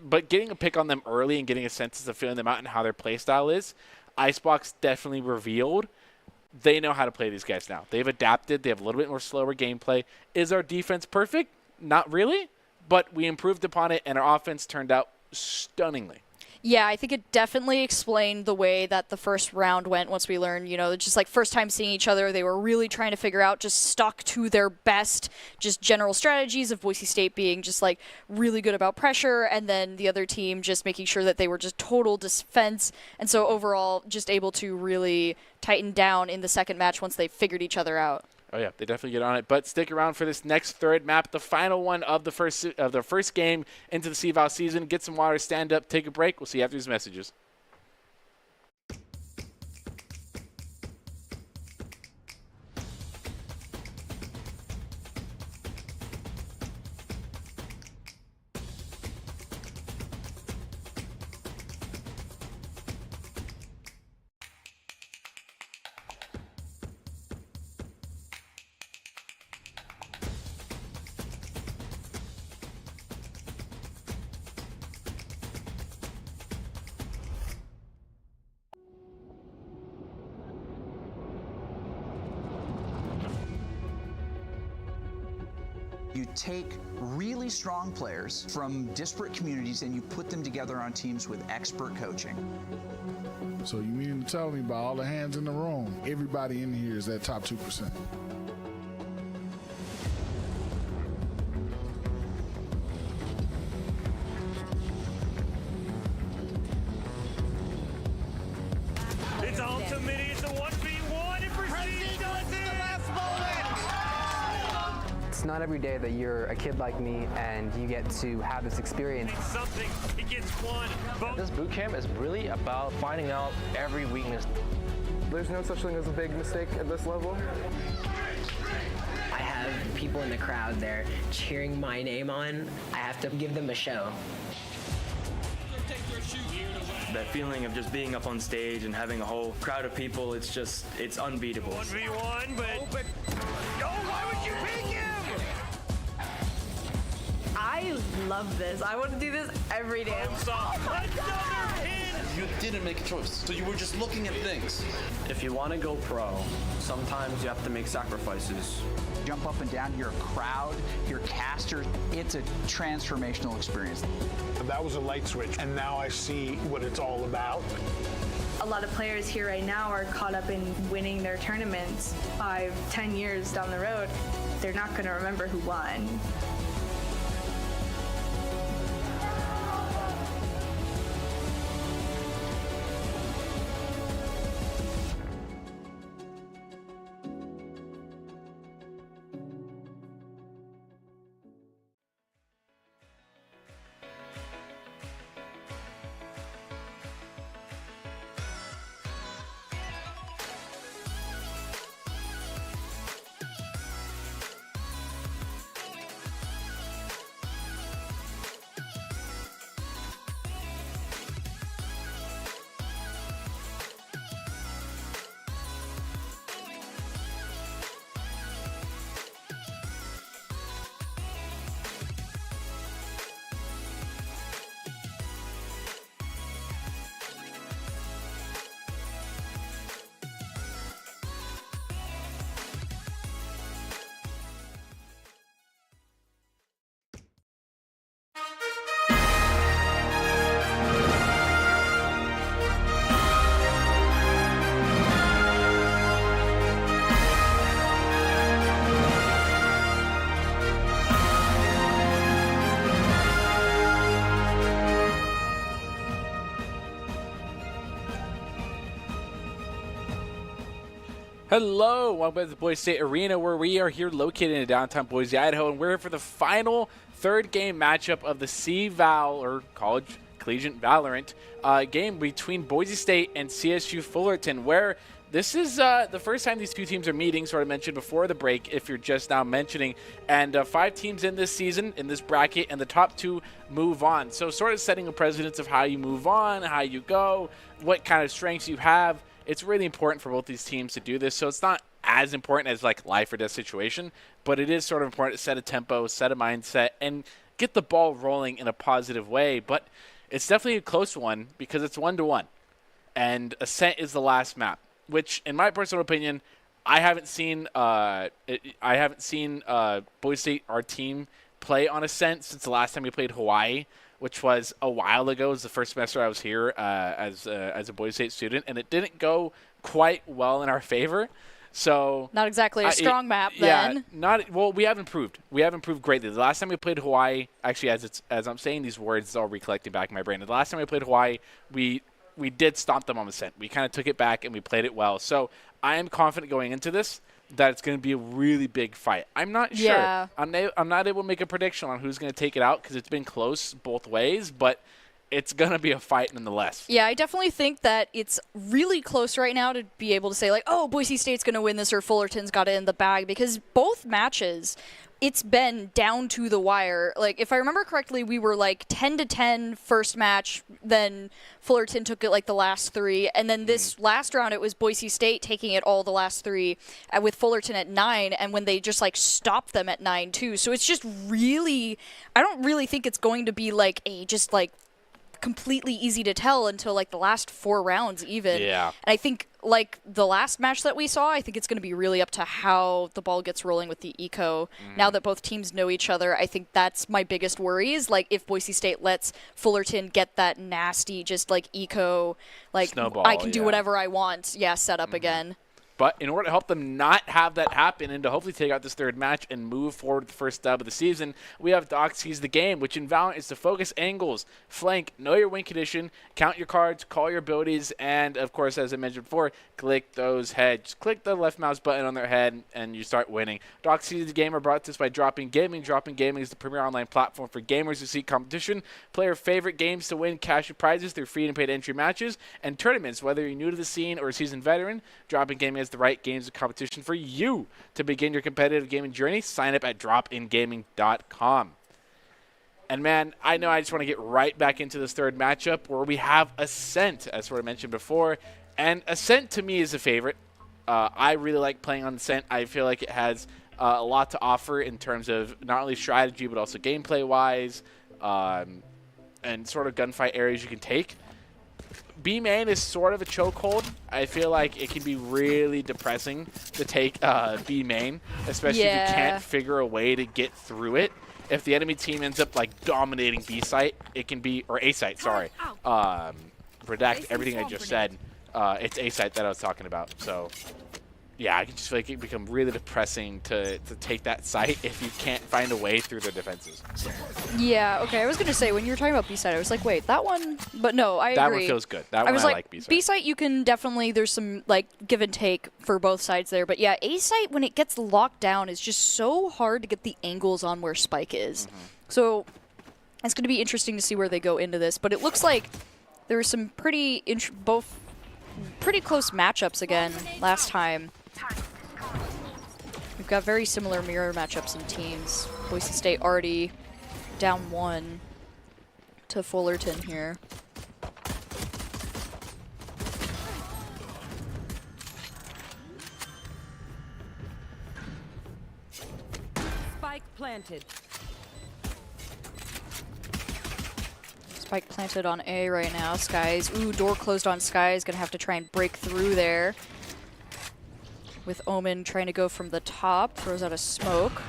but getting a pick on them early and getting a sense of feeling them out and how their play style is, Icebox definitely revealed. They know how to play these guys now. They've adapted. They have a little bit more slower gameplay. Is our defense perfect? Not really, but we improved upon it, and our offense turned out stunningly. Yeah, I think it definitely explained the way that the first round went once we learned, just like first time seeing each other, they were really trying to figure out, just stuck to their best, just general strategies of Boise State being just like really good about pressure, and then the other team just making sure that they were just total defense. And so overall, just able to really tighten down in the second match once they figured each other out. Oh yeah, they definitely get on it. But stick around for this next third map, the final one of the first game into the CVAL season. Get some water, stand up, take a break. We'll see you after these messages. You take really strong players from disparate communities and you put them together on teams with expert coaching. So you mean to tell me, by all the hands in the room, everybody in here is that top 2%? It's ultimate. It's a 1v1. It proceeds to the last moment. It's not every day that you're a kid like me and you get to have this experience. Something. He gets one. This boot camp is really about finding out every weakness. There's no such thing as a big mistake at this level. I have people in the crowd there cheering my name on. I have to give them a show. That feeling of just being up on stage and having a whole crowd of people, it's unbeatable. 1v1, but why would you pick him? I love this. I want to do this every day. You didn't make a choice, so you were just looking at things. If you want to go pro, sometimes you have to make sacrifices. Jump up and down, you're a crowd, you're casters. It's a transformational experience. That was a light switch, and now I see what it's all about. A lot of players here right now are caught up in winning their tournaments 5-10 years down the road. They're not going to remember who won. Hello, welcome to the Boise State Arena, where we are here located in downtown Boise, Idaho, and we're here for the final third game matchup of the CVAL, or Collegiate Valorant, game between Boise State and CSU Fullerton, where this is the first time these two teams are meeting, sort of mentioned before the break, if you're just now mentioning, and 5 teams in this season, in this bracket, and the top 2 move on. So sort of setting a precedence of how you move on, how you go, what kind of strengths you have. It's really important for both these teams to do this, so it's not as important as like life or death situation, but it is sort of important to set a tempo, set a mindset, and get the ball rolling in a positive way. But it's definitely a close one because it's 1-1, and Ascent is the last map, which, in my personal opinion, I haven't seen Boise State, our team, play on Ascent since the last time we played Hawaii, which was a while ago. It was the first semester I was here as a Boise State student, and it didn't go quite well in our favor. So not exactly a strong map then. Yeah, well, we have improved. We have improved greatly. The last time we played Hawaii, actually, as I'm saying these words, it's all recollecting back in my brain. The last time we played Hawaii, we did stomp them on Ascent. We kind of took it back and we played it well. So I am confident going into this that it's going to be a really big fight. I'm not sure. Yeah. I'm not able to make a prediction on who's going to take it out because it's been close both ways, but it's going to be a fight nonetheless. Yeah, I definitely think that it's really close right now to be able to say, like, oh, Boise State's going to win this or Fullerton's got it in the bag, because both matches, it's been down to the wire. Like, if I remember correctly, we were like 10-10 first match, then Fullerton took it like the last 3, and then this last round it was Boise State taking it all the last 3 with Fullerton at 9, and when they just like stopped them at 9 too. So it's just really, I don't really think it's going to be like a just like completely easy to tell until like the last 4 rounds even. Yeah. And I think like the last match that we saw, I think it's going to be really up to how the ball gets rolling with the eco. Now that both teams know each other, I think that's my biggest worry is like if Boise State lets Fullerton get that nasty just like eco, like snowball, I can do whatever I want, set up again. But in order to help them not have that happen and to hopefully take out this third match and move forward with the first dub of the season, we have Doxy's the game, which in Valorant is to focus angles, flank, know your win condition, count your cards, call your abilities, and, of course, as I mentioned before, click those heads. Click the left mouse button on their head, and you start winning. Doxy's the game are brought to us by Dropping Gaming. Dropping Gaming is the premier online platform for gamers who seek competition, play your favorite games to win cash and prizes through free and paid entry matches, and tournaments. Whether you're new to the scene or a seasoned veteran, Dropping Gaming is the right games and competition for you. To begin your competitive gaming journey, sign up at dropingaming.com. And man, I know I just want to get right back into this third matchup where we have Ascent, as sort of mentioned before. And Ascent to me is a favorite. I really like playing on Ascent. I feel like it has a lot to offer in terms of not only strategy but also gameplay-wise and sort of gunfight areas you can take. B main is sort of a chokehold. I feel like it can be really depressing to take B main, especially if you can't figure a way to get through it. If the enemy team ends up like dominating B site, it can be, or A site, sorry. Redact everything I just said. It's A site that I was talking about. So yeah, I can just feel like it can become really depressing to take that site if you can't find a way through their defenses. Yeah, okay. I was going to say, when you were talking about B-site, I was like, wait, that one? But no, I agree. That one feels good. That one I like B-site. B-site, you can definitely, there's some like give and take for both sides there. But yeah, A-site, when it gets locked down, is just so hard to get the angles on where Spike is. So it's going to be interesting to see where they go into this. But it looks like there were some pretty close matchups again last time. We've got very similar mirror matchups in teams. Boise State already down 1 to Fullerton here. Spike planted. Spike planted on A right now. Skies. Ooh, door closed on Skies. Gonna have to try and break through there. With Omen trying to go from the top. Throws out a smoke.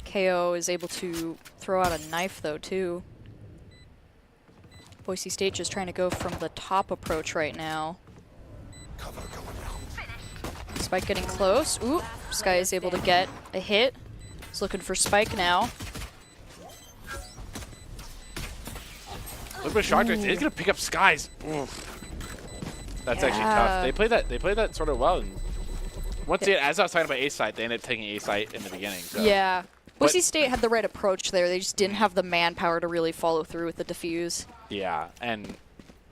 KO is able to throw out a knife though too. Boise State just trying to go from the top approach right now. Spike getting close. Ooh, Sky is able to get a hit. He's looking for Spike now. Look at Shark right there. He's gonna pick up Skies. Oof. That's actually tough. They play that sort of well. And Once again, as I was talking about A site, they ended up taking A site in the beginning. So. Yeah. Boise State had the right approach there. They just didn't have the manpower to really follow through with the defuse. Yeah, and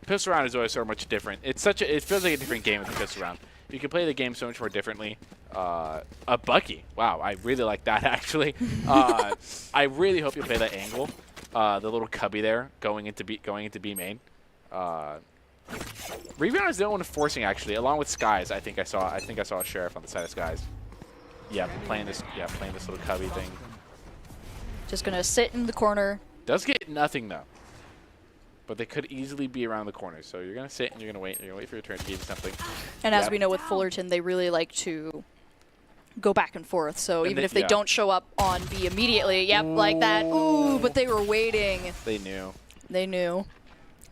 pistol round is always so much different. It feels like a different game with the pistol round. You can play the game so much more differently. A Bucky. Wow, I really like that actually. I really hope you play that angle. The little cubby there going into B main. Rebound is the only one forcing actually, along with Skies. I think I saw a Sheriff on the side of Skies. Yeah, playing this little cubby thing. Just gonna sit in the corner. Does get nothing though. But they could easily be around the corner. So you're gonna sit and you're gonna wait for your turn to give you something. And as we know with Fullerton, they really like to go back and forth. So even if they don't show up on B immediately, like that. Ooh, but they were waiting. They knew. They knew.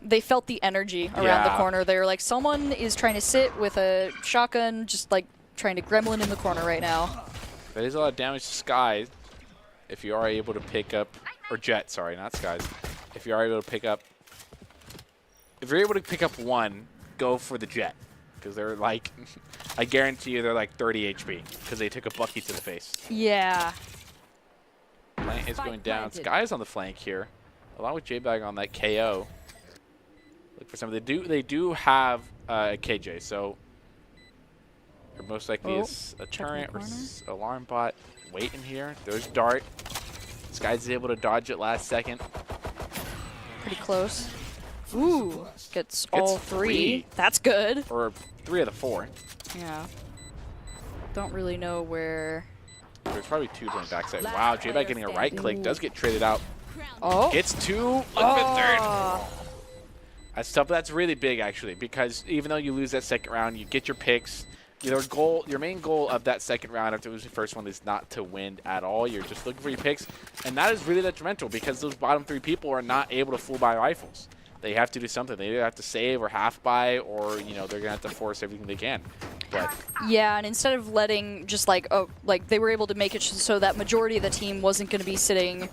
They felt the energy around the corner. They were like, someone is trying to sit with a shotgun, just like trying to gremlin in the corner right now. That is a lot of damage to Skies. If you are able to pick up, or Jet, sorry, not Skies. If you are able to pick up, if you're able to pick up one, go for the Jet. Because they're like, I guarantee you they're like 30 HP. Because they took a Bucky to the face. Yeah. Flank is going down. Skies on the flank here. Along with J-Bag on that KO. Look for some. They do have a KJ, so most likely is a turret or alarm bot. Waiting here. There's Dart. Skies is able to dodge it last second. Pretty close. Ooh, gets all three. That's good. Or 3 of the 4. Yeah. Don't really know where. There's probably 2 going backside. Wow, J-Bag getting a right click. Does get traded out. Oh. Gets 2. Look at third. That's tough. That's really big, actually, because even though you lose that second round, you get your picks. Your main goal of that second round after losing the first one is not to win at all. You're just looking for your picks, and that is really detrimental because those bottom 3 people are not able to full buy rifles. They have to do something. They either have to save or half buy, or they're gonna have to force everything they can. But yeah, and instead of letting just like they were able to make it so that majority of the team wasn't going to be sitting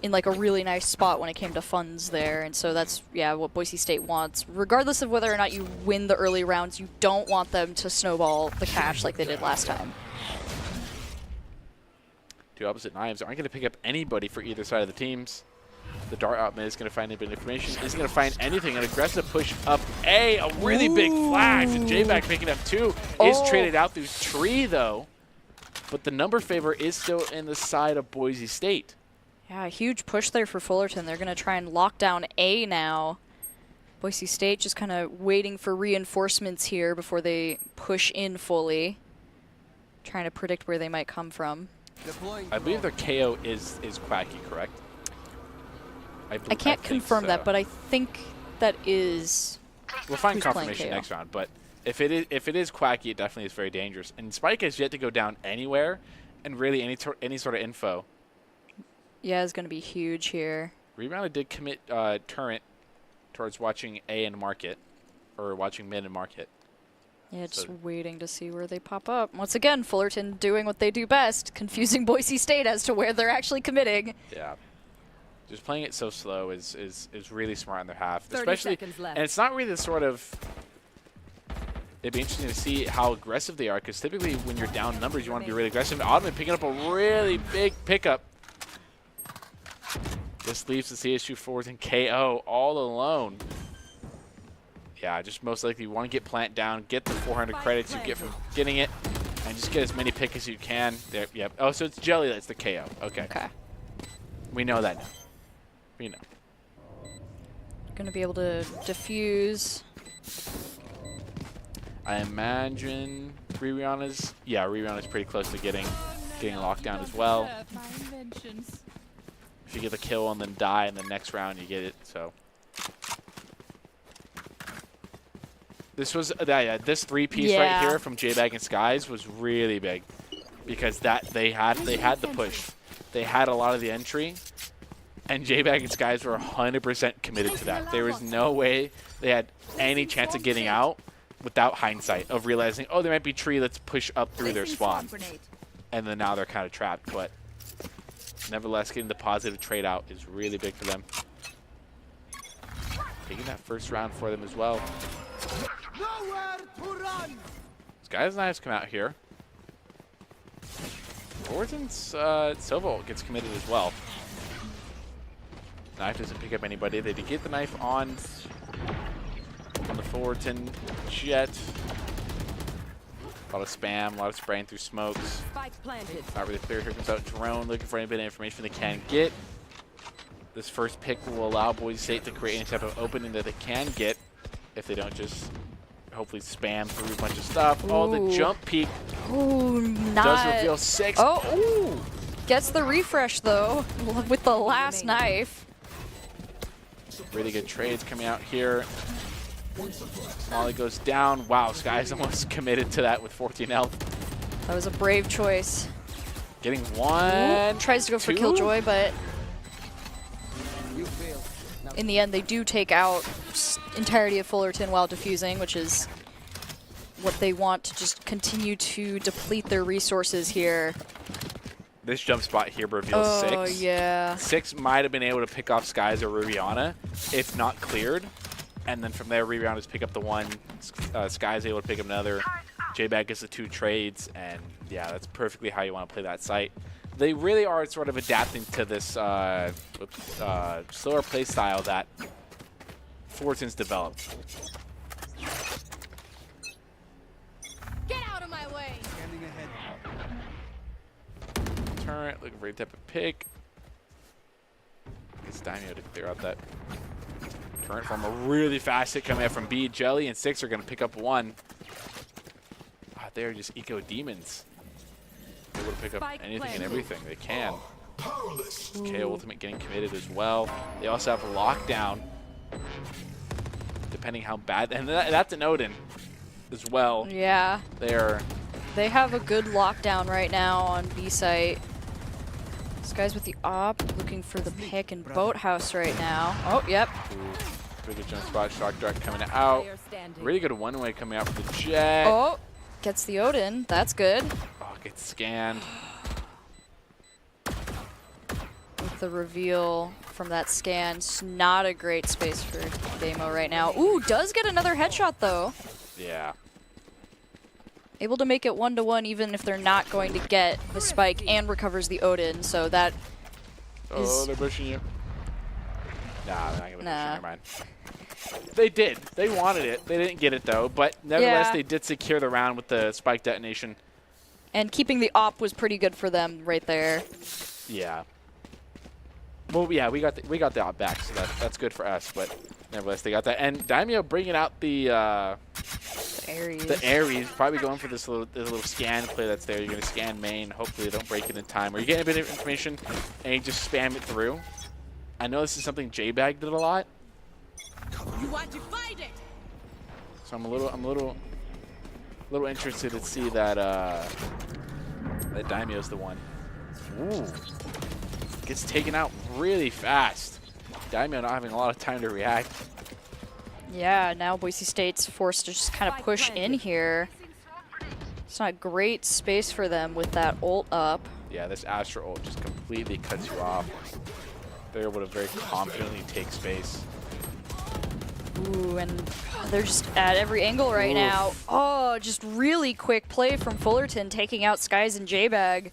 in like a really nice spot when it came to funds there, and so that's what Boise State wants. Regardless of whether or not you win the early rounds, you don't want them to snowball the cash like they did last time. 2 opposite knives aren't going to pick up anybody for either side of the teams. The Dart out mid is going to find a bit of information. Isn't going to find anything. An aggressive push up A. A really big flash. And J-Bag picking up 2. Is traded out through tree, though. But the number favor is still in the side of Boise State. Yeah, a huge push there for Fullerton. They're going to try and lock down A now. Boise State just kind of waiting for reinforcements here before they push in fully. Trying to predict where they might come from. I believe their KO is Quacky, correct? I can't confirm that, but I think that is. We'll find confirmation next round. But if it is Quacky, it definitely is very dangerous. And Spike has yet to go down anywhere, and really any sort of info. Yeah, it's going to be huge here. Rebounder did commit Turret towards watching A and Market, or watching mid and Market. Yeah, just waiting to see where they pop up. Once again, Fullerton doing what they do best, confusing Boise State as to where they're actually committing. Yeah. Just playing it so slow is really smart on their half. Especially, and it's not really the sort of. It'd be interesting to see how aggressive they are, because typically when you're down numbers, you want to be really aggressive. Ottoman picking up a really big pickup. This leaves the CSU forwards in KO all alone. Yeah, just most likely you want to get plant down, get the 400 credits you get from getting it, and just get as many picks as you can. There, yep. Oh, so it's Jelly that's the KO. Okay. We know that now. We know. Gonna be able to defuse. I imagine Rihanna's. Yeah, Rihanna's pretty close to getting locked down as well. If you get the kill and then die in the next round, you get it. So this was this 3-piece right here from J-Bag and Skies was really big, because they had the push, they had a lot of the entry. And J-Bag and Skies were 100% committed to that. There was no way they had any chance of getting out without hindsight of realizing, oh, there might be tree, let's push up through their spawn. And then now they're kind of trapped. But nevertheless, getting the positive trade out is really big for them. Taking that first round for them as well. Skies and Knives come out here. Fullerton's Silva gets committed as well. Knife doesn't pick up anybody. They did get the knife on the Fullerton Jet. A lot of spam, a lot of spraying through smokes. Spike planted. Not really clear. Here comes out Drone, looking for any bit of information they can get. This first pick will allow Boise State to create any type of opening that they can get if they don't just hopefully spam through a bunch of stuff. Ooh. Oh, the jump peek does reveal 6. Oh, ooh. Gets the refresh, though, with the last knife. Really good trades coming out here. Molly goes down. Wow, Sky's almost committed to that with 14 health. That was a brave choice. Getting 1. Ooh, tries to go for Killjoy, but in the end, they do take out entirety of Fullerton while defusing, which is what they want to just continue to deplete their resources here. This jump spot here reveals 6. Oh, yeah. 6 might have been able to pick off Skies or Rubiana if not cleared. And then from there, rebounders pick up the 1. Sky's able to pick up another. J-Bag gets the 2 trades. And yeah, that's perfectly how you want to play that site. They really are sort of adapting to this slower play style that Fullerton's developed. Get out of my way! Standing ahead. Turret, looking for a type of pick. It's Daimyo to clear out that turret from a really fast hit coming out from B. Jelly and 6 are going to pick up 1. They're just eco demons. They're able to pick up anything and everything they can. KO Ultimate getting committed as well. They also have a lockdown, depending how bad. And that's an Odin as well. Yeah. They have a good lockdown right now on B site. This guy's with the op, looking for the pick and boathouse right now. Oh, yep. Pretty good jump spot. Shock Direct coming out. Really good one-way coming out for the Jet. Oh, gets the Odin. That's good. Oh, gets scanned. With the reveal from that scan, it's not a great space for Demo right now. Ooh, does get another headshot, though. Yeah. Able to make it 1-to-1 even if they're not going to get the spike and recovers the Odin, so that is... they're pushing you. Nah, they're not going to push you. Never mind. They did. They wanted it. They didn't get it, though. But nevertheless, they did secure the round with the spike detonation. And keeping the op was pretty good for them right there. Yeah. Well, yeah, we got the op back, so that's good for us. But nevertheless, they got that. And Daimyo bringing out the Ares. The Ares, probably going for this little scan play that's there. You're going to scan main. Hopefully, they don't break it in time. Or you get a bit of information, and you just spam it through. I know this is something J-Bag did a lot. You want to fight it? So I'm a little interested to see that that Daimyo's the one. Ooh, gets taken out really fast. Daimyo not having a lot of time to react. Yeah, now Boise State's forced to just kind of push in here. It's not great space for them with that ult up. Yeah, this Astra ult just completely cuts you off. They're able to very confidently take space. Ooh, and they're just at every angle right now. Oh, just really quick play from Fullerton, taking out Skies and J-Bag.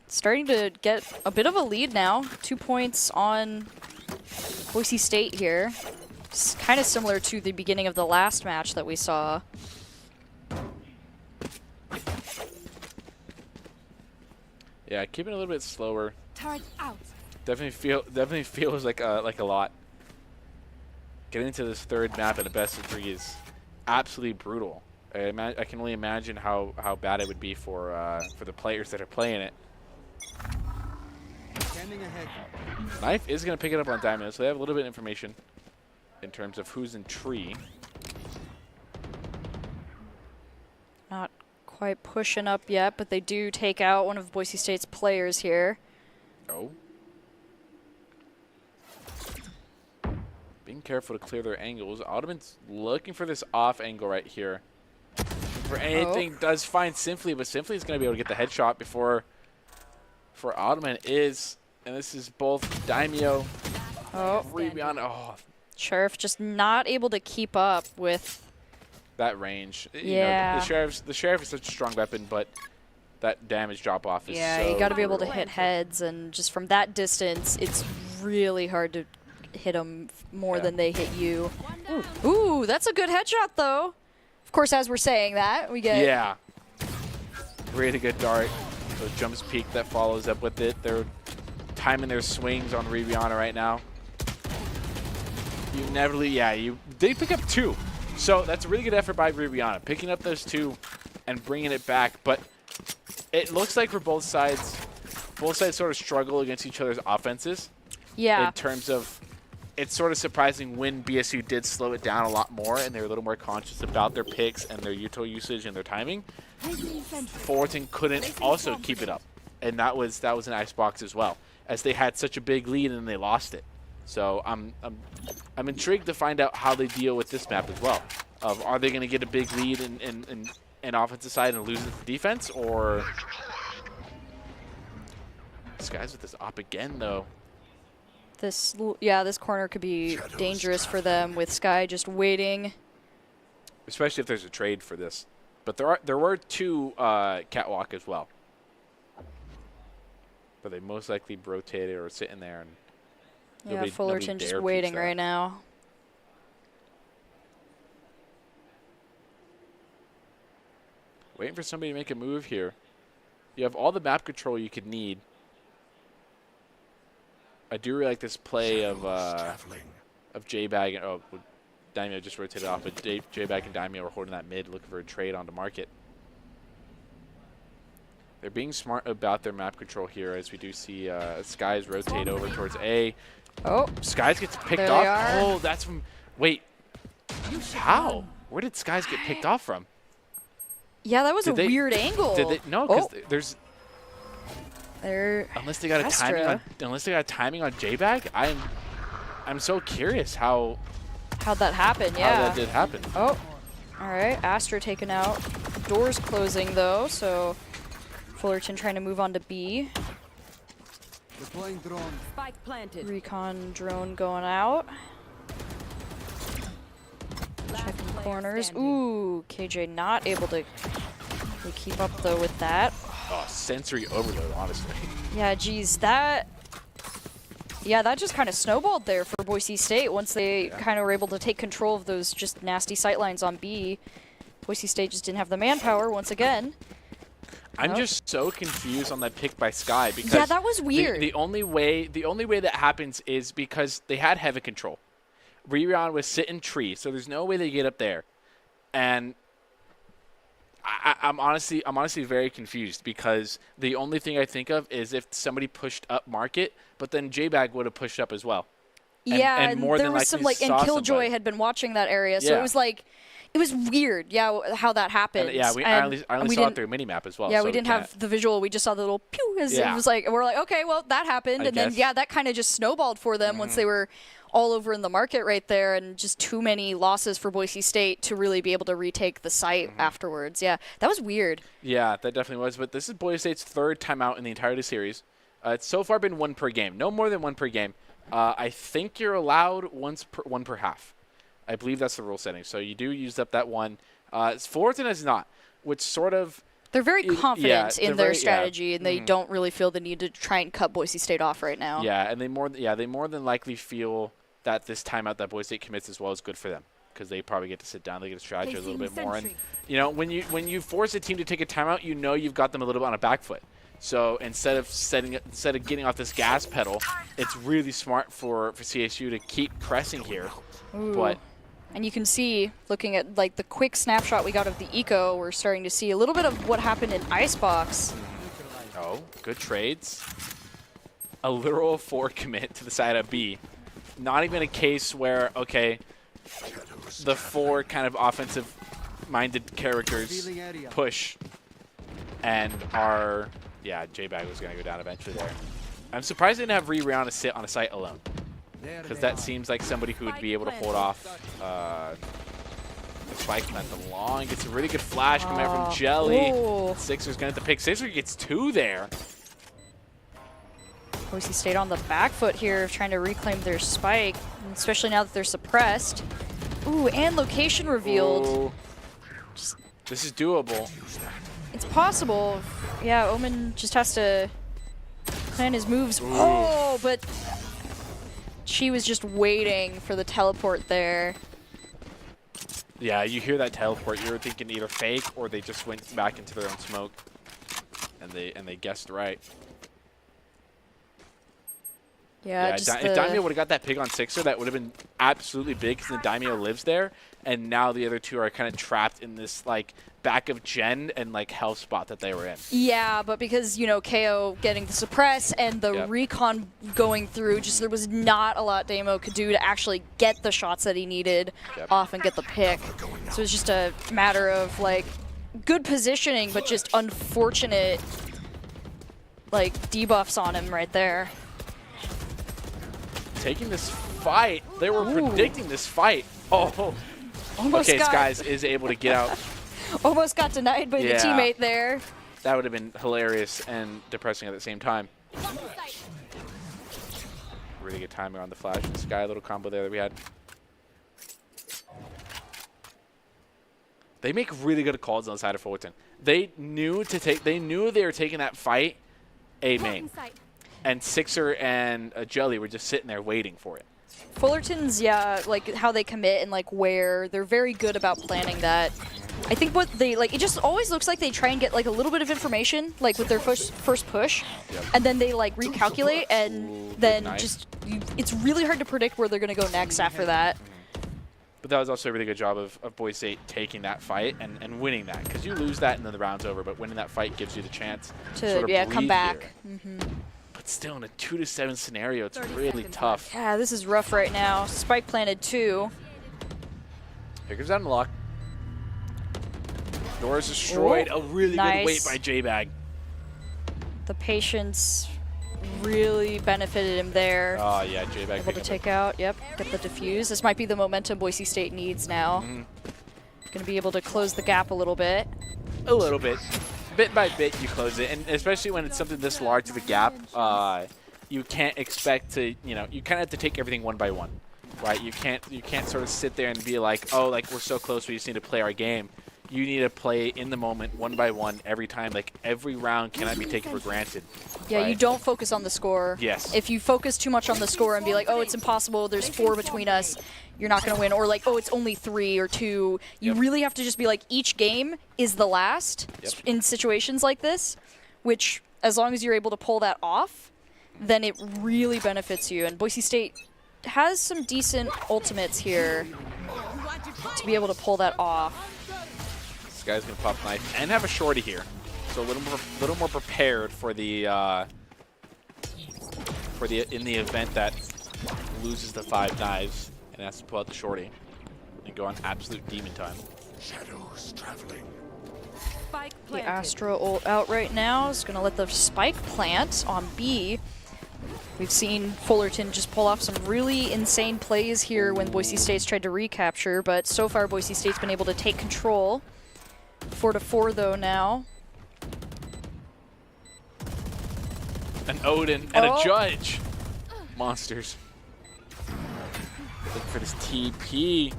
Starting to get a bit of a lead now. 2 points on Boise State here. It's kind of similar to the beginning of the last match that we saw. Yeah, keeping it a little bit slower. Turret out. Definitely feels like a lot. Getting into this third map at a best of 3 is absolutely brutal. I can only imagine how bad it would be for the players that are playing it. Standing ahead. Knife is going to pick it up on Diamond, so they have a little bit of information in terms of who's in tree. Not quite pushing up yet, but they do take out one of Boise State's players here. Oh. Being careful to clear their angles. Ottoman's looking for this off angle right here. For anything, does find Simply, but Simply is going to be able to get the headshot before Ottoman is, and this is both Daimyo. Rebound. Oh. Sheriff just not able to keep up with that range. Yeah. You know, the sheriff is such a strong weapon, but That damage drop-off is yeah, so you got to be able to brutal. hit heads, and just from that distance, it's really hard to hit them more than they hit you. Ooh, that's a good headshot, though. Of course, as we're saying that, we get... Yeah. Really good dart. Those jumps peak that follows up with it. They're timing their swings on Riviana right now. You inevitably, they pick up 2. So that's a really good effort by Riviana, picking up those 2 and bringing it back. But it looks like for both sides sort of struggle against each other's offenses. Yeah. In terms of, it's sort of surprising when BSU did slow it down a lot more and they're a little more conscious about their picks and their util usage and their timing. Fullerton couldn't also keep it up, and that was an icebox as well, as they had such a big lead and they lost it. So I'm intrigued to find out how they deal with this map as well. Are they going to get a big lead in offensive side and lose it to defense, or this guy's with this op again though. This corner could be dangerous for them with Sky just waiting. Especially if there's a trade for this. But there were 2 catwalk as well. But they most likely rotated or sitting there. And yeah, Fullerton just waiting right now. Waiting for somebody to make a move here. You have all the map control you could need. I do really like this play of J-Bag. Oh, Daimyo just rotated off, but J-Bag and Daimyo are holding that mid, looking for a trade onto market. They're being smart about their map control here, as we do see Skies rotate over towards A. Oh. Skies gets picked off. Oh, that's from... Wait. How? Where did Skies get picked off from? Yeah, that was a weird angle. Did they? No, because there's... Unless they got a timing on J-Bag, I'm so curious how'd that happen. Yeah, how that did happen. Oh, all right. Astra taken out. Doors closing though, so Fullerton trying to move on to B. Deploying drone. Spike planted. Recon drone going out. Checking corners. Standing. Ooh, KJ not able to keep up though with that. Oh, sensory overload, honestly. Yeah, geez, that just kind of snowballed there for Boise State once they kind of were able to take control of those just nasty sightlines on B. Boise State just didn't have the manpower once again. I'm just so confused on that pick by Sky because that was weird. The only way that happens is because they had heavy control. Rivian was sitting tree, so there's no way they get up there, and I'm honestly very confused because the only thing I think of is if somebody pushed up market, but then J-Bag would have pushed up as well. And more there was some and Killjoy had been watching that area, so it was like, it was weird, how that happened. I only saw it through a mini-map as well. Yeah, so we didn't have the visual. We just saw the little pew. It was like, we're like, okay, well, that happened. Then that kind of just snowballed for them once they were all over in the market right there, and just too many losses for Boise State to really be able to retake the site afterwards. Yeah, that was weird. Yeah, that definitely was. But this is Boise State's 3rd timeout in the entire series. It's so far been 1 per game. No more than 1 per game. I think you're allowed one per half. I believe that's the rule setting. So you do use up that one. Fullerton is not, which sort of... They're very confident in their strategy, and they don't really feel the need to try and cut Boise State off right now. Yeah, and they more than likely feel that this timeout that Boise State commits as well is good for them because they probably get to sit down, they get to strategy a little bit more. And when you force a team to take a timeout, you've got them a little bit on a back foot. So instead of getting off this gas pedal, it's really smart for CSU to keep pressing here. Ooh. And you can see, looking at like the quick snapshot we got of the eco, we're starting to see a little bit of what happened in Icebox. Oh, good trades. A literal 4 commit to the side of B. Not even a case where, okay, the 4 kind of offensive-minded characters push and are... Yeah, J-Bag was going to go down eventually there. I'm surprised they didn't have Rihanna sit on a site alone, because that seems like somebody who would be able to hold off the spike plant the long. Gets a really good flash coming out from Jelly. Ooh. Sixer's going to have to pick. Sixer gets 2 there. Boise State on the back foot here, trying to reclaim their spike, especially now that they're suppressed. Ooh, and location revealed. This is doable. It's possible. Yeah, Omen just has to plan his moves. Ooh. Oh, but she was just waiting for the teleport there. Yeah, you hear that teleport, you're thinking either fake or they just went back into their own smoke, and they guessed right. Yeah, if Daimyo would have got that pick on Sixer, that would have been absolutely big because the Daimyo lives there, and now the other two are kind of trapped in this like back of gen and like health spot that they were in. Yeah, but because, you know, KO getting the suppress and the recon going through, just there was not a lot Damo could do to actually get the shots that he needed off and get the pick. So it's just a matter of like good positioning, but just unfortunate like debuffs on him right there. Taking this fight. They were predicting this fight. Oh. Almost okay, got Skies is able to get out. Almost got denied by the teammate there. That would have been hilarious and depressing at the same time. Really good timing on the flash and Sky, little combo there that we had. They make really good calls on the side of Fullerton. They knew they were taking that fight A main. And Sixer and Jelly were just sitting there waiting for it. Fullerton's, yeah, like how they commit and like where they're very good about planning that. I think what they like, it just always looks like they try and get like a little bit of information, like with their first push, and then they like recalculate, and then just it's really hard to predict where they're gonna go next after that. But that was also a really good job of Boise State taking that fight and winning that, because you lose that and then the round's over, but winning that fight gives you the chance to sort of come back. But still, in a 2-7 scenario, it's really tough. Yeah, this is rough right now. Spike planted 2. Here comes that unlock. Door is destroyed. A really good wait by J-Bag. The patience really benefited him there. Oh, yeah, J-Bag. Able to take out, get the defuse. This might be the momentum Boise State needs now. Going to be able to close the gap a little bit. A little bit. Bit by bit, you close it, and especially when it's something this large of a gap, you can't expect to, you kind of have to take everything one by one, right? You can't sort of sit there and be like, oh, like we're so close, we just need to play our game. You need to play in the moment, one by one, every time. Like every round cannot be taken for granted. Yeah, right? You don't focus on the score. Yes. If you focus too much on the score and be like, oh, it's impossible, there's 4 between us, you're not going to win. Or like, oh, it's only 3 or 2. You really have to just be like, each game is the last in situations like this, which as long as you're able to pull that off, then it really benefits you. And Boise State has some decent ultimates here to be able to pull that off. This guy's going to pop knife and have a shorty here. So a little more prepared for the in the event that loses the 5 knives and has to pull out the shorty and go on absolute demon time. Shadows traveling. The Astra ult out right now is going to let the spike plant on B. We've seen Fullerton just pull off some really insane plays here when Boise State's tried to recapture, but so far Boise State's been able to take control. 4-4 though now. An Odin and a Judge. Monsters. Looking for this TP.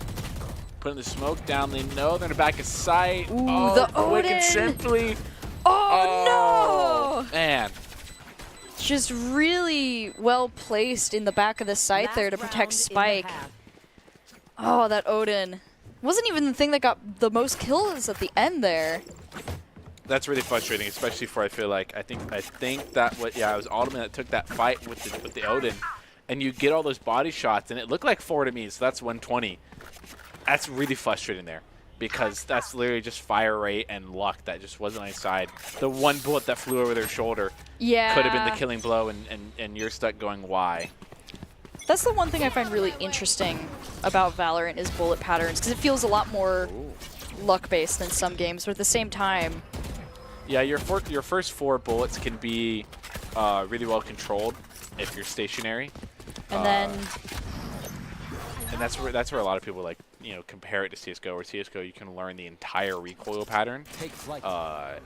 Putting the smoke down. They know they're in the back of sight. Ooh, the quick Odin. and simply. Oh, no! Man. Just really well placed in the back of the site there to protect Spike. Oh, that Odin. Wasn't even the thing that got the most kills at the end there. That's really frustrating, especially for I think that it was Alderman that took that fight with the Odin, and you get all those body shots, and it looked like 4 to me, so that's 120. That's really frustrating there, because that's literally just fire rate and luck that just wasn't on his side. The one bullet that flew over their shoulder could have been the killing blow, and you're stuck going, why? That's the one thing I find really interesting about Valorant is bullet patterns, because it feels a lot more luck-based than some games, but at the same time... Yeah, your first 4 bullets can be really well controlled if you're stationary. And then... And that's where a lot of people compare it to CSGO, where CSGO you can learn the entire recoil pattern.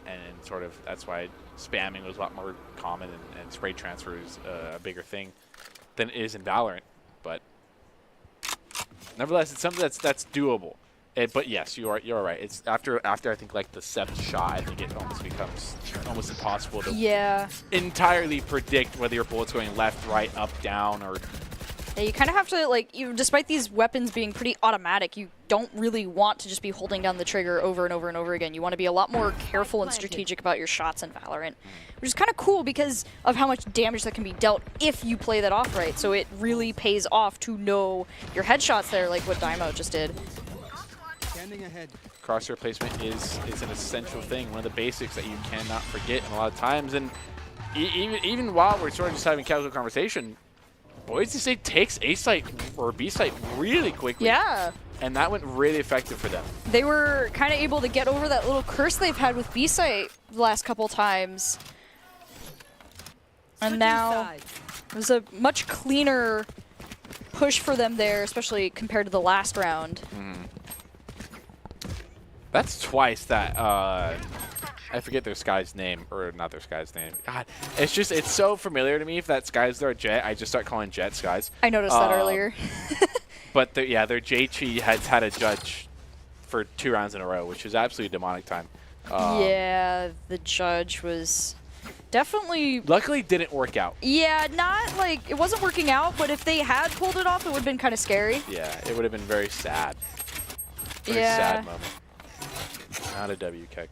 And sort of that's why spamming was a lot more common and spray transfer is a bigger thing than it is in Valorant. But nevertheless, it's something that's doable. But yes, you're right. It's after I think like the 7th shot, I think it almost becomes almost impossible to entirely predict whether your bullet's going left, right, up, down, or. Yeah, you kind of have to, like, despite these weapons being pretty automatic, you don't really want to just be holding down the trigger over and over and over again. You want to be a lot more careful and strategic about your shots in Valorant, which is kind of cool because of how much damage that can be dealt if you play that off right. So it really pays off to know your headshots there, like what Daimo just did. Crosshair placement is an essential thing, one of the basics that you cannot forget in a lot of times. And even while we're sort of just having casual conversation, Boise State takes A site or B site really quickly. Yeah. And that went really effective for them. They were kind of able to get over that little curse they've had with B site the last couple times. And now it was a much cleaner push for them there, especially compared to the last round. That's twice that I forget their Sky's name, or not their Sky's name. God, it's so familiar to me. If that Sky's their Jet, I just start calling Jet Skies. I noticed that earlier. But their JT has had a judge for 2 rounds in a row, which is absolutely demonic time. Yeah, the judge was definitely. Luckily, didn't work out. Yeah, not like it wasn't working out, but if they had pulled it off, it would have been kind of scary. Yeah, it would have been very sad. Very sad moment. Not a W kick.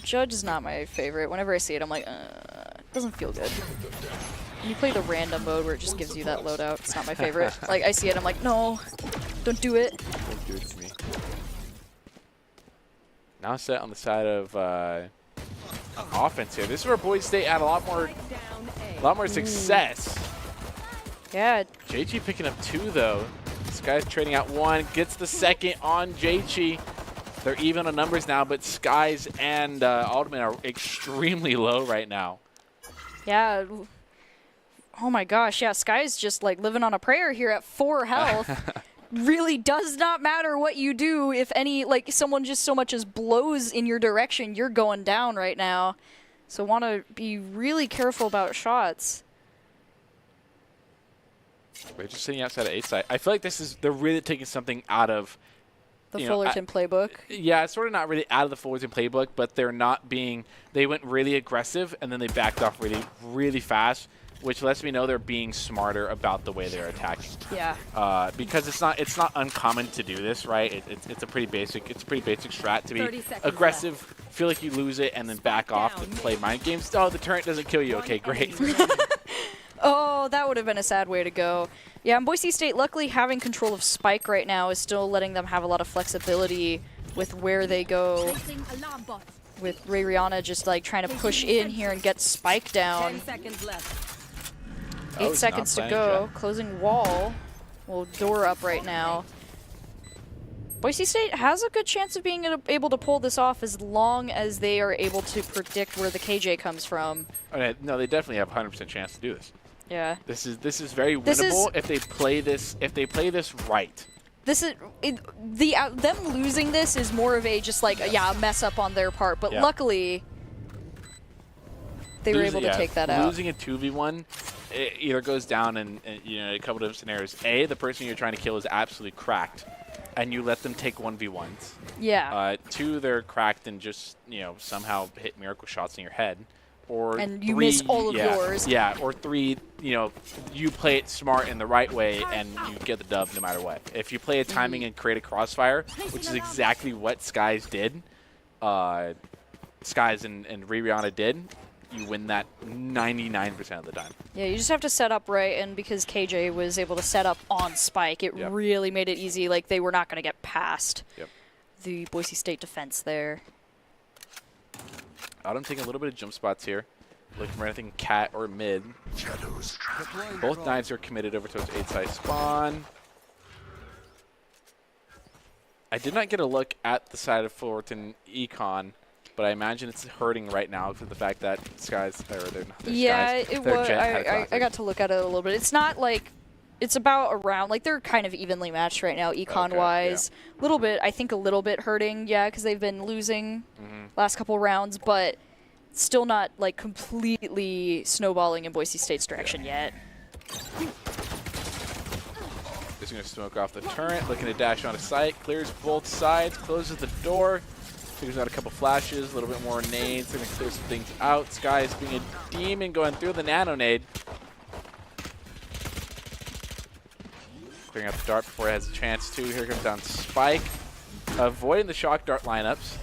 Judge is not my favorite. Whenever I see it, I'm like, it doesn't feel good. When you play the random mode where it just gives you that loadout, it's not my favorite. Like, I see it, I'm like, no, don't do it. Don't do it to me. Now set on the side of offense here. This is where Boise State had a lot more success. Yeah. JG picking up 2 though. This guy's trading out 1, gets the 2nd on JG. They're even on numbers now, but Skies and Alderman are extremely low right now. Yeah. Oh my gosh, yeah, Sky's just like living on a prayer here at 4 health. Really does not matter what you do. If someone just so much as blows in your direction, you're going down right now. So want to be really careful about shots. We're just sitting outside of A site. I feel like they're really taking something out of the Fullerton playbook. Yeah, it's sort of not really out of the Fullerton playbook, but they went really aggressive and then they backed off really, really fast, which lets me know they're being smarter about the way they're attacking. Yeah. Because it's not uncommon to do this, right? It's a pretty basic strat to be aggressive, feel like you lose it, and then back off and play mind games. Oh, the turret doesn't kill you. Okay, great. Oh, that would have been a sad way to go. Yeah, and Boise State, luckily having control of Spike right now is still letting them have a lot of flexibility with where they go. With Ray Rihanna just like trying to push in here and get Spike down. 10 seconds left. 8 seconds to go. Closing wall. Well, door up right now. Boise State has a good chance of being able to pull this off as long as they are able to predict where the KJ comes from. Okay, no, they definitely have 100% chance to do this. Yeah. This is very winnable if they play this right. This is them losing this is more of a just like a mess up on their part, but luckily they were able to take that out. Losing a 2v1 it either goes down in a couple of scenarios. A, the person you're trying to kill is absolutely cracked, and you let them take 1v1s. Yeah. 2, they're cracked and just somehow hit miracle shots in your head. Or and you 3, miss all of yours. Yeah, or 3, you play it smart in the right way and you get the dub no matter what. If you play a timing and create a crossfire, which is exactly what Skies did, Skies and Rihanna did, you win that 99% of the time. Yeah, you just have to set up right, and because KJ was able to set up on Spike, it really made it easy. Like, they were not going to get past the Boise State defense there. I'm taking a little bit of jump spots here. Looking for anything cat or mid. Both knives are committed over towards 8 side spawn. I did not get a look at the side of Fullerton Econ, but I imagine it's hurting right now for the fact that Skies, or they're not their yeah, Skies, it was. I got to look at it a little bit. It's not like, it's about around, like they're kind of evenly matched right now, econ-wise. A little bit, I think a little bit hurting, because they've been losing last couple rounds, but still not like completely snowballing in Boise State's direction yet. is going to smoke off the turret, looking to dash onto site, clears both sides, closes the door, figures out a couple flashes, a little bit more nades, going to clear some things out. Sky's being a demon going through the nano nade. Clearing out the dart before it has a chance to. Here comes down Spike, avoiding the shock dart lineups.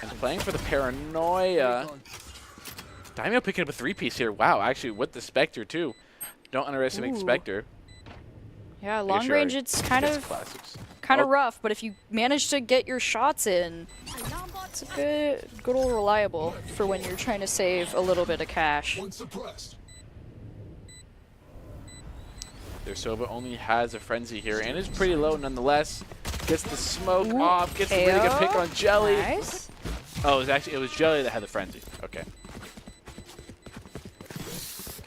And playing for the Paranoia. Daimyo picking up a 3-piece here. Wow, actually with the Spectre too. Don't underestimate the Spectre. Yeah, long range it's kind of rough, but if you manage to get your shots in, it's a good old reliable for when you're trying to save a little bit of cash. Their Sova only has a Frenzy here and is pretty low nonetheless. Gets the smoke off, gets a really good pick on Jelly. Nice. Oh, it was Jelly that had the Frenzy. Okay.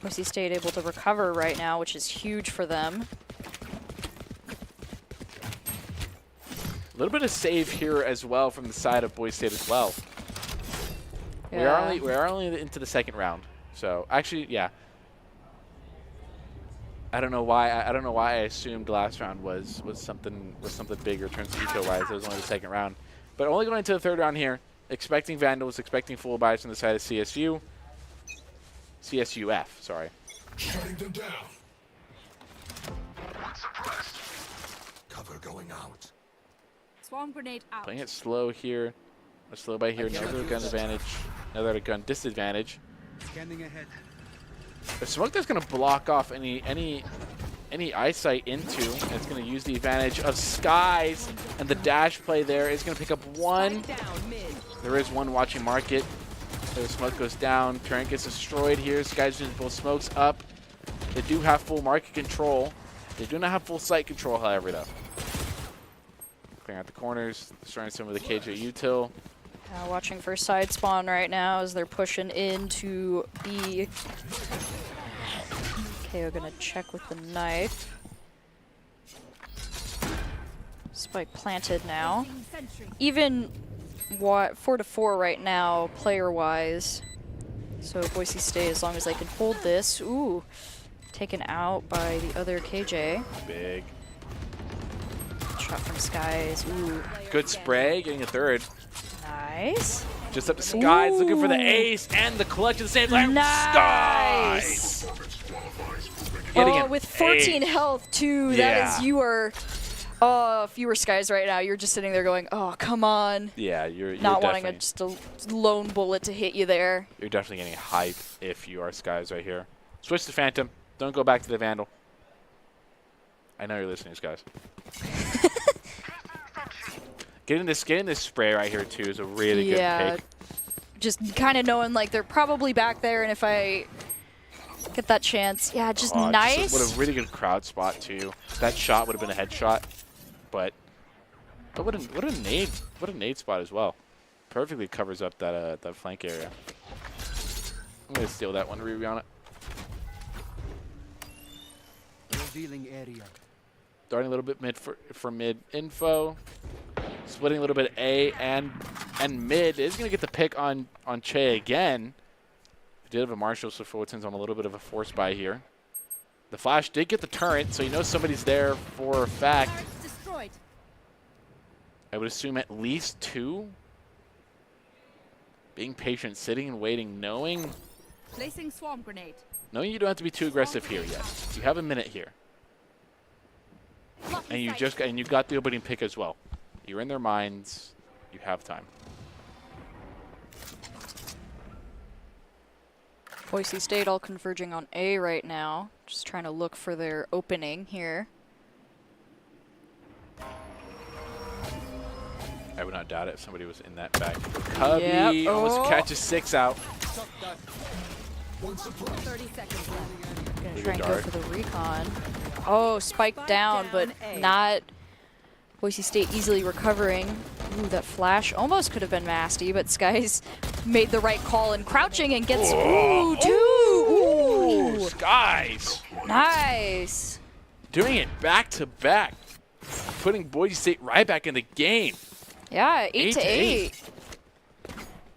Boise State able to recover right now, which is huge for them. A little bit of save here as well from the side of Boise State as well. Yeah. We are only into the second round. So actually, yeah. I don't know why I assumed last round was something bigger in terms of eco wise. It was only the second round. But only going into the third round here. Expecting Vandals, expecting full buys from the side of CSU. CSUF, sorry. Shutting them down. One suppressed. Cover going out. Swarm grenade out. Playing it slow here. A slow by here. Another gun advantage. Another gun disadvantage. Scanning ahead. A smoke that's going to block off any eyesight into, and it's going to use the advantage of Skies, and the dash play there is going to pick up one. There is one watching market. The smoke goes down. Turret gets destroyed here. Skies just both smokes up. They do have full market control. They do not have full site control, however, though. Clearing out the corners, destroying some of the KJ util. Watching for side spawn right now as they're pushing into B. KO gonna check with the knife. Spike planted now. Even 4-4 right now, player-wise. So Boise State, as long as they can hold this, ooh, taken out by the other KJ. Big shot from Skies. Ooh, good spray, getting a third. Nice. Just up to Skies, looking for the ace and the clutch at the same time. Nice. Skies! Oh, with 14 health too. Yeah. That is, you are. Oh, if you were Skies right now, you're just sitting there going, "Oh, come on." Yeah, you're not wanting just a lone bullet to hit you there. You're definitely getting hype if you are Skies right here. Switch to Phantom. Don't go back to the Vandal. I know you're listening, Skies. Getting this spray right here too is a really good pick. Just kind of knowing like they're probably back there, and if I get that chance, yeah, just nice. What a really good crowd spot too. That shot would have been a headshot, but what a nade spot as well. Perfectly covers up that that flank area. I'm gonna steal that one, Ruby on it. Revealing area. Darting a little bit mid for mid info. Splitting a little bit A and mid is going to get the pick on Che again. Did have a Marshall, so Fullerton's on a little bit of a force buy here. The flash did get the turret, so you know somebody's there for a fact. I would assume at least two. Being patient, sitting and waiting, knowing. Placing swarm grenade. Knowing you don't have to be too aggressive here yet. You have a minute here. And you got the opening pick as well. You're in their minds. You have time. Boise State all converging on A right now. Just trying to look for their opening here. I would not doubt it if somebody was in that back. Cubby almost catches 6 out. 30 seconds left. Gonna try and go for the recon. Oh, spiked down, but not. Boise State easily recovering. Ooh, that flash almost could have been nasty, but Skies made the right call and crouching and gets two. Ooh, Skies. Nice. Doing it back to back. Putting Boise State right back in the game. Yeah, 8 to 8.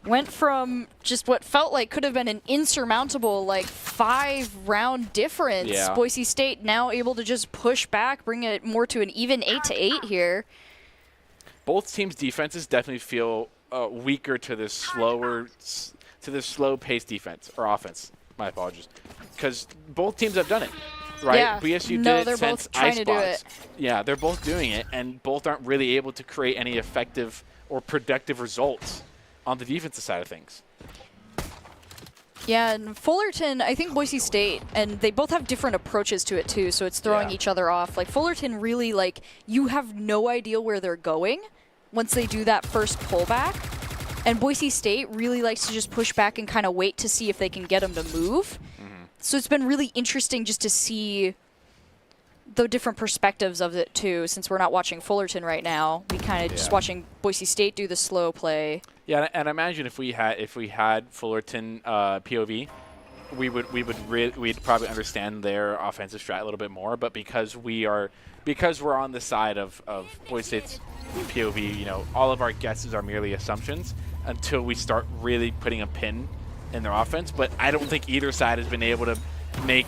went from just what felt like could have been an insurmountable, like, 5-round difference. Yeah. Boise State now able to just push back, bring it more to an even 8-8 here. Both teams' defenses definitely feel weaker to this slow-paced defense or offense. My apologies, because both teams have done it, right? Yeah. BSU No, did they're it since both trying to do Icebox. it. Yeah, they're both doing it, and both aren't really able to create any effective or productive results on the defensive side of things. Yeah, and Fullerton, I think Boise State, and they both have different approaches to it too, so it's throwing each other off. Like, Fullerton really, like, you have no idea where they're going once they do that first pullback. And Boise State really likes to just push back and kind of wait to see if they can get them to move. So it's been really interesting just to see the different perspectives of it too, since we're not watching Fullerton right now. We kind of just watching Boise State do the slow play. Yeah, and I imagine if we had Fullerton POV, we'd probably understand their offensive strat a little bit more. But because we're on the side of Boise State's POV, you know, all of our guesses are merely assumptions until we start really putting a pin in their offense. But I don't think either side has been able to make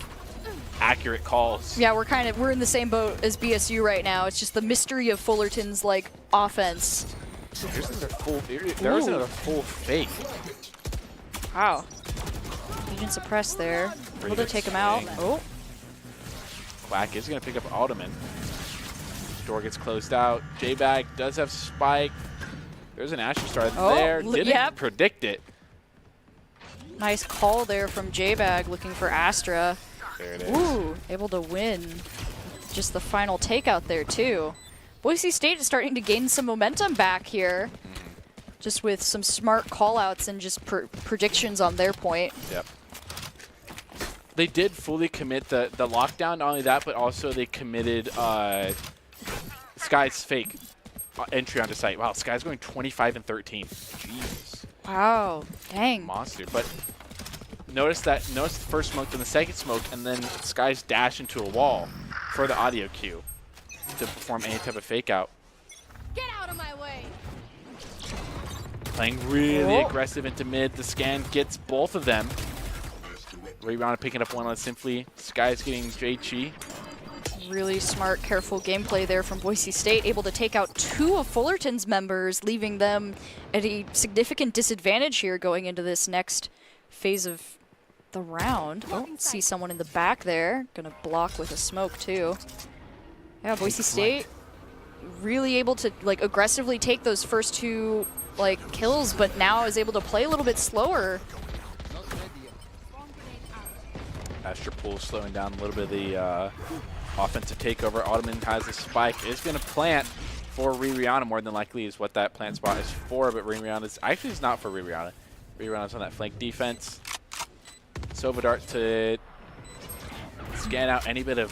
accurate calls. Yeah, we're in the same boat as BSU right now. It's just the mystery of Fullerton's like offense. There's another full fake. Wow. Agent suppress there. Able to take him out. Oh. Quack is going to pick up Alderman. Door gets closed out. J-Bag does have Spike. There's an Asher Star there. Didn't predict it. Nice call there from J-Bag looking for Astra. There it is. Ooh, able to win. Just the final takeout there too. Boise State is starting to gain some momentum back here. Just with some smart call-outs and just predictions on their point. Yep. They did fully commit the lockdown, not only that, but also they committed Sky's fake entry onto site. Wow, Sky's going 25 and 13. Jeez. Wow, dang. Monster. But notice the first smoke, then the second smoke, and then Sky's dash into a wall for the audio cue to perform any type of fake out. Get out of my way. Playing really aggressive into mid. The scan gets both of them. Rebound picking up one on Simply. Sky's getting J-Chi. Really smart, careful gameplay there from Boise State, able to take out 2 of Fullerton's members, leaving them at a significant disadvantage here going into this next phase of the round. Oh, see someone in the back there. Gonna block with a smoke too. Yeah, Boise State really able to like aggressively take those first 2 like kills, but now is able to play a little bit slower. Astra Pool slowing down a little bit of the offensive takeover. Ottoman has a spike. Is going to plant for Rihanna, more than likely is what that plant spot is for, but Rihanna is actually is not for Rihanna. Rihanna's on that flank defense. Sova Dart to scan out any bit of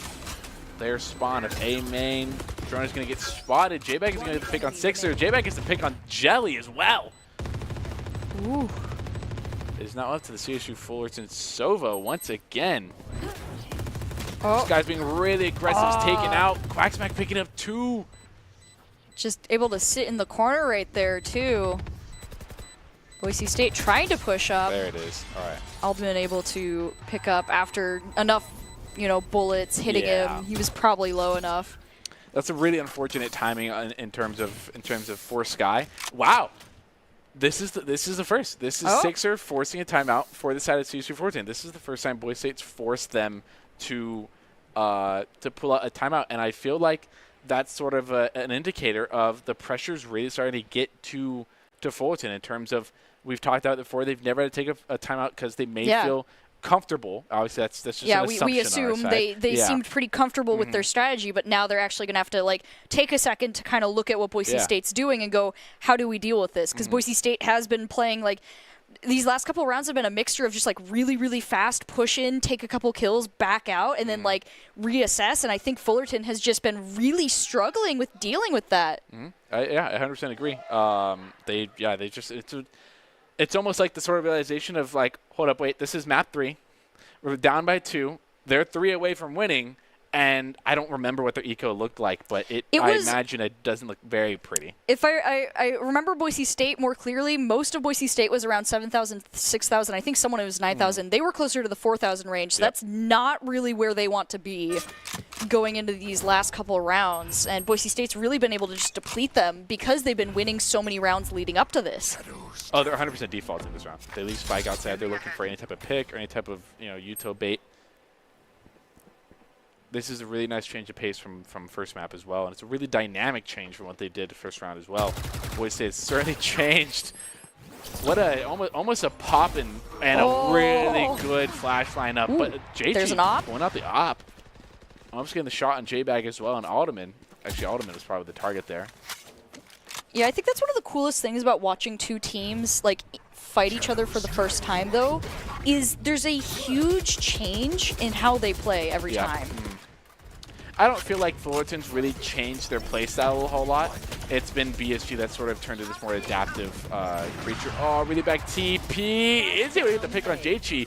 their spawn of A main. Drone is going to get spotted. J-Bag is going to get the pick on Sixer. J-Bag gets the pick on Jelly as well. Ooh. It is now up to the CSU Fullerton Sova once again. Oh. This guy's being really aggressive. He's taken out. Quacksmack picking up 2. Just able to sit in the corner right there, too. Boise State trying to push up. There it is. All right. Aldman able to pick up after enough, you know, bullets hitting him. He was probably low enough. That's a really unfortunate timing in terms of for Sky. Wow. This is the first. This is Sixer forcing a timeout for the side of CSU 14. This is the first time Boise State's forced them to pull out a timeout, and I feel like that's sort of an indicator of the pressure's really starting to get to Fullerton in terms of, we've talked about it before, they've never had to take a timeout because they may feel comfortable. Obviously, that's just an assumption we assume on our side. they seemed pretty comfortable with their strategy, but now they're actually going to have to like take a second to kind of look at what Boise State's doing and go, how do we deal with this? Because Boise State has been playing like, these last couple of rounds have been a mixture of just like really, really fast push in, take a couple kills, back out, and then like reassess. And I think Fullerton has just been really struggling with dealing with that. Yeah, I 100% agree. It's almost like the sort of realization of like, hold up, wait, this is map 3. We're down by 2. They're 3 away from winning, And I don't remember what their eco looked like, but I imagine it doesn't look very pretty. If I remember Boise State more clearly, most of Boise State was around 7,000, 6,000. I think someone was 9,000. They were closer to the 4,000 range. So that's not really where they want to be going into these last couple of rounds. And Boise State's really been able to just deplete them because they've been winning so many rounds leading up to this. Oh, they're 100% defaulting this round. They leave Spike outside. They're looking for any type of pick or any type of Uto bait. This is a really nice change of pace from first map as well, and it's a really dynamic change from what they did the first round as well. Boise State has certainly changed. What a almost a pop and a really good flash lineup. Ooh, but JG there's an op. pulling out the op. I'm just getting the shot on J-Bag as well, and Alderman. Actually, Alderman was probably the target there. Yeah, I think that's one of the coolest things about watching two teams like fight each other for the first time, though, is there's a huge change in how they play every time. I don't feel like Fullerton's really changed their playstyle a whole lot. It's been BSU that sort of turned to this more adaptive creature. Oh, really back TP. Is able to get the pick on JG.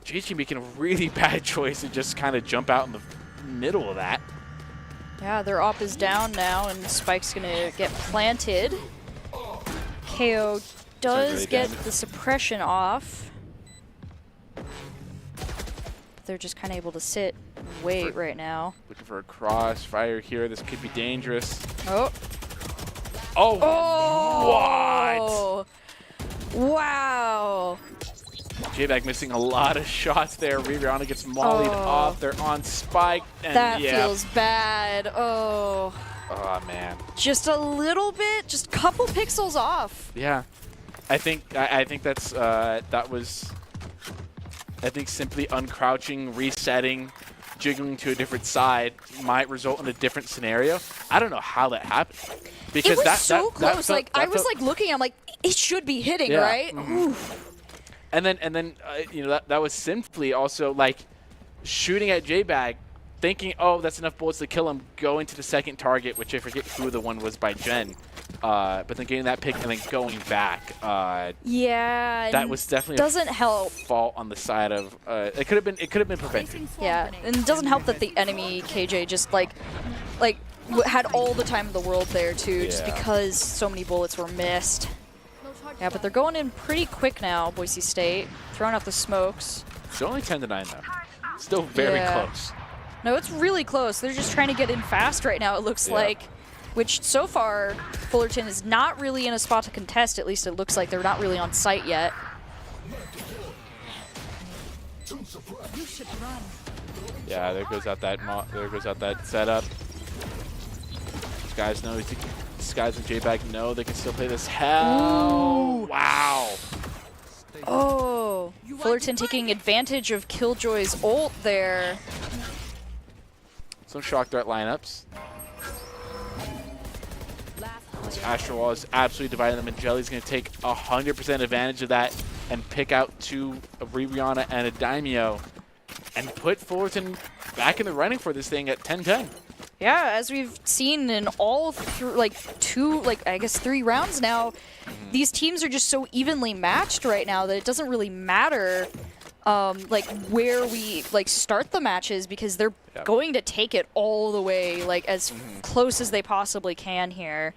JG making a really bad choice to just kind of jump out in the middle of that. Yeah, their op is down now, and Spike's going to get planted. KO does get the suppression off. They're just kind of able to sit and wait right now. Looking for a crossfire here. This could be dangerous. Oh. Oh, what? Wow. J-Bag missing a lot of shots there. Rihanna gets mollied off. They're on Spike. And that feels bad. Oh, man. Just a little bit, just a couple pixels off. Yeah. I think that's that was simply uncrouching, resetting, jiggling to a different side might result in a different scenario. I don't know how that happened. Because it was so close. I was looking, I'm like, it should be hitting, right? And then that was simply also like shooting at J-Bag, thinking, oh, that's enough bullets to kill him, going to the second target, which I forget who the one was by Jen. But then getting that pick and then going back. Yeah, that was definitely doesn't help. Fault on the side of it could have been prevented. Yeah, and it doesn't help that the enemy KJ just like had all the time in the world there too, just because so many bullets were missed. Yeah, but they're going in pretty quick now, Boise State, throwing out the smokes. It's only 10-9 though. Still very close. No, it's really close. They're just trying to get in fast right now, it looks like. Which, so far, Fullerton is not really in a spot to contest. At least it looks like they're not really on site yet. Yeah, there goes out that setup. These guys in J-Bag know they can still play this. Hell! Wow! Oh, Fullerton taking advantage of Killjoy's ult there. Some shock dart lineups. Astral Wall is absolutely dividing them, and Jelly's going to take 100% advantage of that and pick out two, a Rihanna and a Daimyo, and put Fullerton back in the running for this thing at 10-10. Yeah, as we've seen in all three rounds now, these teams are just so evenly matched right now that it doesn't really matter where we start the matches, because they're going to take it all the way as close as they possibly can here.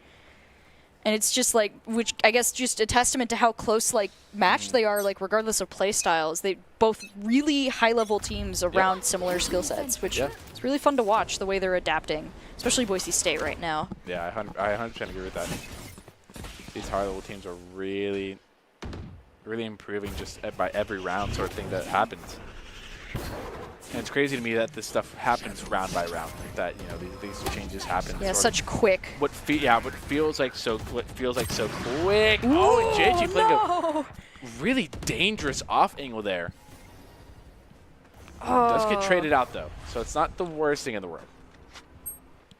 And it's just which I guess just a testament to how close matched they are, regardless of play styles. They both really high-level teams around similar skill sets, which it's really fun to watch the way they're adapting, especially Boise State right now. Yeah, I 100% agree with that. These high-level teams are really improving just by every round sort of thing that happens. And it's crazy to me that this stuff happens round by round. That these changes happen. Yeah, such quick. What feels like so quick. Ooh, oh, and JG playing a really dangerous off angle there. Does get traded out though, so it's not the worst thing in the world.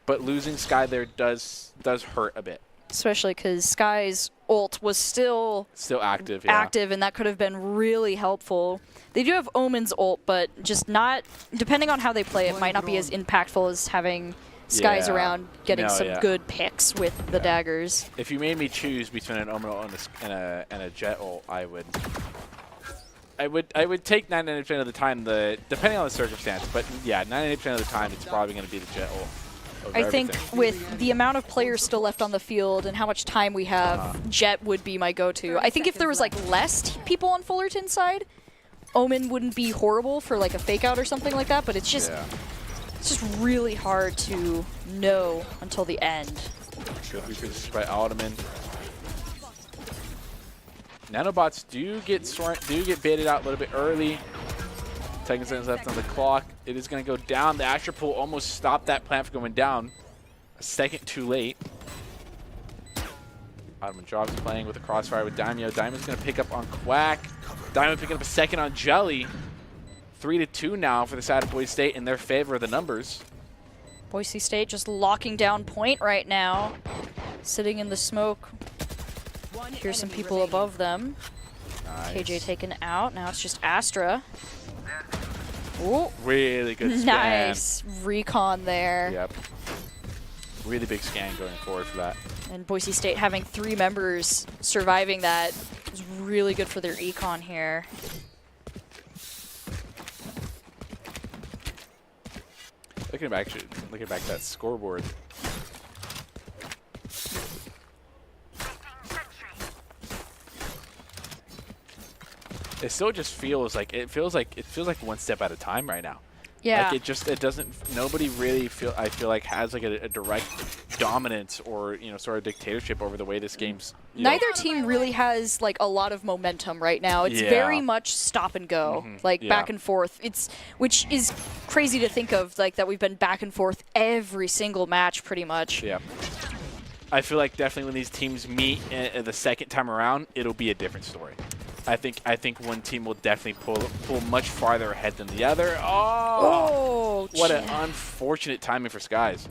But losing Sky there does hurt a bit. Especially because Sky's ult was still active. And that could have been really helpful. They do have Omen's ult, but just not, depending on how they play, it might not be as impactful as having Skies around getting some good picks with the daggers. If you made me choose between an Omen ult and a Jet ult, I would I would take 99% of the time, depending on the circumstance. But yeah, 98% of the time, it's probably going to be the Jet ult. I think with the amount of players still left on the field and how much time we have, Jet would be my go-to. I think if there was like less people on Fullerton's side, Omen wouldn't be horrible for like a fake out or something like that. But it's just really hard to know until the end. Good reposition by Alderman. Nanobots do get baited out a little bit early. 10 seconds left on the clock. It is going to go down. The Astra Pool almost stopped that plant from going down. A second too late. Ottoman Jobs playing with a crossfire with Daimyo. Daimyo's going to pick up on Quack. Daimyo picking up a second on Jelly. 3-2 now for the side of Boise State in their favor of the numbers. Boise State just locking down point right now. Sitting in the smoke. Here's some people above them. Nice. KJ taken out. Now it's just Astra. Ooh. Really good scan. Nice recon there. Yep. Really big scan going forward for that. And Boise State having 3 members surviving that is really good for their econ here. Looking back at that scoreboard. It still just feels like one step at a time right now. Yeah. Like it doesn't. Nobody really I feel like has like a direct dominance or sort of dictatorship over the way this game's. Neither team really has like a lot of momentum right now. It's very much stop and go, like back and forth. Which is crazy to think of, like that we've been back and forth every single match pretty much. Yeah. I feel like definitely when these teams meet the second time around, it'll be a different story. I think one team will definitely pull much farther ahead than the other. Oh, what an unfortunate timing for Skies.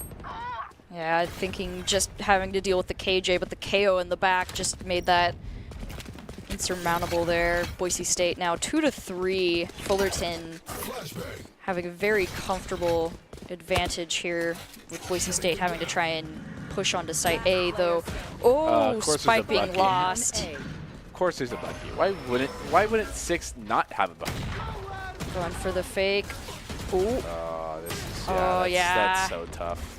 Yeah, thinking just having to deal with the KJ, but the KO in the back just made that insurmountable there. Boise State now 2-3. Fullerton having a very comfortable advantage here with Boise State having to try and push onto site A, though. Oh, spike being lost. Of course there's a Bucky. Why wouldn't 6 not have a Bucky? Going for the fake. Ooh. Oh, that's so tough.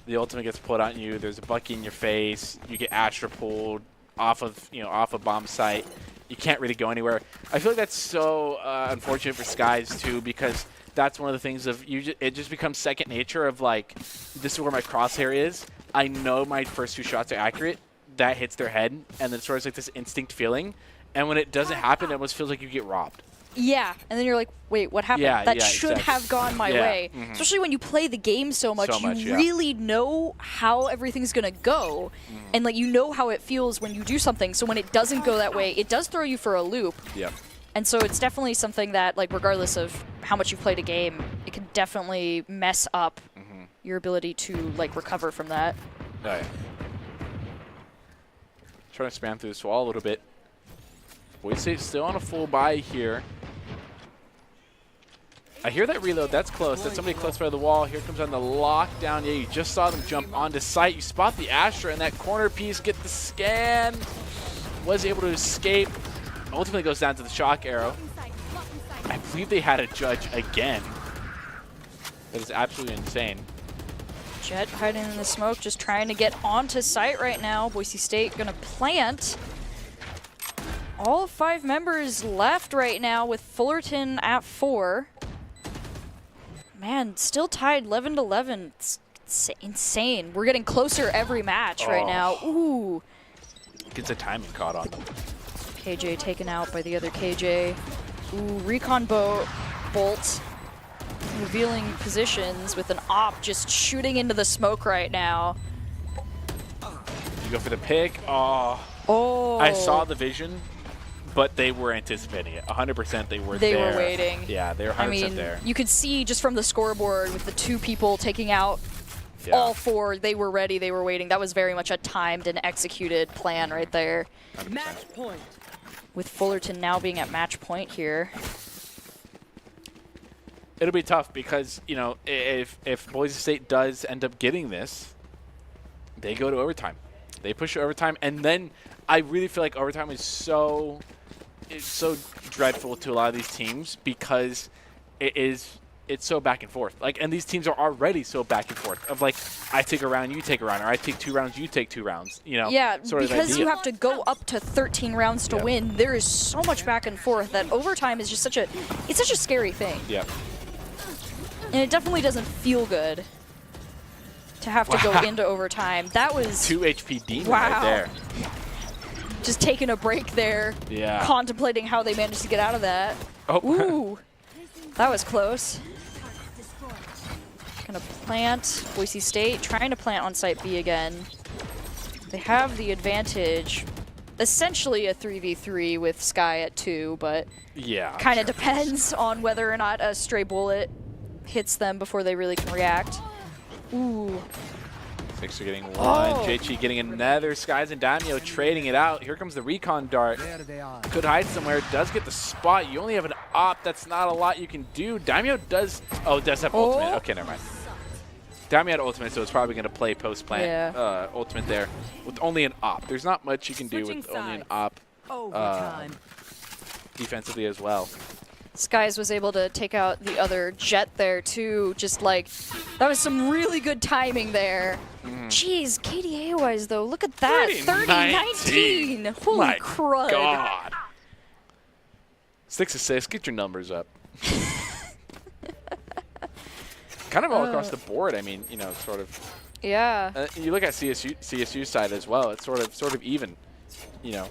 The ultimate gets pulled on you. There's a Bucky in your face. You get Astra pulled off of bomb site. You can't really go anywhere. I feel like that's so unfortunate for Skies too, because that's one of the things of it just becomes second nature of like, this is where my crosshair is. I know my first 2 shots are accurate. That hits their head, and then it's sort of like this instinct feeling. And when it doesn't happen, it almost feels like you get robbed. Yeah, and then you're like, wait, what happened? That should have gone my way. Especially when you play the game so much, you really know how everything's going to go. And like you know how it feels when you do something. So when it doesn't go that way, it does throw you for a loop. Yep. And so it's definitely something that, like, regardless of how much you've played a game, it can definitely mess up your ability to, like, recover from that. Oh, yeah. Trying to spam through this wall a little bit. Boise State still on a full buy here. I hear that reload. That's close. That's somebody close by the wall. Here comes on the lockdown. Yeah, you just saw them jump onto site. You spot the Astra in that corner piece. Get the scan. Was able to escape. Ultimately goes down to the shock arrow. I believe they had a judge again. That is absolutely insane. Jet hiding in the smoke, just trying to get onto site right now. Boise State gonna plant. All 5 members left right now with Fullerton at 4. Man, still tied 11-11. It's insane. We're getting closer every match right now. Ooh. Gets a timing caught on them. KJ taken out by the other KJ. Ooh, recon bolt. Revealing positions with an op just shooting into the smoke right now. You go for the pick. Oh. I saw the vision, but they were anticipating it. 100% they were there. They were waiting. Yeah, they were 100% there. You could see just from the scoreboard with the 2 people taking out all 4, they were ready, they were waiting. That was very much a timed and executed plan right there. 100%. Match point. With Fullerton now being at match point here. It'll be tough because, if Boise State does end up getting this, they go to overtime. They push to overtime, and then I really feel like overtime is so it's so dreadful to a lot of these teams because it's so back and forth. Like, and these teams are already so back and forth of like, I take a round, you take a round, or I take 2 rounds, you take 2 rounds. You know, yeah, sort of because idea. you have to go up to 13 rounds to win. There is so much back and forth that overtime is just such a scary thing. Yeah. And it definitely doesn't feel good to have to go into overtime. That was 2 HP demon right there. Just taking a break there. Yeah. Contemplating how they managed to get out of that. Oh. Ooh. That was close. Gonna plant. Boise State trying to plant on site B again. They have the advantage. Essentially a 3v3 with Sky at 2, but yeah, kind of depends on whether or not a stray bullet hits them before they really can react. Ooh. Sixer getting 1. JT getting another. Skies and Daimyo trading it out. Here comes the recon dart. Could hide somewhere. Does get the spot. You only have an op. That's not a lot you can do. Daimyo does have ultimate. Okay, never mind. Daimyo had ultimate, so it's probably going to play post-plant ultimate there with only an op. There's not much you can do with only an op defensively as well. Skies was able to take out the other jet there too. Just like, that was some really good timing there. Jeez, KDA-wise though, look at that. 30-19. Holy My crud. God. 6 assists, get your numbers up. Kind of all across the board, I mean, you know, sort of. Yeah. You look at CSU side as well, it's sort of even, you know.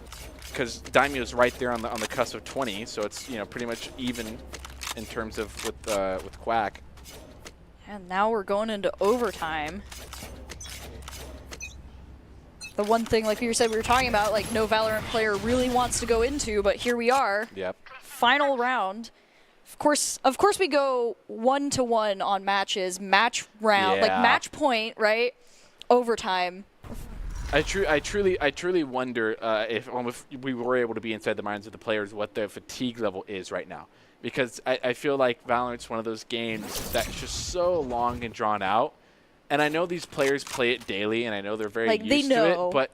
Because Daimyo's right there on the cusp of 20, so it's, you know, pretty much even in terms of with Quack. And now we're going into overtime. The one thing, like you said, we were talking about, like no Valorant player really wants to go into, but here we are. Yep. Final round. Of course, we go 1-to-1 on matches, match round, like match point, right? Overtime. I truly wonder if we were able to be inside the minds of the players what their fatigue level is right now, because I feel like Valorant's one of those games that's just so long and drawn out, and I know these players play it daily, and I know they're very used to it, but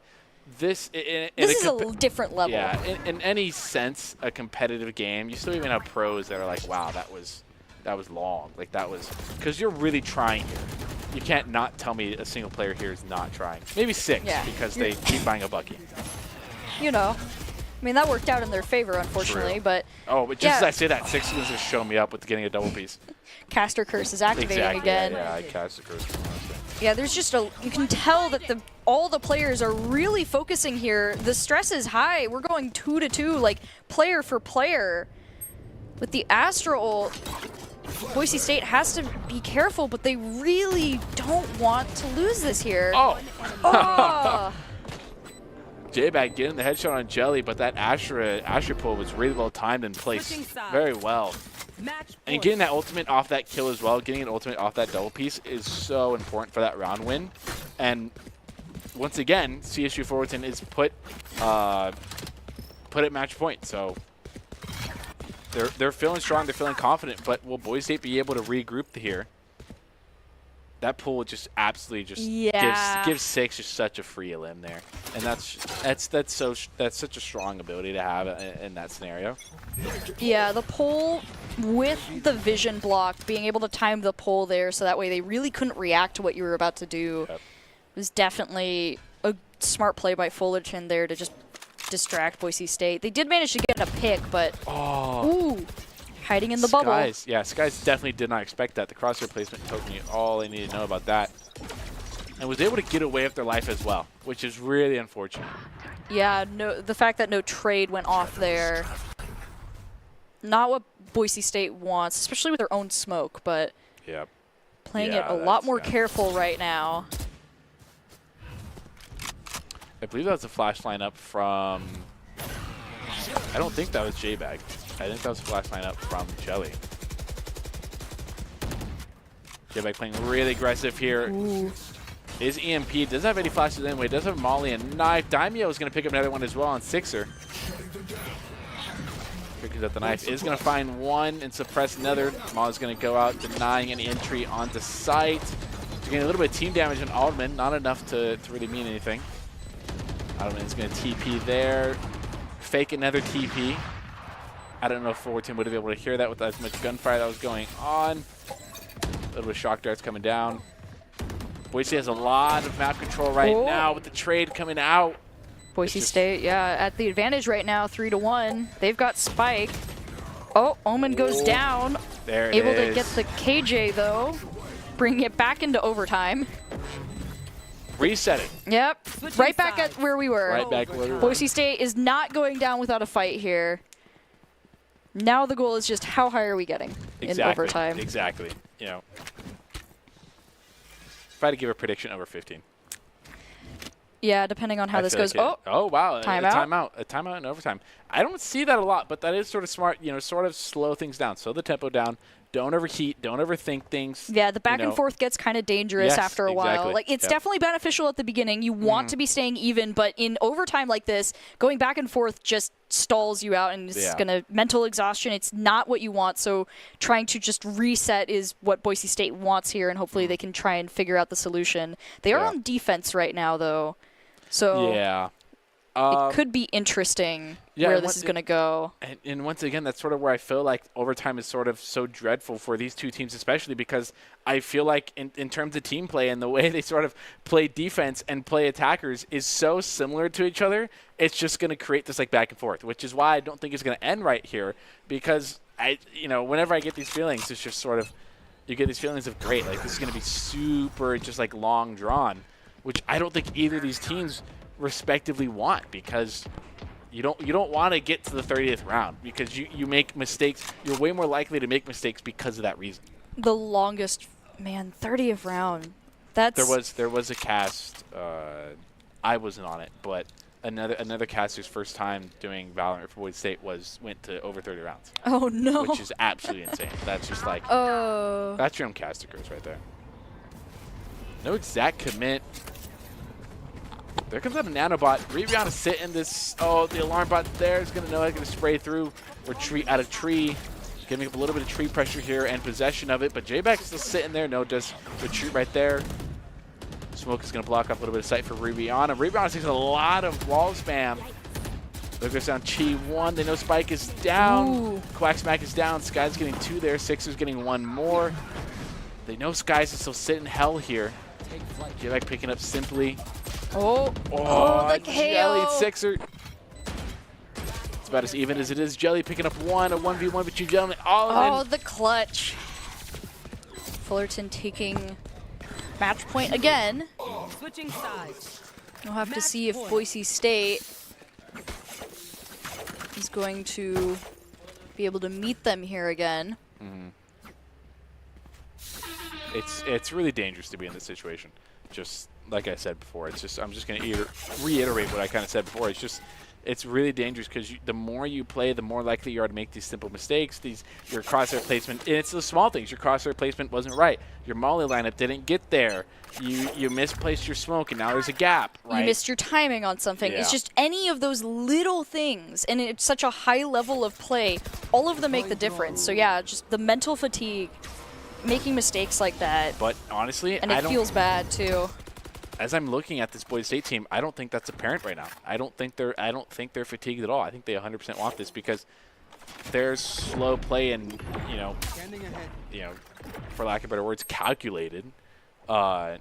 this is a different level. Yeah, in any sense, a competitive game, you still even have pros that are like, wow, that was long, like that was, because you're really trying here. You can't not tell me a single player here is not trying. Maybe 6 because they keep buying a Bucky. You know, I mean, that worked out in their favor, unfortunately. True. But but just as I say that, 6 is just show me up with getting a double piece. Caster Curse is activating again. Yeah, I Caster Curse. Yeah, there's just you can tell that all the players are really focusing here. The stress is high. We're going 2-to-2, like player for player. With the Astra ult, Boise State has to be careful, but they really don't want to lose this here. Oh! J-Bag getting the headshot on Jelly, but that Astra pull was really well timed and placed very well. And getting that ultimate off that kill as well, getting an ultimate off that double piece is so important for that round win. And once again, CSU Fullerton is put at match point, so they're feeling strong, they're feeling confident, but will Boise State be able to regroup here? That pool just absolutely just gives 6 just such a free limb there, and that's such a strong ability to have in that scenario. Yeah, the pull with the vision block, being able to time the pull there, so that way they really couldn't react to what you were about to do, was definitely a smart play by Fullerton there to just distract Boise State. They did manage to get a pick, but ooh. Hiding in the bubble. Skies definitely did not expect that. The crosshair placement told me all I needed to know about that. And was able to get away with their life as well, which is really unfortunate. Yeah, the fact that no trade went off there. Not what Boise State wants, especially with their own smoke, but playing it a lot more careful right now. I believe that was a flash lineup from... I don't think that was J-Bag. I think that was a flash lineup from Jelly. J-Bag playing really aggressive here. Ooh. Is EMP. Doesn't have any flashes anyway. Does have Molly and knife. Daimyo is going to pick up another one as well on Sixer. Picks up the knife. Is going to find one and suppress another. Molly's going to go out, denying any entry onto site. He's getting a little bit of team damage on Alderman. Not enough to really mean anything. Alderman is going to TP there. Fake another TP. I don't know if Fullerton would have been able to hear that with as much gunfire that was going on. A little bit of shock darts coming down. Boise has a lot of map control right now with the trade coming out. Boise State, yeah, at the advantage right now, 3-1. They've got Spike. Oh, Omen goes down. There it Able is. to get the KJ, though. Bringing it back into overtime. Reset it. Yep, right back at where we were. Right back where we were. Boise State is not going down without a fight here. Now the goal is just how high are we getting in overtime? Exactly. You know, if I had to give a prediction, over 15. Yeah, depending on how this goes. Oh, wow. Timeout. A timeout in overtime. I don't see that a lot, but that is sort of smart, you know, sort of slow things down. Slow the tempo down. Don't overheat. Don't overthink things. Yeah, the back and forth gets kind of dangerous after a while. Like, it's definitely beneficial at the beginning. You want to be staying even, but in overtime like this, going back and forth just stalls you out, and it's going to mental exhaustion. It's not what you want, so trying to just reset is what Boise State wants here, and hopefully they can try and figure out the solution. They are on defense right now, though, so it could be interesting where this is going to go. And once again, that's sort of where I feel like overtime is sort of so dreadful for these two teams, especially because I feel like in terms of team play and the way they sort of play defense and play attackers is so similar to each other, it's just going to create this like back and forth, which is why I don't think it's going to end right here, because whenever I get these feelings, it's just sort of, you get these feelings of great, like this is going to be super just like long drawn, which I don't think either of these teams respectively want, because you don't want to get to the 30th round, because you make mistakes. You're way more likely to make mistakes because of that reason. The longest, man, 30th round. That's there was a cast. I wasn't on it, but another caster's first time doing Valorant for Boise State went to over 30 rounds. Oh no! Which is absolutely insane. That's just like that's your own caster curse right there. No exact commit. There comes up a nanobot. Rebound is sitting this. Oh, the alarm bot there is going to know it's going to spray through. Retreat out of tree. Giving up a little bit of tree pressure here and possession of it. But J-Back is still sitting there. No, does retreat right there. Smoke is going to block off a little bit of sight for Ribiana. Ribiana takes a lot of wall spam. There goes down Chi 1. They know Spike is down. Quack Smack is down. Sky's getting 2 there. Sixer's getting 1 more. They know Sky's is still sitting hell here. J-Back picking up Simply. Oh, the KO. Jelly Sixer. It's about as even as it is. Jelly picking up a 1v1 between gentlemen. Oh, the clutch. Fullerton taking match point again. Switching sides. We'll have to see if Boise State is going to be able to meet them here again. It's really dangerous to be in this situation. Just like I said before, I'm just going to reiterate what I kind of said before. It's really dangerous because the more you play, the more likely you are to make these simple mistakes. Your crosshair placement, and it's the small things. Your crosshair placement wasn't right. Your molly lineup didn't get there. You misplaced your smoke, and now there's a gap. Right? You missed your timing on something. It's just any of those little things, and it's such a high level of play. All of them make the difference. So yeah, just the mental fatigue, making mistakes like that. But honestly, and it feels bad too. As I'm looking at this Boise State team, I don't think that's apparent right now. I don't think they're fatigued at all. I think they 100% want this because their slow play and for lack of better words, calculated. Where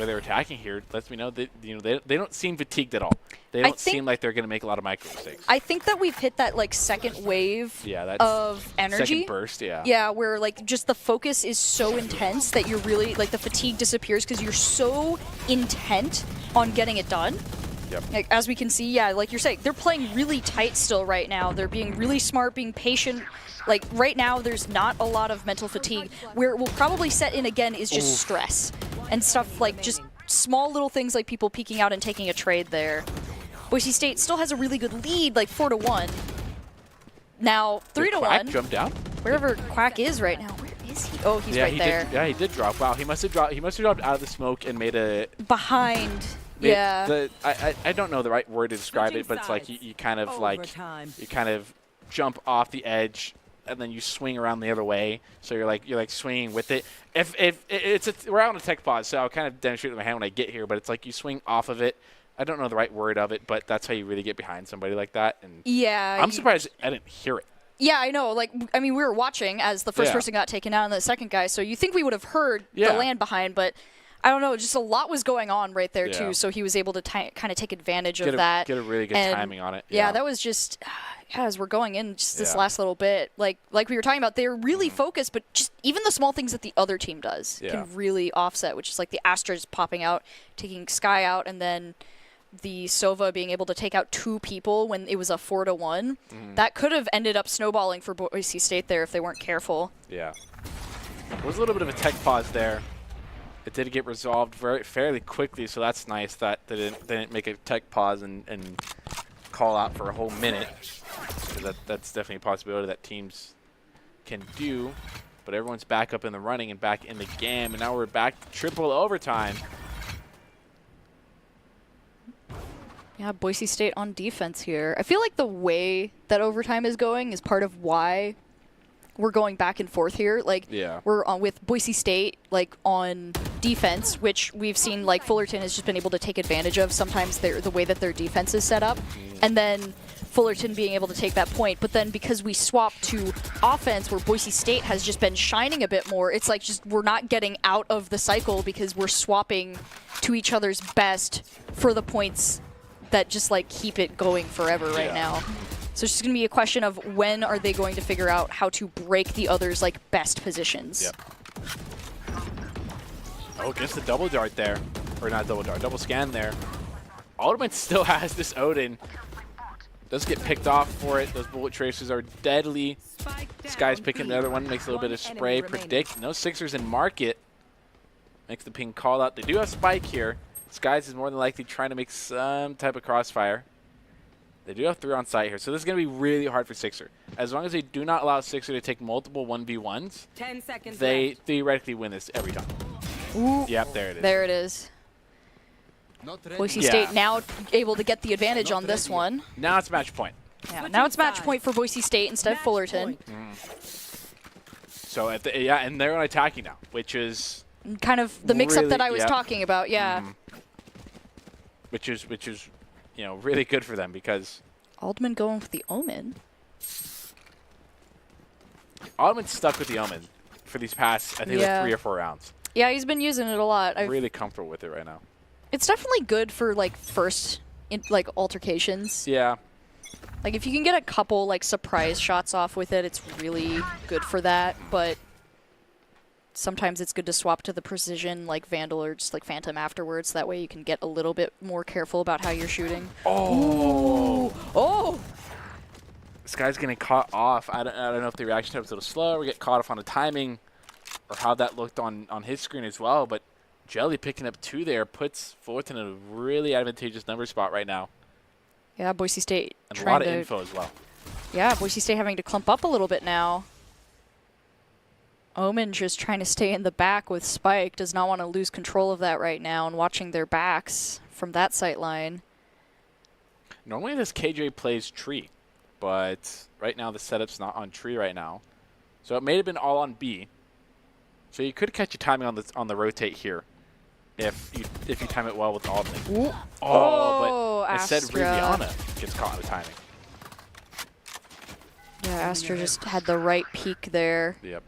they're attacking here lets me know that they don't seem fatigued at all. They don't seem like they're going to make a lot of micro mistakes. I think that we've hit that like second wave of energy. Second burst, yeah. Yeah, where like just the focus is so intense that you're really like the fatigue disappears because you're so intent on getting it done. Yep. Like, as we can see, yeah, like you're saying, they're playing really tight still right now. They're being really smart, being patient. Like right now, there's not a lot of mental fatigue. Where it will probably set in again is just stress and stuff like just small little things like people peeking out and taking a trade there. Boise State still has a really good lead, like 4-1. Now 3-1. Quack jumped down. Wherever Quack is right now, where is he? Oh, he's right there. He did drop. Wow, he must have dropped. He must have dropped out of the smoke and made a behind. Yeah. I don't know the right word to describe it, but it's like you kind of jump off the edge and then you swing around the other way. So you're like swinging with it. We're out on a tech pause, so I'll kind of demonstrate with my hand when I get here. But it's like you swing off of it, I don't know the right word of it, but that's how you really get behind somebody like that. And yeah, I'm surprised I didn't hear it. Yeah, I know. Like, I mean, we were watching as the first person got taken out and the second guy, so you think we would have heard the land behind, but I don't know. Just a lot was going on right there, too, so he was able to kind of take advantage of that. Get a really good timing on it. Yeah, that was just, as we're going in just this last little bit, like we were talking about, they're really focused, but just even the small things that the other team does can really offset, which is like the Astras popping out, taking Sky out, and then the Sova being able to take out 2 people when it was a 4-1. That could have ended up snowballing for Boise State there if they weren't careful. Yeah. There was a little bit of a tech pause there. It did get resolved fairly quickly, so that's nice that they didn't make a tech pause and call out for a whole minute. That's definitely a possibility that teams can do. But everyone's back up in the running and back in the game, and now we're back to triple overtime. Yeah, Boise State on defense here. I feel like the way that overtime is going is part of why we're going back and forth here. Like, we're on with Boise State, like, on defense, which we've seen, like, Fullerton has just been able to take advantage of sometimes the way that their defense is set up. And then Fullerton being able to take that point. But then because we swap to offense where Boise State has just been shining a bit more, it's like just we're not getting out of the cycle because we're swapping to each other's best for the points that just like keep it going forever right now. So it's just going to be a question of when are they going to figure out how to break the other's like best positions. Yep. Oh, gets the double dart there. Or not double dart, double scan there. Alderman still has this Odin. Does get picked off for it. Those bullet tracers are deadly. This guy's picking the other one, makes a little bit of spray. Predict. No Sixers in market. Makes the ping call out. They do have Spike here. Skies is more than likely trying to make some type of crossfire. They do have 3 on site here, so this is going to be really hard for Sixer. As long as they do not allow Sixer to take multiple 1v1s, 10 seconds they theoretically win this every time. Ooh. Yep, there it is. There it is. Boise State now able to get the advantage on this one. Now it's match point. Yeah, now it's match point for Boise State instead of Fullerton. So, and they're attacking now, which is kind of the mix-up that I was talking about, Which is, you know, really good for them because Aldman going with the Omen. Aldman's stuck with the Omen for these past, I think, like 3 or 4 rounds. Yeah, he's been using it a lot. I'm really comfortable with it right now. It's definitely good for like first, altercations. Yeah. Like if you can get a couple like surprise shots off with it, it's really good for that. But sometimes it's good to swap to the precision like Vandal or just like Phantom afterwards. That way you can get a little bit more careful about how you're shooting. Oh! Ooh. Oh! This guy's getting caught off. I don't know if the reaction time was a little slow or get caught off on the timing or how that looked on his screen as well. But Jelly picking up 2 there puts Fullerton in a really advantageous number spot right now. Yeah, Boise State. And a lot of info as well. Yeah, Boise State having to clump up a little bit now. Omen just trying to stay in the back with Spike. Does not want to lose control of that right now and watching their backs from that sight line. Normally this KJ plays tree, but right now the setup's not on tree right now. So it may have been all on B. So you could catch your timing on the rotate here if you time it well with Aldman. But instead Riviana gets caught in the timing. Yeah, Astra just had the right peak there. Yep.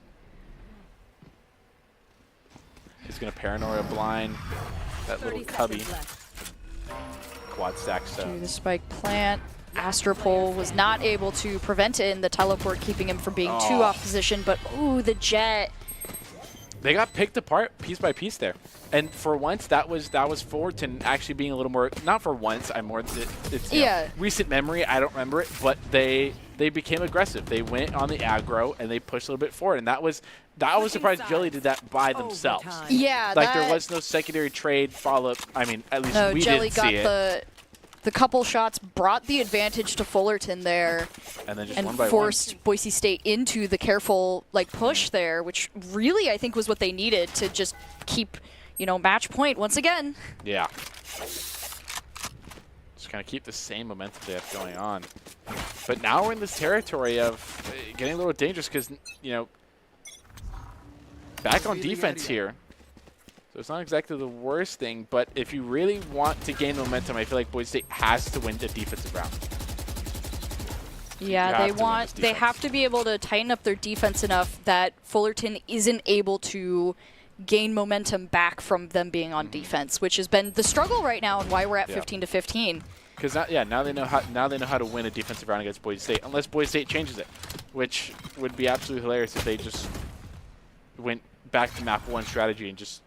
He's going to Paranoia blind that little cubby. Quad stack stuff. The spike plant. Astropole was not able to prevent it in the teleport, keeping him from being too off position. But, ooh, the jet. They got picked apart piece by piece there. And for once, that was Fullerton actually being a little more, not for once, it's know, recent memory, I don't remember it, but they became aggressive. They went on the aggro and they pushed a little bit forward. And I was surprised Jelly did that by themselves. Yeah, like there was no secondary trade follow-up. I mean, at least we Jelly didn't see it. The couple shots brought the advantage to Fullerton there, and then just and one by forced one. Boise State into the careful push there, which really I think was what they needed to just keep, match point once again. Yeah. Just kind of keep the same momentum they have going on. But now we're in this territory of getting a little dangerous because, back on defense here. So it's not exactly the worst thing, but if you really want to gain momentum, I feel like Boise State has to win the defensive round. Yeah, they have to be able to tighten up their defense enough that Fullerton isn't able to gain momentum back from them being on defense, which has been the struggle right now and why we're at 15-15. Because now they know how to win a defensive round against Boise State, unless Boise State changes it, which would be absolutely hilarious if they just went back to map 1 strategy and just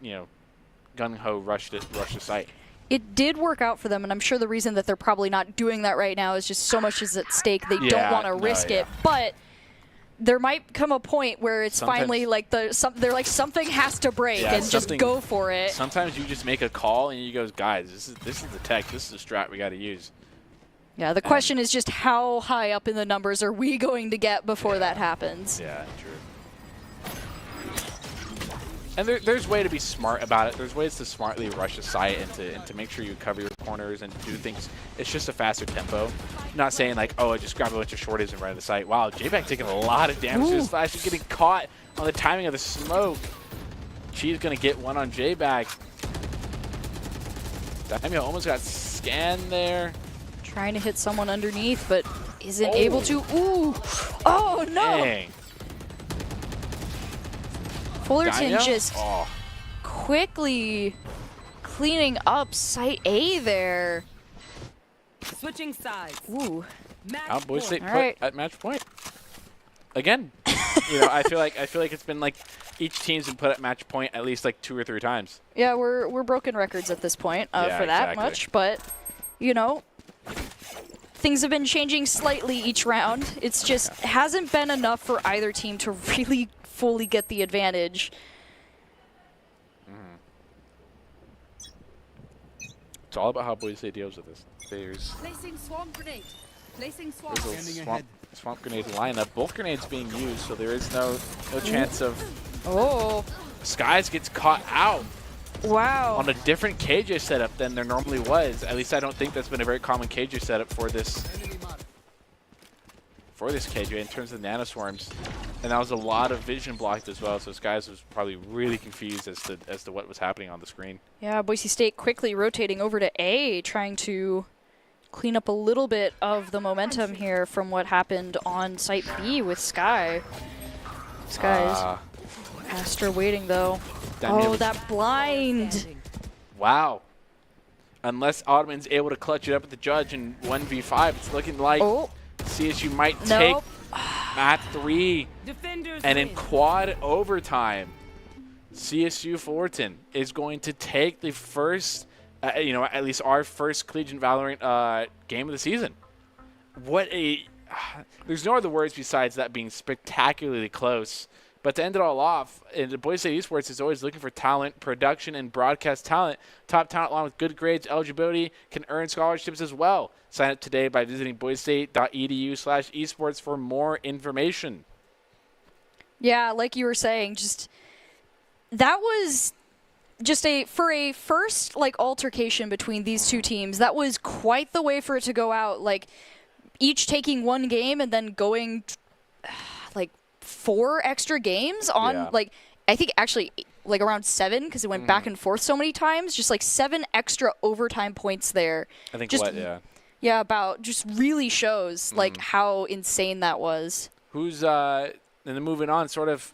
gung ho rush the site. It did work out for them, and I'm sure the reason that they're probably not doing that right now is just so much is at stake. They don't want to risk it, but there might come a point where it's finally like they're like something has to break and just go for it. Sometimes you just make a call and you go, guys, this is the tech, this is the strat we got to use. Yeah, the question is just how high up in the numbers are we going to get before that happens? Yeah, true. And there's way to be smart about it. There's ways to smartly rush a site and to make sure you cover your corners and do things. It's just a faster tempo. I'm not saying like, oh, just grab a bunch of shorties and run to the site. Wow, J-Bag taking a lot of damage to his flash. He's getting caught on the timing of the smoke. She's going to get one on J-Bag. Daimyo almost got scanned there. Trying to hit someone underneath, but isn't able to. Ooh. Oh, no. Dang. Fullerton just quickly cleaning up Site A there. Switching sides. Ooh. Boise State put at match point. Again, I feel like it's been like each team's been put at match point at least like 2 or 3 times. Yeah, we're broken records at this point for that much, but things have been changing slightly each round. It's just hasn't been enough for either team to really fully get the advantage. It's all about how Boise State deals with this. Placing swamp grenade. Placing swamp. There's a swamp grenade lineup. Both grenades being used, so there is no chance of. Skies gets caught out. Wow. On a different KJ setup than there normally was. At least I don't think that's been a very common KJ setup for this KJ in terms of nanoswarms. And that was a lot of vision blocked as well, so Skies was probably really confused as to what was happening on the screen. Yeah, Boise State quickly rotating over to A, trying to clean up a little bit of the momentum here from what happened on Site B with Sky. Skies. Astra waiting though. That blind. Wow. Unless Ottoman's able to clutch it up at the judge in 1v5, it's looking like CSU might take Mat 3 and in quad overtime. CSU Fullerton is going to take the first, at least our first Collegiate Valorant game of the season. There's no other words besides that being spectacularly close. But to end it all off, Boise State Esports is always looking for talent, production, and broadcast talent. Top talent along with good grades, eligibility, can earn scholarships as well. Sign up today by visiting boisestate.edu/esports for more information. Yeah, like you were saying, that was for a first altercation between these two teams. That was quite the way for it to go out. Like each taking one game and then going 4 extra games on I think actually around 7 because it went back and forth so many times. Just 7 extra overtime points there. I think just really shows how insane that was. Who's and then moving on, sort of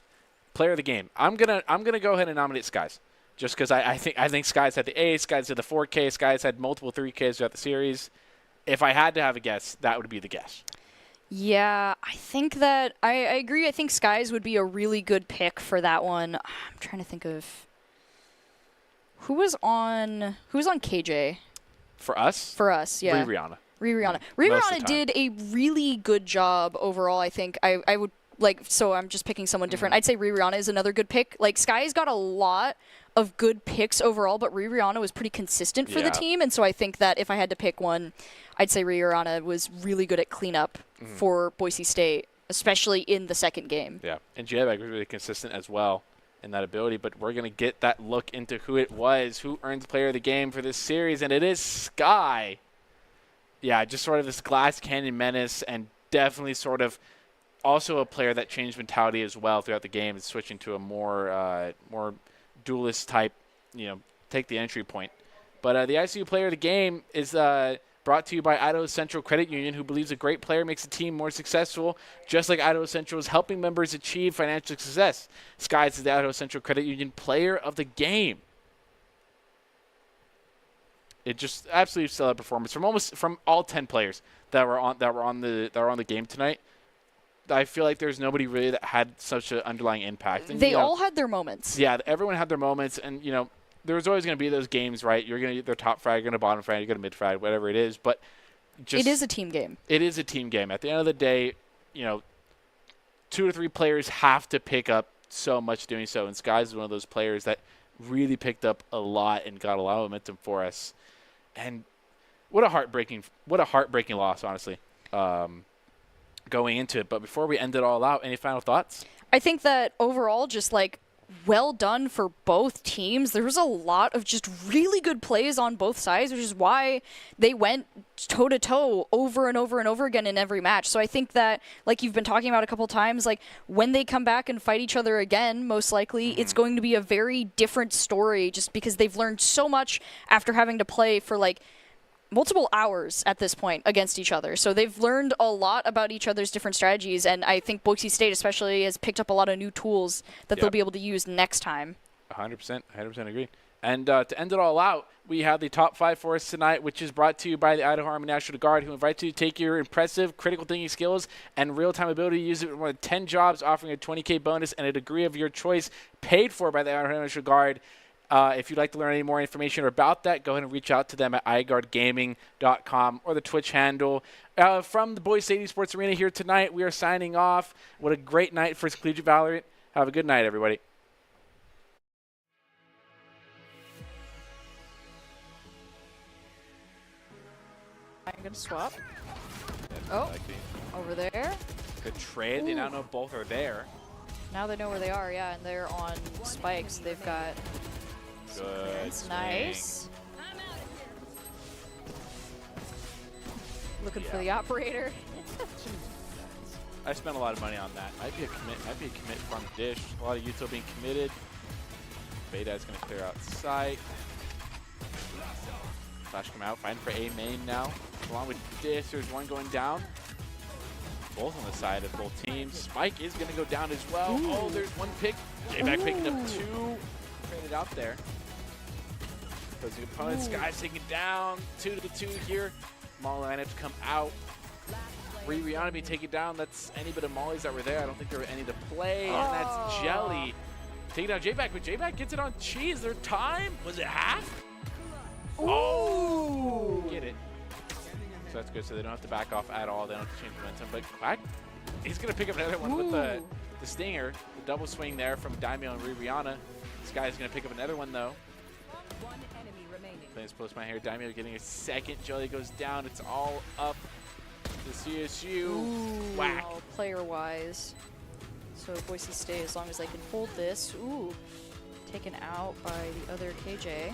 player of the game. I'm gonna go ahead and nominate Skies, just because I think Skies had the A, Skies had the 4K, Skies had multiple 3Ks throughout the series. If I had to have a guess, that would be the guess. Yeah, I think that I agree. I think Skies would be a really good pick for that one. I'm trying to think of who was on KJ. For us? For us, yeah. Rihanna. Rihanna did a really good job overall, I think. I would so I'm just picking someone different. I'd say Rihanna is another good pick. Skies got a lot of good picks overall, but Rihanna was pretty consistent for the team, and so I think that if I had to pick one, I'd say Rihanna was really good at cleanup for Boise State, especially in the second game. Yeah, and J-Bag was really consistent as well in that ability, but we're going to get that look into who it was, who earned player of the game for this series, and it is Sky. Yeah, just sort of this glass cannon menace, and definitely sort of also a player that changed mentality as well throughout the game, and switching to a more duelist type, style of play. And I think that take the entry point. But the ICU player of the game is brought to you by Idaho Central Credit Union, who believes a great player makes a team more successful, just like Idaho Central is helping members achieve financial success. Skies is the Idaho Central Credit Union player of the game. It just absolutely stellar performance from all 10 players that were on the game tonight. I feel like there's nobody really that had such an underlying impact. And, they all had their moments. Yeah, everyone had their moments, and there's always going to be those games, right? You're going to either top frag, you're going to bottom frag, you're going to mid frag, whatever it is. But it is a team game. It is a team game. At the end of the day, 2 to 3 players have to pick up so much doing so, and Skies is one of those players that really picked up a lot and got a lot of momentum for us. And what a heartbreaking loss, honestly, going into it. But before we end it all out, any final thoughts? I think that overall, just well done for both teams. There was a lot of just really good plays on both sides, which is why they went toe-to-toe over and over and over again in every match. So I think that, like you've been talking about a couple times, when they come back and fight each other again, most likely it's going to be a very different story, just because they've learned so much after having to play for multiple hours at this point against each other. So they've learned a lot about each other's different strategies, and I think Boise State especially has picked up a lot of new tools that they'll be able to use next time. 100% agree. And to end it all out, we have the top 5 for us tonight, which is brought to you by the Idaho Army National Guard, who invites you to take your impressive critical thinking skills and real-time ability to use it in one of 10 jobs, offering a $20K bonus and a degree of your choice paid for by the Idaho Army National Guard. If you'd like to learn any more information about that, go ahead and reach out to them at iGuardGaming.com or the Twitch handle. From the Boise State Sports Arena here tonight, we are signing off. What a great night for Collegiate Valorant. Have a good night, everybody. I'm going to swap. Over there. Good trade. Ooh. They now know both are there. Now they know where they are, yeah, and they're on spikes. They've got... Good. Nice. Looking for the operator. I spent a lot of money on that. Might be a commit from Dish. A lot of Utah being committed. Beta's going to clear out site. Flash come out, fighting for A main now. Along with Dish, there's one going down. Both on the side of both teams. Spike is going to go down as well. Ooh. Oh, there's one pick. J-Back picking up 2. Traded out there. Because the opponent's guys taking down 2-2 here. Molly lineup to come out. Rihanna be taken down. That's any bit of Mollies that were there. I don't think there were any to play. And that's Jelly. Taking down J-Back, but J-Back gets it on cheese. Their time? Was it half? Ooh. Oh! Get it. So that's good. So they don't have to back off at all. They don't have to change momentum. But Quack, he's going to pick up another one with the stinger. The double swing there from Daimyo and Rihanna. This guy's going to pick up another one, though. One enemy remaining. Playing this post my hair. Daimyo getting a second. Jelly goes down. It's all up to CSU. Whack. Well, player-wise. So Boise State, as long as they can hold this. Ooh. Taken out by the other KJ. Big.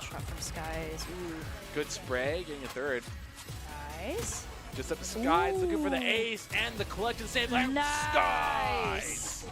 Shot from Skies. Ooh. Good spray. Getting a third. Nice. Just up the Skies. Looking for the ace and the clutch at the same time. Nice. Skies.